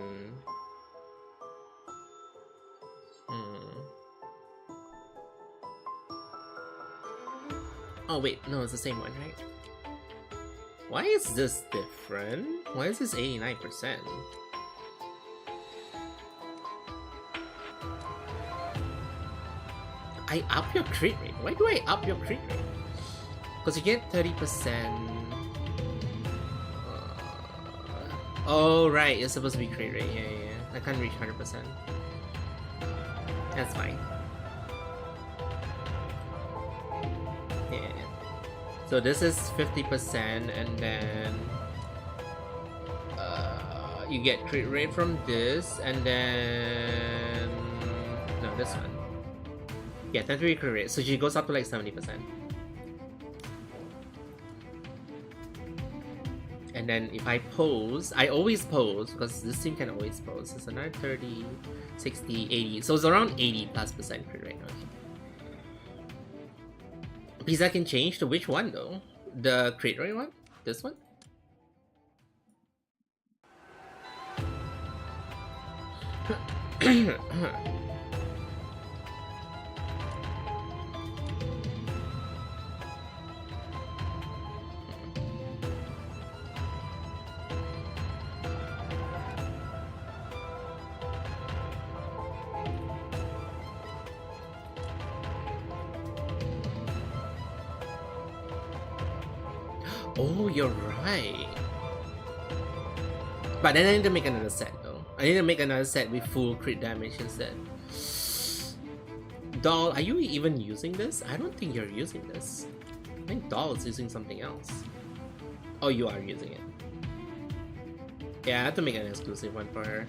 oh wait, no, it's the same one, right? Why is this different? Why is this 89%? I up your crit rate. Why do I up your crit rate? Because you get 30%. Oh right, it's supposed to be crit rate. Yeah. I can't reach 100%. That's fine. Yeah. So this is 50%, and then you get crit rate from this, and then no, this one. Yeah, temporary crit rate. So she goes up to like 70%. And then if I pose, I always pose because this team can always pose. It's another 30, 60, 80. So it's around 80+% crit rate. Okay. Pizza can change to which one though? The crit rate one? This one? Oh, you're right. But then I need to make another set though. I need to make another set with full crit damage instead. Doll, are you even using this? I don't think you're using this. I think Doll is using something else. Oh, you are using it. Yeah, I have to make an exclusive one for her.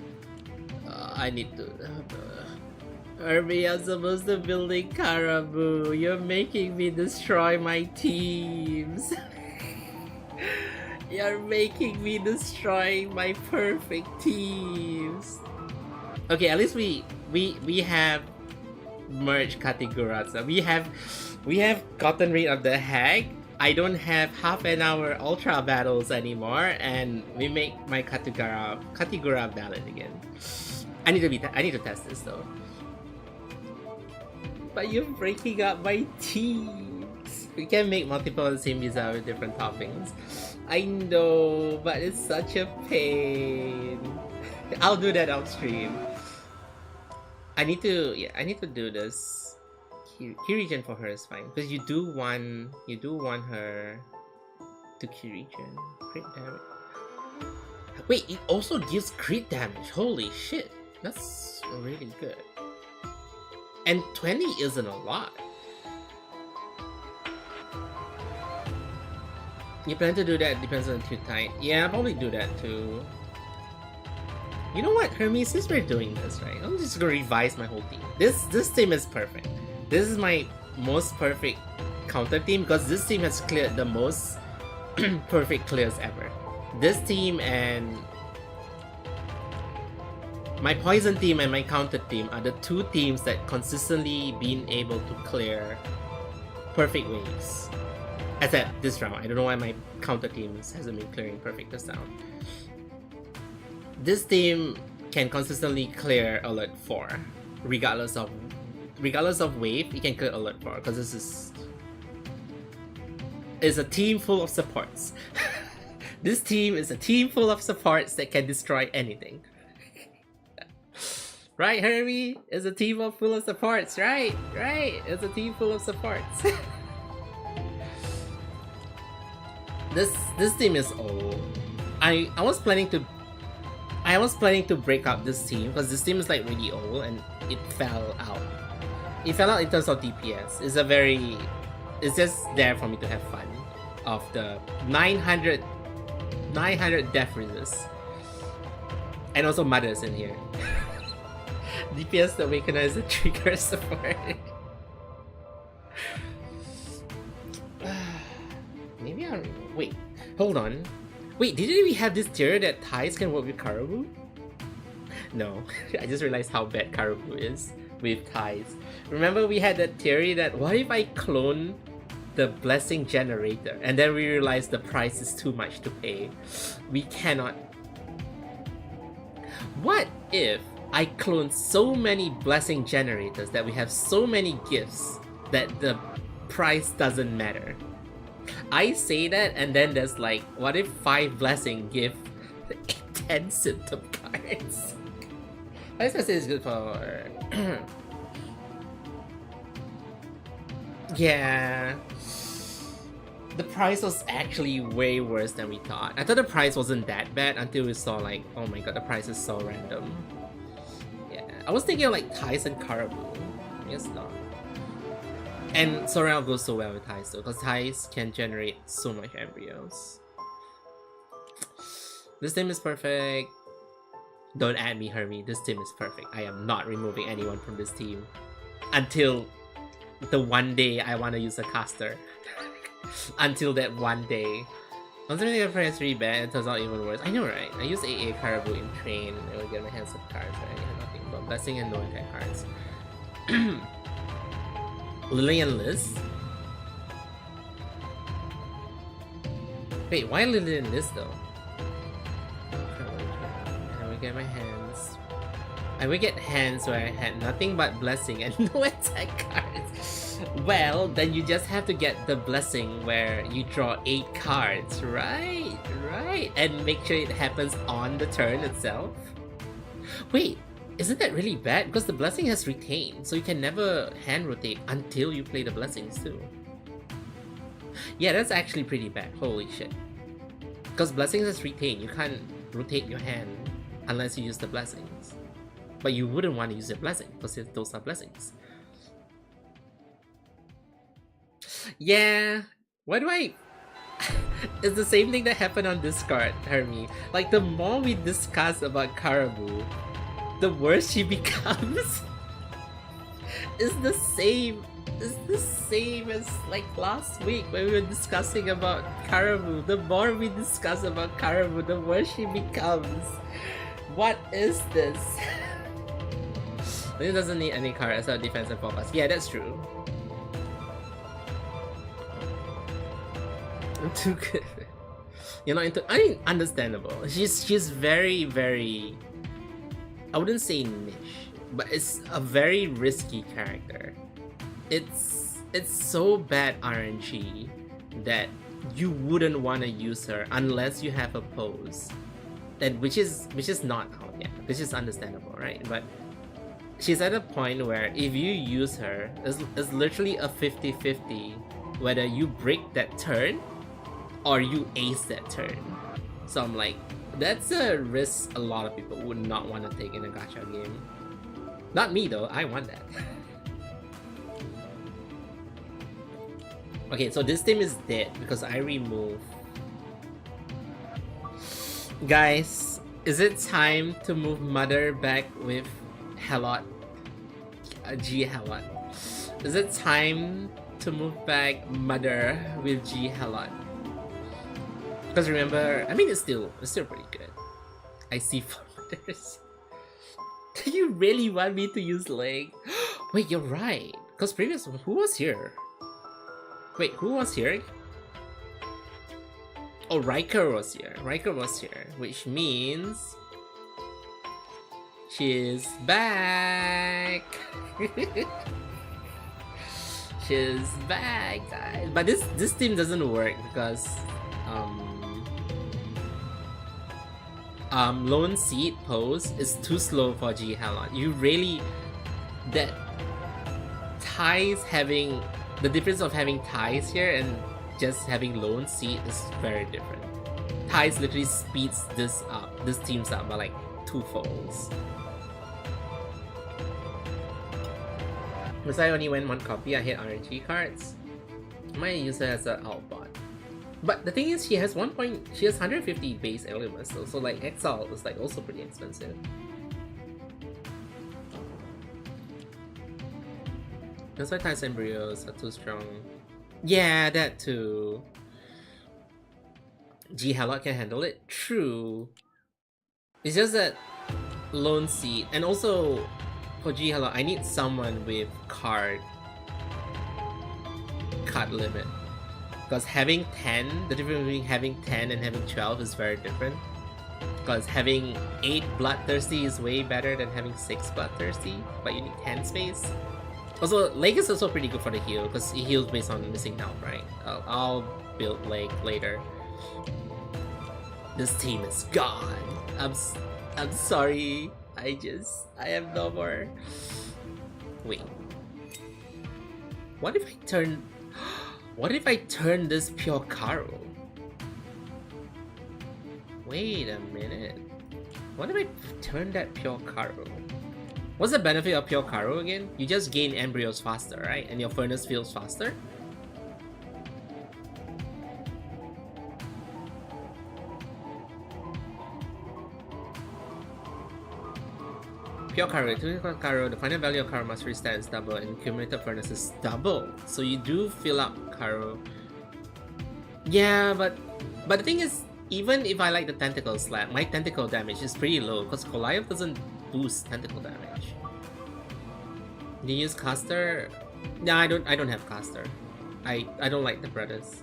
I need to... Irby, I'm supposed to build a Caraboo. You're making me destroy my teams. You're making me destroy my perfect teams. Okay, at least we have merged Katigurasa. We have gotten rid of the hag. I don't have half an hour ultra battles anymore, and we make my Katigura valid again. I need to test this though. But you're breaking up my teams. We can make multiple of the same pizza with different toppings. I know, but it's such a pain. I'll do that off stream. I need to do this. Key regen for her is fine because you do want her to key regen. Crit damage. Wait, it also gives crit damage. Holy shit, that's really good. And 20 isn't a lot. You plan to do that? Depends on too tight. Yeah, I'll probably do that too. You know what, Hermes, since we're doing this, right? I'm just gonna revise my whole team. This team is perfect. This is my most perfect counter team because this team has cleared the most perfect clears ever. This team and my poison team and my counter team are the two teams that consistently been able to clear perfect waves. Except this round. I don't know why my counter teams hasn't been clearing perfect this round. This team can consistently clear alert 4 regardless of wave. It can clear alert 4 because this is a team full of supports. This team is a team full of supports that can destroy anything. Right, Herbie? It's a team full of supports, right? Right, it's a team full of supports. This team is old. I was planning to I was planning to break up this team because this team is like really old and it fell out. It fell out in terms of DPS. It's just there for me to have fun of the 900 death resist. And also mothers in here. DPS the Awakener is a trigger support. Maybe I'll... Wait, hold on. Wait, didn't we have this theory that ties can work with Caraboo? No, I just realized how bad Caraboo is with ties. Remember we had that theory that what if I clone the blessing generator and then we realized the price is too much to pay? We cannot. What if I clone so many blessing generators that we have so many gifts that the price doesn't matter? I say that and then there's like, what if 5 blessing give 10 symptom cards? I was gonna say it's good for... yeah. The price was actually way worse than we thought. I thought the price wasn't that bad until we saw like, oh my god, the price is so random. Yeah, I was thinking of like ties and Caraboo. I guess not. And Sorrel goes so well with ties though, because ties can generate so much embryos. This team is perfect. Don't add me, Hermie. This team is perfect. I am not removing anyone from this team until the one day I want to use a caster. Until that one day. Once everything I press really bad, it turns out even worse. I know, right? I use AA Caraboo in train. I will get my hands of cards, right? I have nothing but blessing and no effect cards. Lily and Liz? Wait, why Lily and Liz though? I will get my hands. I will get hands where I had nothing but blessing and no attack cards. Well, then you just have to get the blessing where you draw 8 cards, right? Right, and make sure it happens on the turn itself. Wait, isn't that really bad? Because the blessing has retained, so you can never hand rotate until you play the blessings too. Yeah, that's actually pretty bad. Holy shit. Because blessings has retained, you can't rotate your hand unless you use the blessings. But you wouldn't want to use the blessing because those are blessings. Yeah, why do I... It's the same thing that happened on Discord, Hermie. Like, the more we discuss about Caraboo, the worse she becomes. It's the same as like last week when we were discussing about Caraboo. The more we discuss about Caraboo, the worse she becomes. What is this? It doesn't need any card as a defensive focus. Yeah, that's true. I'm too good. You're not into... I mean, understandable. She's very, very... I wouldn't say niche, but it's a very risky character. It's so bad RNG that you wouldn't want to use her unless you have a pose. And which is not out yet, which is understandable, right? But she's at a point where if you use her, it's literally a 50-50 whether you break that turn or you ace that turn. So I'm like, that's a risk a lot of people would not want to take in a gacha game. Not me though, I want that. Okay, so this team is dead because I removed... Guys, is it time to move Mother back with Helot? G Helot. Is it time to move back Mother with G Helot? Because remember, I mean it's still pretty good. I see 4 mothers. Do you really want me to use leg? Wait, you're right. Because previous who was here? Wait, who was here? Oh, Riker was here. Riker was here, which means she's back. She's back, guys. But this team doesn't work because lone seat pose is too slow for G Helot. You really... that ties having... the difference of having ties here and just having lone seat is very different. Ties literally speeds this teams up by like two folds. Because I only went one copy, I hit RNG cards. I might use it as an outbot. But the thing is, she has 150 base elements though, so like Exile is like also pretty expensive. That's why Tyson embryos are too strong. Yeah, that too. G Halot can handle it. True. It's just that Lone Seed, and also for G Halot, I need someone with card limit. Because having 10, the difference between having 10 and having 12 is very different. Because having 8 Bloodthirsty is way better than having 6 Bloodthirsty, but you need 10 space. Also, Leg is also pretty good for the heal, because he heals based on missing health, right? I'll build Leg later. This team is gone. I'm sorry. I have no more. Wait. What if I turn this pure Caro? Wait a minute. What if I turn that pure Caro? What's the benefit of pure Caro again? You just gain embryos faster, right? And your furnace feels faster? Pure Caro, the final value of Caro mastery stat is double and cumulative furnace is double. So you do fill up Caro. Yeah, but the thing is, even if I like the tentacle slap, my tentacle damage is pretty low because Goliath doesn't boost tentacle damage. Do you use caster? No, I don't have caster. I don't like the brothers.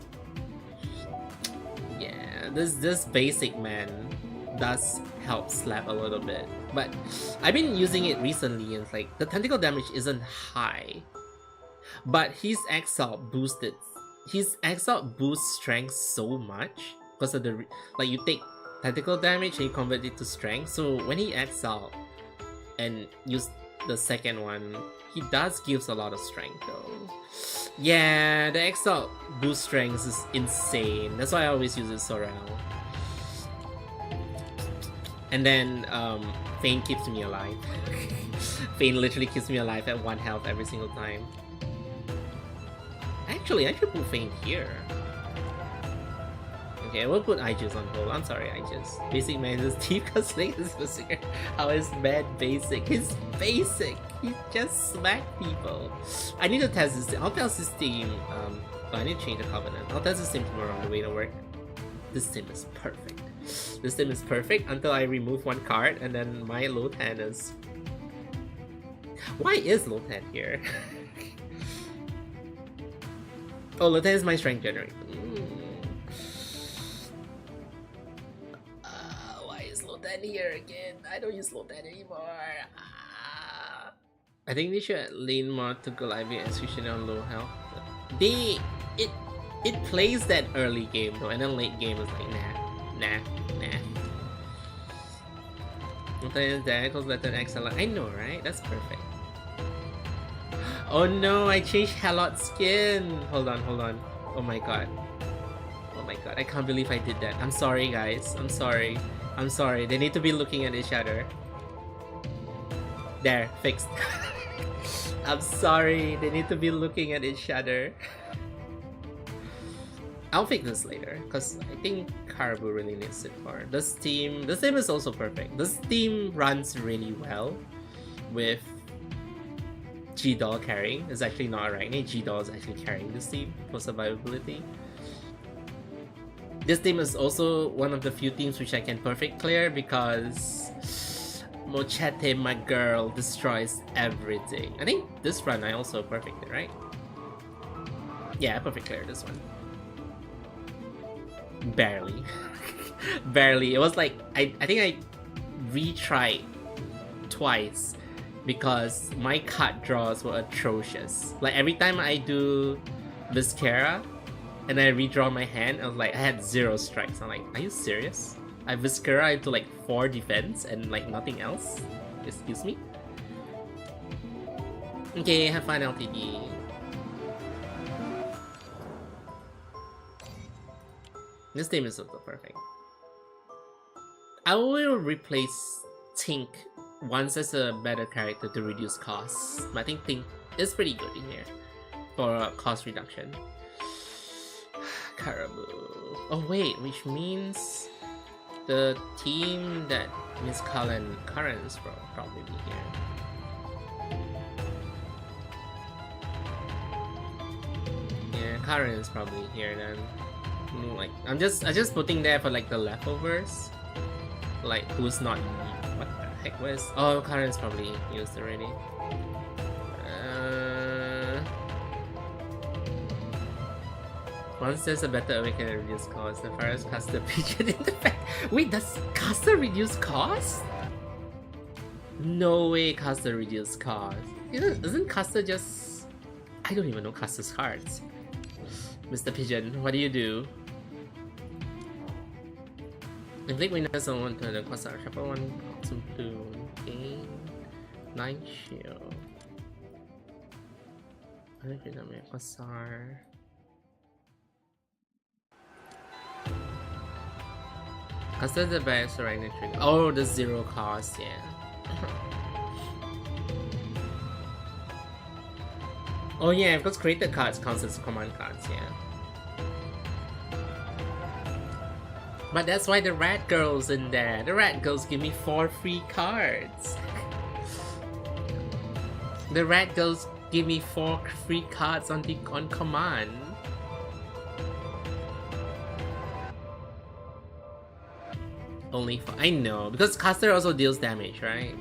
Yeah, this basic man does help slap a little bit, but I've been using it recently and it's like the tentacle damage isn't high, but his exalt boosts strength so much because of the like you take tentacle damage and you convert it to strength. So when he exalt and use the second one, he does gives a lot of strength though. Yeah, the exalt boost strength is insane. That's why I always use it Sorrel. And then Fane keeps me alive. Fane literally keeps me alive at 1 health every single time. Actually, I should put Fane here. Okay, we'll put Aegis on hold. I'm sorry, Aegis. Basic man is deep because Snake is Berserker. How is mad basic? He's basic. He just smacked people. I need to test this. I'll test this team. I need to change the covenant. I'll test this team tomorrow on the way to work. This team is perfect. This team is perfect until I remove one card and then my Lotan is... Why is Lotan here? Oh, Lotan is my strength generator. Why is Lotan here again? I don't use Lotan anymore. I think they should lean more to Goliath execution on low health. It plays that early game though, and then late game is like nah. I know, right? That's perfect. Oh no, I changed Halot's skin. Hold on. Oh my god. I can't believe I did that. I'm sorry, guys. I'm sorry. They need to be looking at each other. There, fixed. I'm sorry. They need to be looking at each other. I'll fix this later, because I think Caraboo really needs it more. This team is also perfect. This team runs really well with G-Doll carrying. It's actually not Arachne. G-Doll is actually carrying this team for survivability. This team is also one of the few teams which I can perfect clear because Mochete, my girl, destroys everything. I think this run I also perfected, right? Yeah, I perfect clear this one. Barely. Barely. It was like I think I retried twice because my card draws were atrocious. Like every time I do Viscera and I redraw my hand, I was like, I had 0 strikes. I'm like, are you serious? I Viscera into like 4 defense and like nothing else? Excuse me? Okay, have fun LTD. This team is also perfect. I will replace Tink wants as a better character to reduce costs. But I think Tink is pretty good in here for cost reduction. Caraboo. Oh wait, which means the team that Miss Cullen Currents will probably be here. Yeah, Karen is probably here then. Like I'm just putting there for like the leftovers. Like who's not what the heck was? Oh, Karen's probably used already. Once there's a better way can reduce cost, the first caster pigeon in the back. Wait, does caster reduce cost? No way caster reduce cost. Isn't caster just... I don't even know caster's cards. Mr. Pigeon, what do you do? Inflict weakness on one turn, the cost are shuffle one Oxen Plume. Gain 9 shield. I think it's a Quasar. Caster the best right now trigger. Oh, the 0 cost, yeah. Oh yeah, because created cards counts as command cards, yeah. But that's why the rat girl's in there. The rat girls give me 4 free cards. The rat girls give me 4 free cards on command. Only 4. I know, because caster also deals damage, right?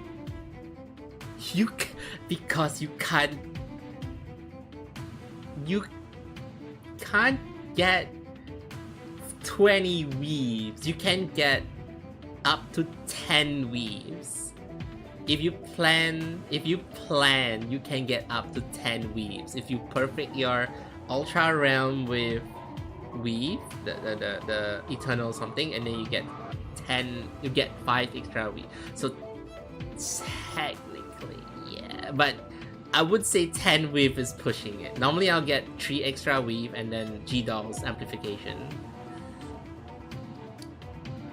Because you can't get 20 weaves. You can get up to 10 weaves. If you plan, you can get up to 10 weaves. If you perfect your Ultra Realm with weave, the eternal something, and then you get 10, you get 5 extra weave. So technically, yeah, but I would say 10 weave is pushing it. Normally I'll get 3 extra weave and then G-Doll's amplification.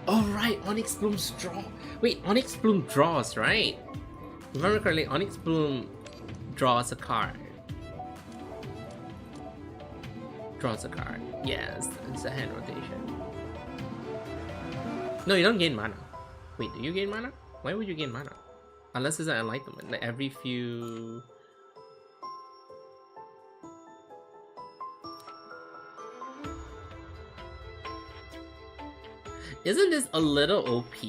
Oh right, Onyx Bloom's draw. Wait, Onyx Bloom draws, right? If I remember correctly, Onyx Bloom draws a card. Draws a card. Yes, it's a hand rotation. No, you don't gain mana. Wait, do you gain mana? Why would you gain mana? Unless it's an enlightenment, like every few... Isn't this a little OP?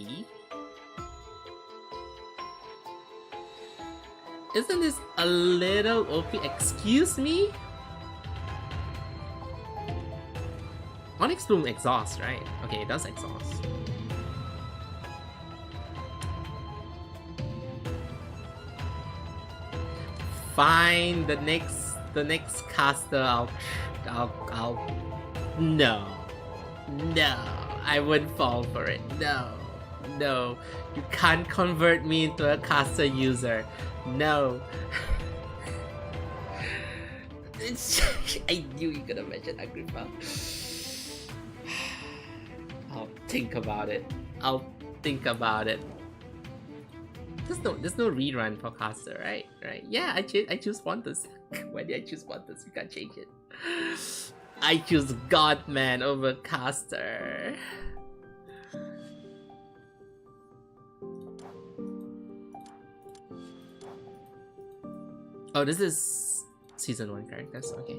Isn't this a little OP? Excuse me? Onyx Bloom exhausts, right? Okay, it does exhaust. Fine, the next caster I'll no, I wouldn't fall for it. No, you can't convert me into a caster user. No. I knew you were gonna mention Agrippa. I'll think about it. There's no rerun for caster, right? Yeah, I choose Pontus. Why did I choose Pontus? You can't change it. I choose Godman over caster. Oh, this is season 1 characters. Okay.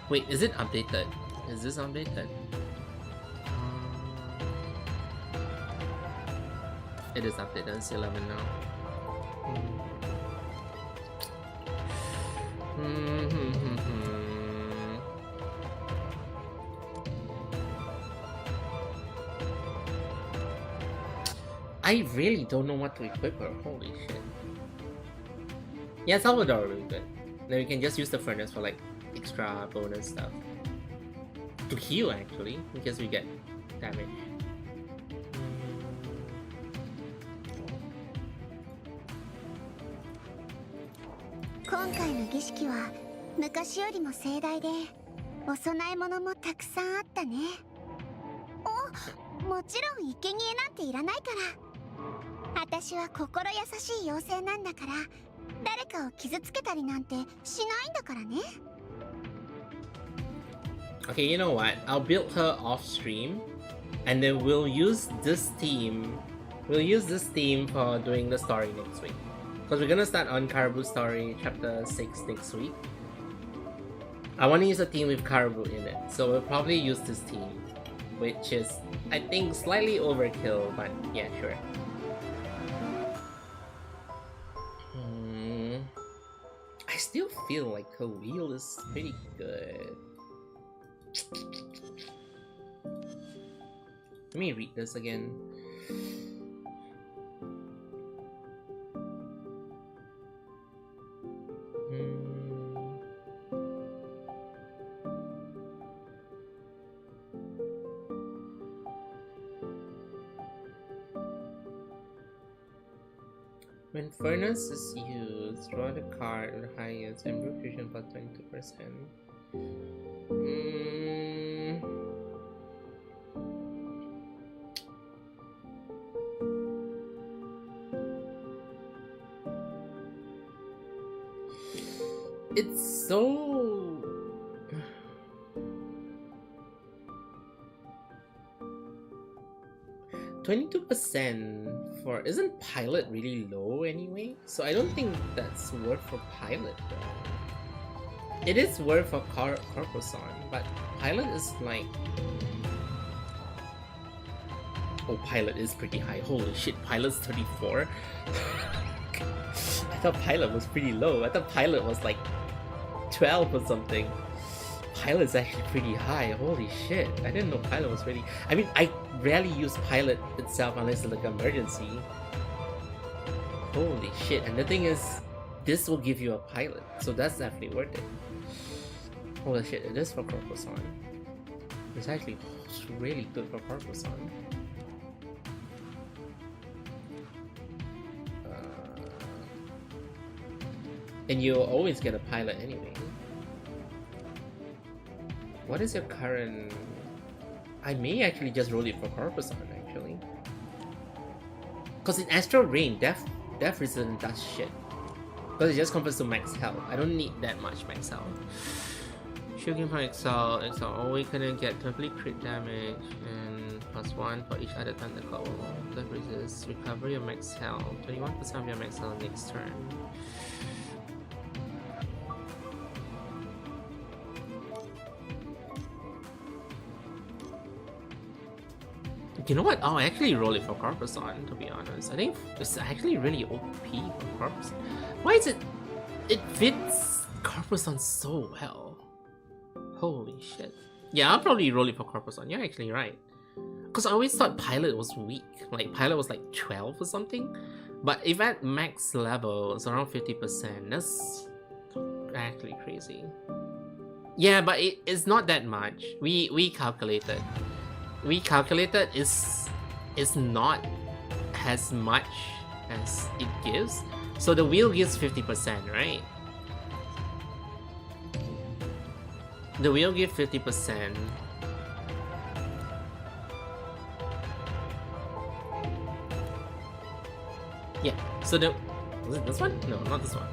Wait, is it updated? Is this updated? It is updated. It's 11 now. I really don't know what to equip her. Holy shit. Yeah, Salvador are really good. Then we can just use the furnace for like extra bonus stuff. To heal actually, because we get damage. 今回の儀式は昔よりも盛大でお供え物もたくさんあったね。もちろん生贄なんていらないから。私は心優しい妖精なんだから、誰かを傷つけたりなんてしないんだからね。 Okay, you know what? I'll build her off stream, and then we'll use this team. We'll use this team for doing the story next week. Because we're gonna start on Caraboo story chapter 6 next week. I want to use a team with Caraboo in it, so we'll probably use this team, which is, I think, slightly overkill, but yeah, sure. I still feel like her wheel is pretty good. Let me read this again. When furnace is used, draw the card with the highest and brew fusion plus 22%. It's so... $22% for... Isn't pilot really low anyway? So I don't think that's worth for pilot though. It is worth for Corposon, but pilot is like... Oh, pilot is pretty high. Holy shit, pilot's 34? I thought pilot was pretty low. I thought pilot was like 12 or something. Pilot's actually pretty high. Holy shit. I didn't know pilot was really... I mean, I rarely use pilot itself unless it's like emergency. Holy shit. And the thing is, this will give you a pilot. So that's definitely worth it. Holy shit, it is for Corposon. It's actually really good for Corposon. And you'll always get a pilot anyway. What is your current... I may actually just roll it for Corposon actually. Because in Astral Rain, Death Resistance does shit. Because it just converts to max health. I don't need that much max health. Shooting from Exile Awakening, get complete crit damage and +1 for each other tentacle. Death Resist, recover your max health. 21% of your max health next turn. You know what? I'll actually roll it for Corposon, to be honest. I think it's actually really OP for Corposon. Why is it... It fits Corposon so well. Holy shit. Yeah, I'll probably roll it for Corposon. You're actually right. Because I always thought Pilot was weak. Like, Pilot was like 12 or something. But if at max level, it's around 50%. That's actually crazy. Yeah, but it's not that much. We calculated. We calculated is not as much as it gives. So the wheel gives 50%, right? The wheel gives 50%. Yeah, so the... Was it this one? No, not this one.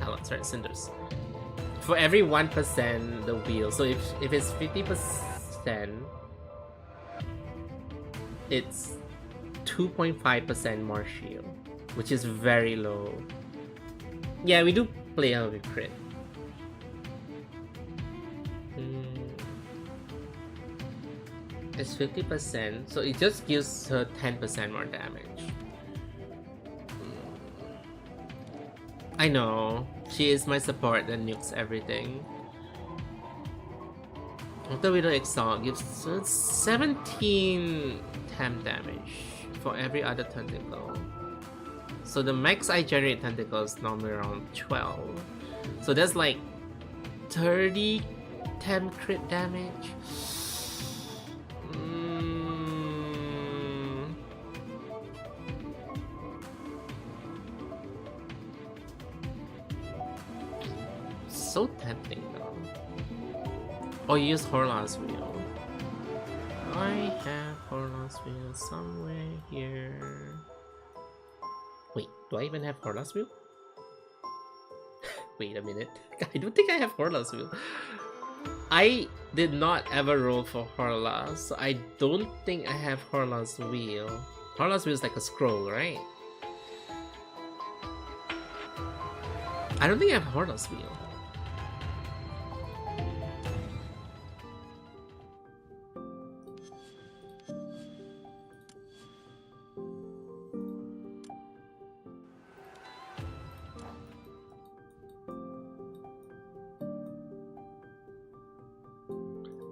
Hell, sorry, Cinders. For every 1% the wheel, so if it's 50%, it's 2.5% more shield, which is very low. Yeah, we do play her with crit. It's 50%, so it just gives her 10% more damage. I know, she is my support that nukes everything. After Widow Exalt gives 17 temp damage for every other tentacle. So the max I generate tentacles is normally around 12. So that's like 30 temp crit damage. Oh, you use Horla's wheel. I have Horla's wheel somewhere here. Wait, do I even have Horla's wheel? Wait a minute. I don't think I have Horla's wheel. I did not ever roll for Horla, so I don't think I have Horla's wheel. Horla's wheel is like a scroll, right? I don't think I have Horla's wheel.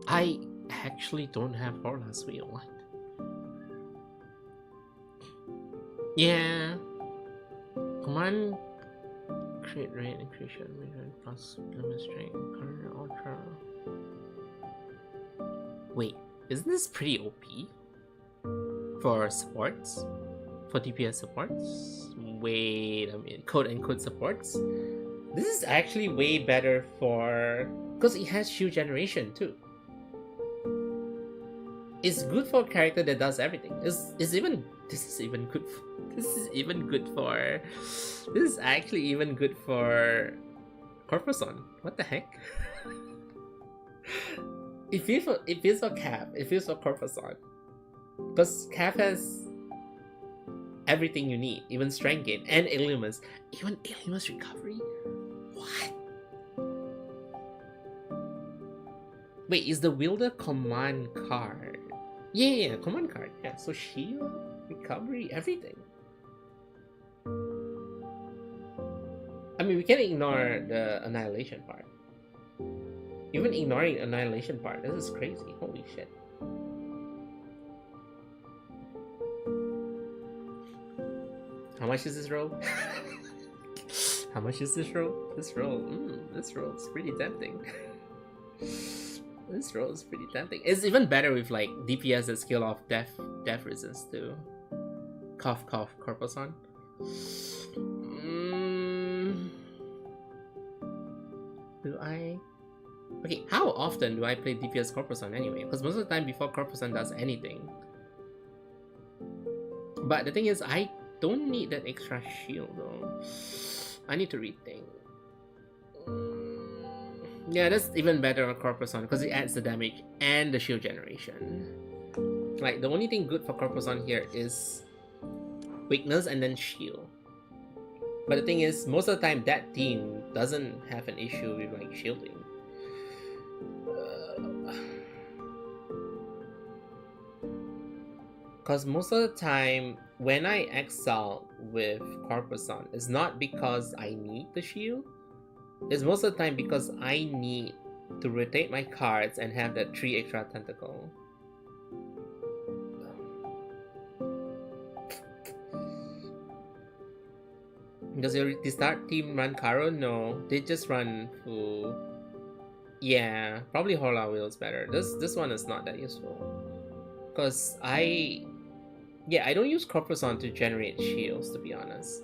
I actually don't have Horla's wheel. What? Yeah. Command create rate, increase your movement plus limit strength, current ultra. Wait, isn't this pretty OP? For supports? For DPS supports? Wait a minute, quote unquote supports? This is actually way better for... because it has shield generation too. It's good for a character that does everything. This is even good for this is actually even good for Corposon. What the heck? it feels for Cap, it feels for Corposon. Because Cap has everything you need, even strength gain and Illumus. Even Illumus recovery? What? Wait, is the wielder command card? Yeah, command card. Yeah, so shield, recovery, everything. I mean, we can ignore the annihilation part. Even ignoring annihilation part, this is crazy. Holy shit. How much is this roll? How much is this roll? This roll is pretty tempting. This roll is pretty tempting. It's even better with like DPS that skill off death resistance too. Cough cough Corposon. Do I? Okay, how often do I play DPS Corposon anyway? Because most of the time before Corposon does anything. But the thing is, I don't need that extra shield though. I need to rethink. Yeah, that's even better on Corposon because it adds the damage and the shield generation. Like, the only thing good for Corposon here is weakness and then shield. But the thing is, most of the time that team doesn't have an issue with like shielding. Because most of the time, when I exile with Corposon, it's not because I need the shield. It's most of the time because I need to rotate my cards and have that 3 extra tentacle. Does your start team run Karo? No, they just run Fu. Yeah, probably Horla Wheel is better. This one is not that useful. Because I don't use Corposon to generate shields, to be honest.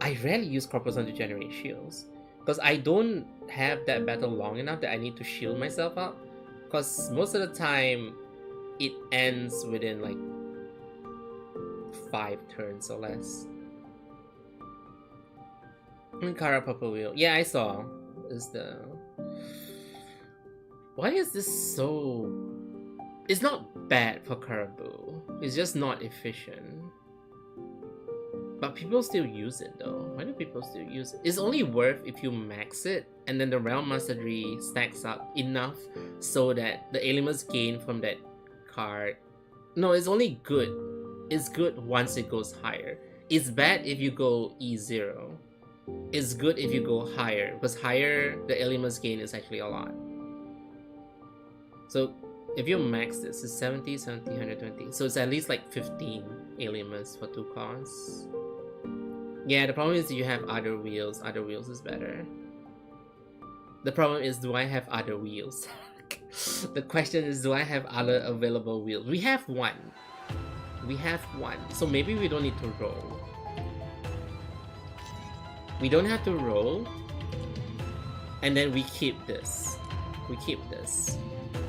I rarely use Corposon to generate shields. Because I don't have that battle long enough that I need to shield myself up. Because most of the time, it ends within like 5 turns or less. Kara Purple Wheel. Yeah, I saw. Why is this so... It's not bad for Caraboo. It's just not efficient. But people still use it though. Why do people still use it? It's only worth if you max it and then the Realm Mastery stacks up enough so that the elements gain from that card. No, it's only good. It's good once it goes higher. It's bad if you go E0. It's good if you go higher, because higher the elements gain is actually a lot. So if you max this, it's 70, 70, 120. So it's at least like 15 elements for 2 costs. Yeah, the problem is you have other wheels. Other wheels is better. The problem is, do I have other wheels? The question is, do I have other available wheels? We have one. We have one. So maybe we don't need to roll. We don't have to roll. And then we keep this. we keep this.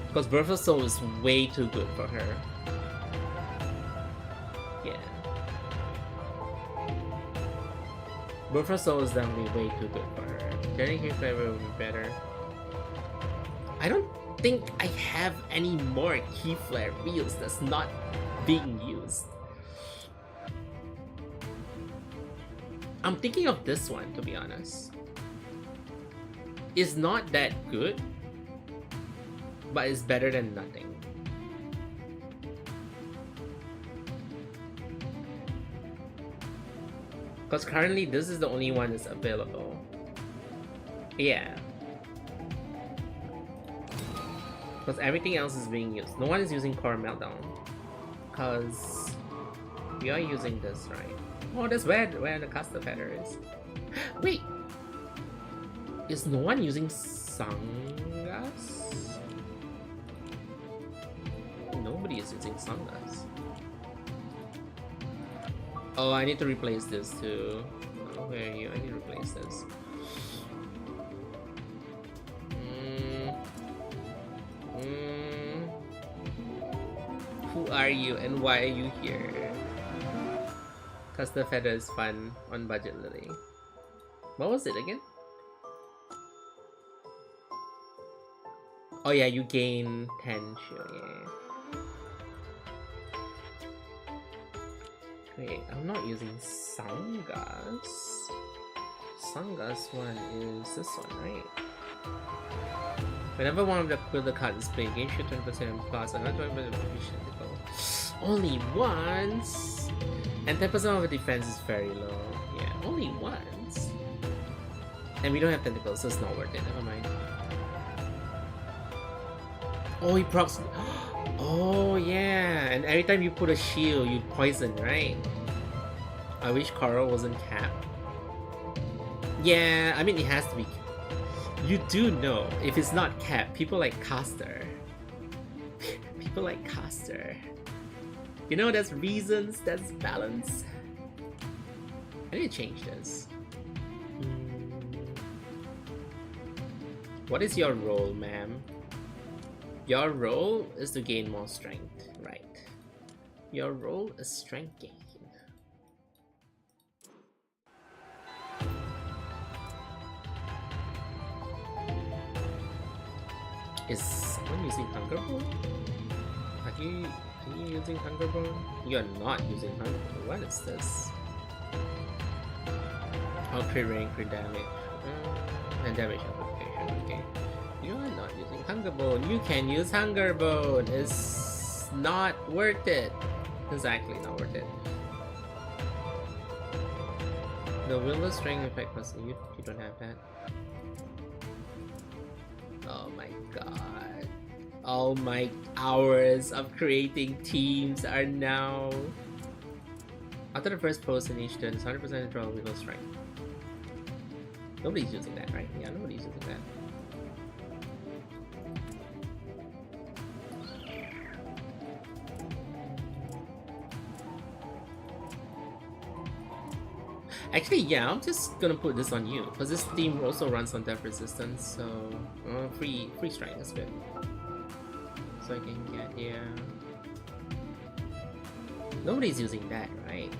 Because Birth of Soul is way too good for her. Yeah. Birth of Soul is definitely way too good for her. Dedicated Flavor would be better. I don't think I have any more Key Flare wheels that's not being used. I'm thinking of this one, to be honest. It's not that good, but it's better than nothing. Because currently this is the only one that's available. Yeah. Because everything else is being used. No one is using Core Meltdown. Because we are using this, right? Oh, that's where the custom header is. Wait! Is no one using Sangas? Nobody is using Sangas. Oh, I need to replace this too. Oh, where are you? I need to replace this. Who are you and why are you here? Cause the feather is fun on Budget Lily. What was it again? Oh yeah, you gain 10 shield, yeah. Wait, I'm not using Sangas. Sangas one is this one, right? Whenever one of the builder cards is played, gain shield 20% plus another 20% efficiency. Only once! And 10% of the defense is very low. Yeah, only once. And we don't have tentacles, so it's not worth it. Never mind. Oh, he procs. Oh, yeah. And every time you put a shield, you poison, right? I wish Coral wasn't capped. Yeah, I mean, it has to be. You do know, if it's not capped, people like Caster. People like Caster. You know, that's reasons, that's balance. I need to change this. What is your role, ma'am? Your role is to gain more strength, right? Your role is strength gain. Is someone using Hunger Bone? Are you using Hunger Bone? You're not using Hunger Bone. What is this? Oh, crit rank, crit damage. And damage application, okay. You are not using Hunger Bone. You can use Hunger Bone. It's not worth it. Exactly, not worth it. The Willow Strength effect plus you don't have that. Oh my god. All my hours of creating teams are now. After the first post in each turn, it's 100% control Willow Strength. Nobody's using that, right? Yeah, nobody's using that. Actually, yeah, I'm just gonna put this on you because this team also runs on death resistance, so free strike is good. So I can get here. Nobody's using that, right?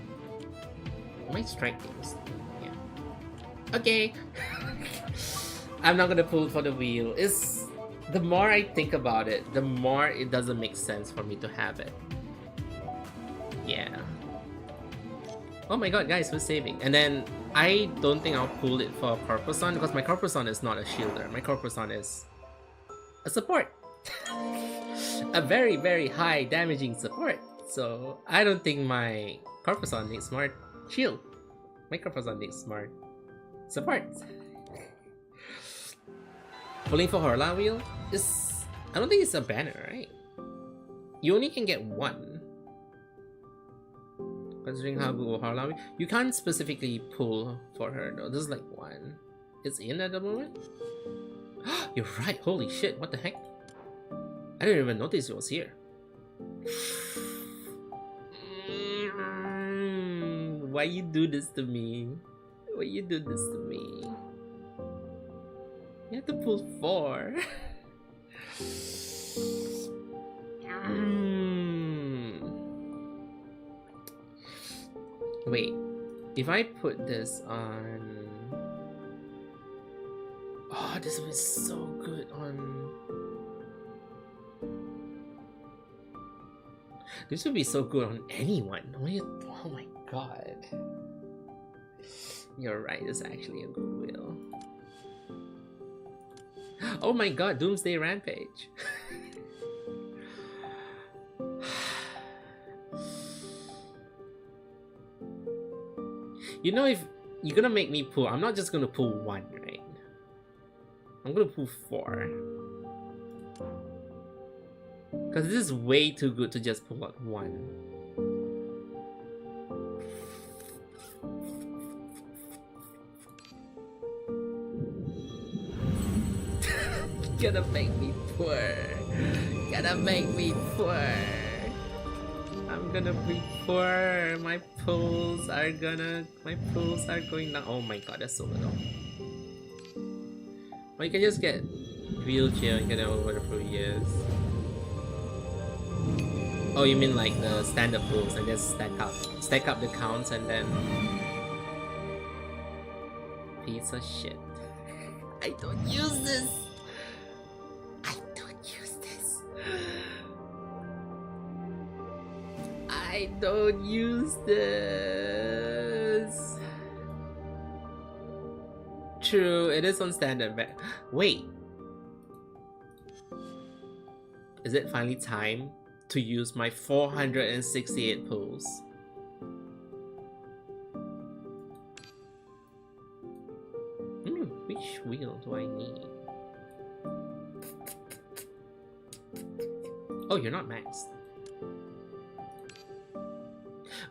My strike things, yeah. Okay. I'm not gonna pull for the wheel. It's the more I think about it, the more it doesn't make sense for me to have it. Yeah. Oh my god, guys, who's saving? And then I don't think I'll pull it for Corposon because my Corposon is not a shielder. My Corposon is a support. A very, very high damaging support. So I don't think my Corposon needs smart shield. My Corposon needs smart support. Pulling for Horla Wheel is... I don't think it's a banner, right? You only can get one. Considering how good Horla Wheel... You can't specifically pull for her though. This is like one. It's in at the moment? You're right, holy shit, what the heck? I didn't even notice it was here. Why you do this to me? Why you do this to me? You have to pull 4. Wait, if I put this on... Oh, this would be so good on... This would be so good on anyone. Oh my god. You're right, it's actually a goodwill. Oh my god, Doomsday Rampage. You know, if you're gonna make me pull, I'm not just gonna pull one, right? I'm gonna pull 4. Because this is way too good to just pull out 1. Gonna make me poor. Gonna make me poor. I'm gonna be poor. My pulls are going down. Oh my god, that's so little. Or you can just get wheelchair and get it over for years. Oh, you mean like the standard pulls and just stack up the counts and then... Piece of shit. I don't use this. I don't use this. True, it is on standard back. Wait. Is it finally time to use my 468 pulls? Which wheel do I need? Oh, you're not maxed.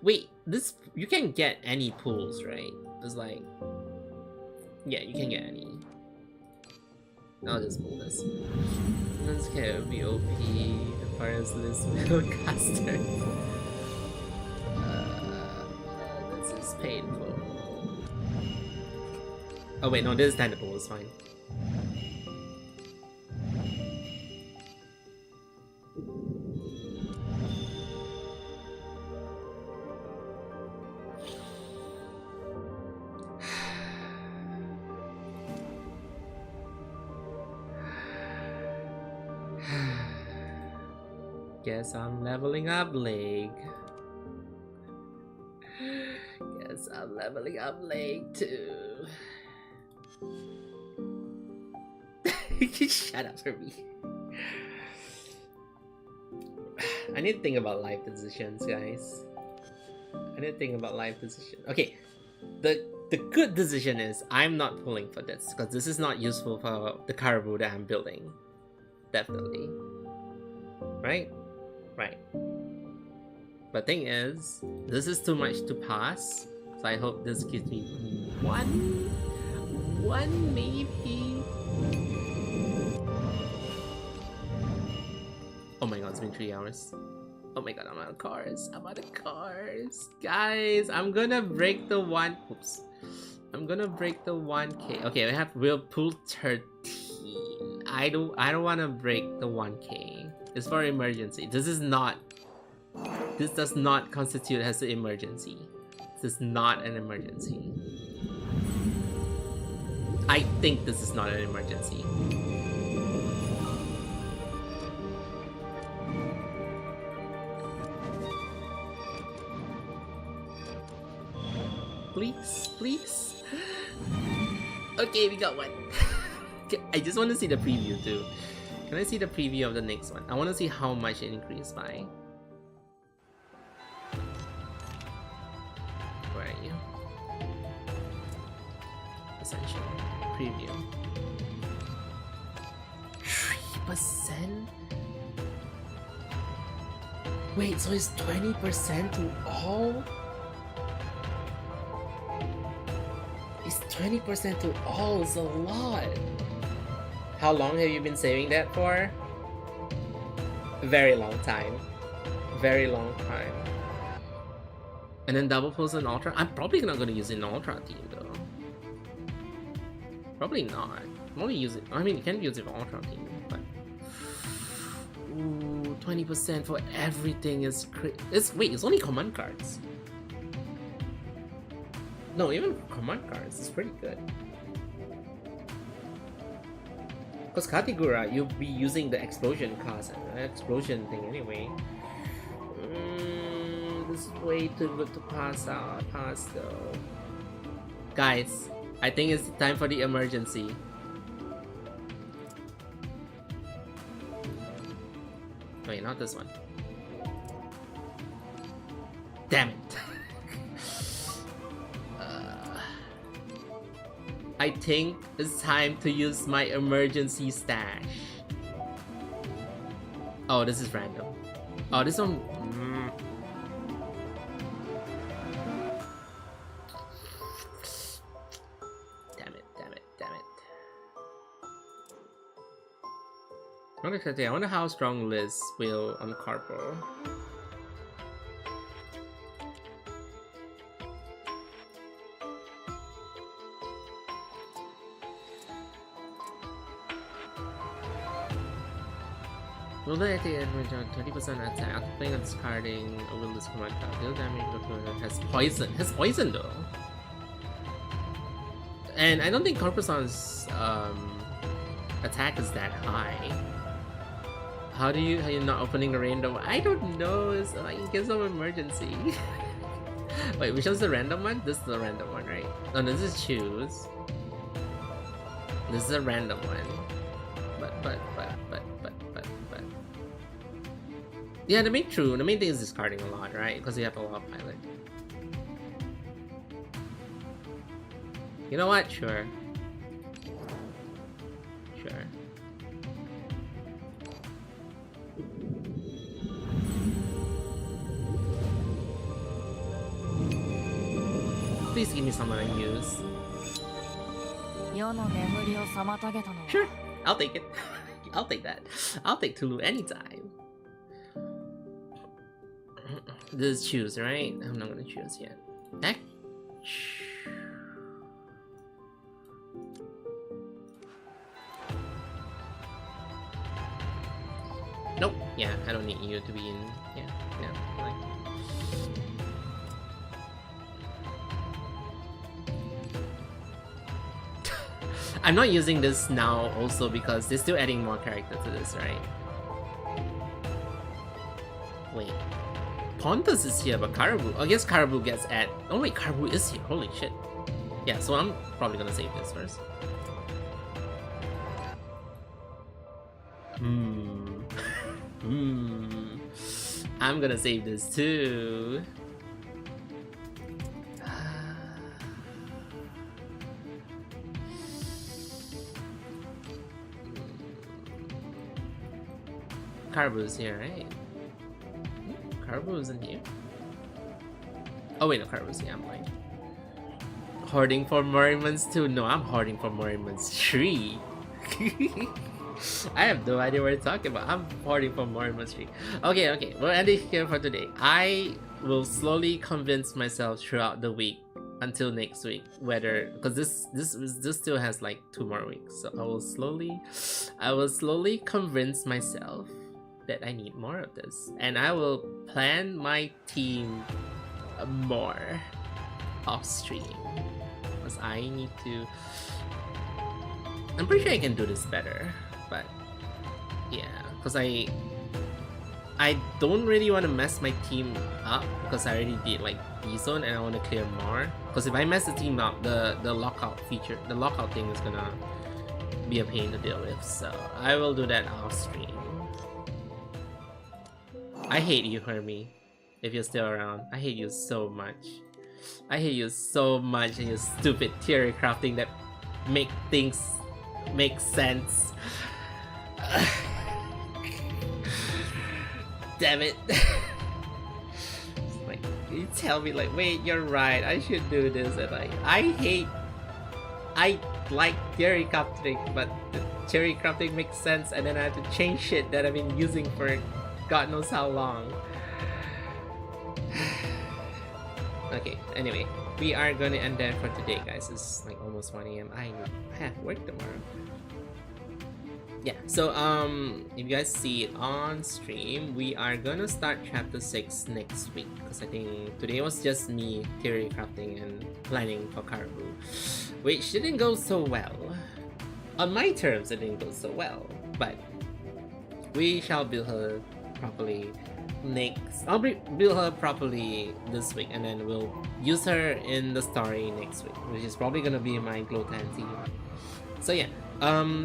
Wait, this, you can get any pools, right? It's like, yeah, you can get any. I'll just pull this. Let's get VOP as far as this wheelcaster. This is painful. Oh wait, no, this is standard pool, it's fine. Guess I'm leveling up, leg. Guess I'm leveling up, leg too. Shut up for me. I need to think about life decisions, guys. I need to think about life decisions. Okay, the good decision is I'm not pulling for this because this is not useful for the Caraboo that I'm building. Definitely. Right? Right. But thing is, this is too much to pass. So I hope this gives me one maybe. Oh my god, it's been 3 hours. Oh my god, I'm out of cars. I'm out of cars. Guys, I'm gonna break the one. Oops. I'm gonna break the 1k. Okay, we'll pull 13. I don't wanna break the 1k. It's for emergency. This does not constitute as an emergency. This is not an emergency. I think this is not an emergency. Please, please. Okay, we got one. I just want to see the preview too. Can I see the preview of the next one? I want to see how much it increased by. Where are you? Essential. Preview. 3%? Wait, so it's 20% to all? It's 20% to all, it's a lot. How long have you been saving that for? A very long time. Very long time. And then double pulls in Ultra? I'm probably not going to use it in Ultra team though. Probably not. I'm only use it. I mean, you can use it for Ultra team, but 20% for everything is wait, it's only command cards. No, even command cards is pretty good. Because Katigura, you'll be using the explosion cost and explosion thing anyway. This is way too good to pass though. Guys, I think it's time for the emergency. Wait, not this one. Damn it. I think it's time to use my emergency stash. Oh, this is random. Oh, this one. Damn it. I wonder how strong Liz will on Caraboo. Will the attack 20% attack after playing and discarding a willless command card. Deal damage has poison. Has poison though. And I don't think Corpuson's attack is that high. How you not opening the random? I don't know. It's like in case of emergency. Wait, which one's the random one? This is the random one, right? No, this is choose. This is a random one. But. Yeah, the main thing is discarding a lot, right? Because you have a lot of pilot. You know what? Sure. Please give me someone I use. Sure, I'll take it. I'll take that. I'll take Tulu anytime. This is choose, right? I'm not gonna choose yet. Heck. Nope. Yeah, I don't need you to be in. Yeah. Like. I'm not using this now also because they're still adding more character to this, right? Wait. Pontus is here, but Caraboo. I guess Caraboo gets add. Oh wait, Caraboo is here. Holy shit. Yeah, so I'm probably gonna save this first. I'm gonna save this too. Caraboo's here, right? Caraboo isn't here. Oh wait, no, Caraboo's here. I'm lying. Hoarding for Morimens 2? No, I'm hoarding for Morimens 3. I have no idea what you're talking about. I'm hoarding for Morimens 3. Okay, we'll end it here for today. I will slowly convince myself throughout the week until next week whether, because this still has like 2 more weeks, so I will slowly convince myself that I need more of this, and I will plan my team more off stream because I need to. I'm pretty sure I can do this better, but yeah, because I don't really want to mess my team up because I already did like D-zone and I want to clear more. Because if I mess the team up, the lockout feature, the lockout thing is gonna be a pain to deal with. So I will do that off stream. I hate you, Hermie. If you're still around, I hate you so much. I hate you so much and your stupid theory crafting that make things make sense. Damn it. Like, you tell me like, wait, you're right, I should do this, and like, I like theory crafting, but the theory crafting makes sense and then I have to change shit that I've been using for God knows how long. Okay, anyway, we are gonna end there for today, guys. It's like almost 1 AM. I have work tomorrow. yeah, so if you guys see it on stream, we are gonna start chapter 6 next week, because I think today was just me theory crafting and planning for Caraboo, which didn't go so well. On my terms, it didn't go so well, but we shall build her properly next. I'll build her properly this week, and then we'll use her in the story next week, which is probably gonna be my Glotan team. So yeah,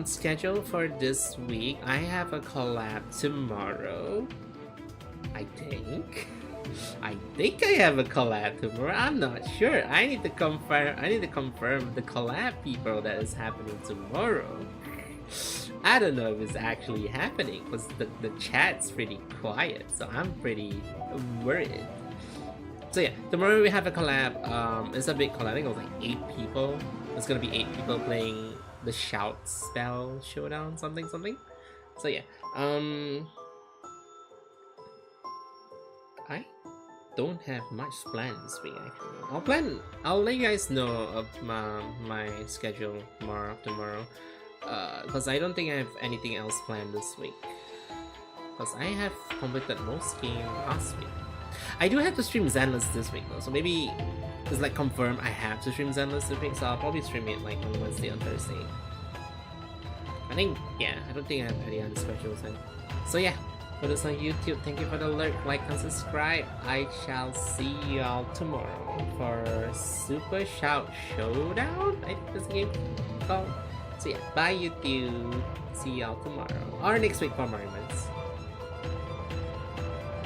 schedule for this week. I have a collab tomorrow. I think I have a collab tomorrow. I'm not sure. I need to confirm the collab people that is happening tomorrow. I don't know if it's actually happening because the chat's pretty quiet, so I'm pretty worried. So yeah, tomorrow we have a collab. It's a big collab. I think it was like 8 people. It's gonna be 8 people playing the shout spell showdown, something. So yeah, I don't have much planned this week actually. I'll let you guys know of my schedule tomorrow. Because I don't think I have anything else planned this week. Because I have completed most game last week. I do have to stream Zenless this week though, so maybe it's like confirmed I have to stream Zenless this week, so I'll probably stream it like on Wednesday or Thursday. I don't think I have any other specials then. So yeah, for this on YouTube, thank you for the alert, like and subscribe. I shall see y'all tomorrow for Super Shout Showdown, I think that's the game called. So yeah, bye YouTube. See y'all tomorrow. Or next week for Morimens.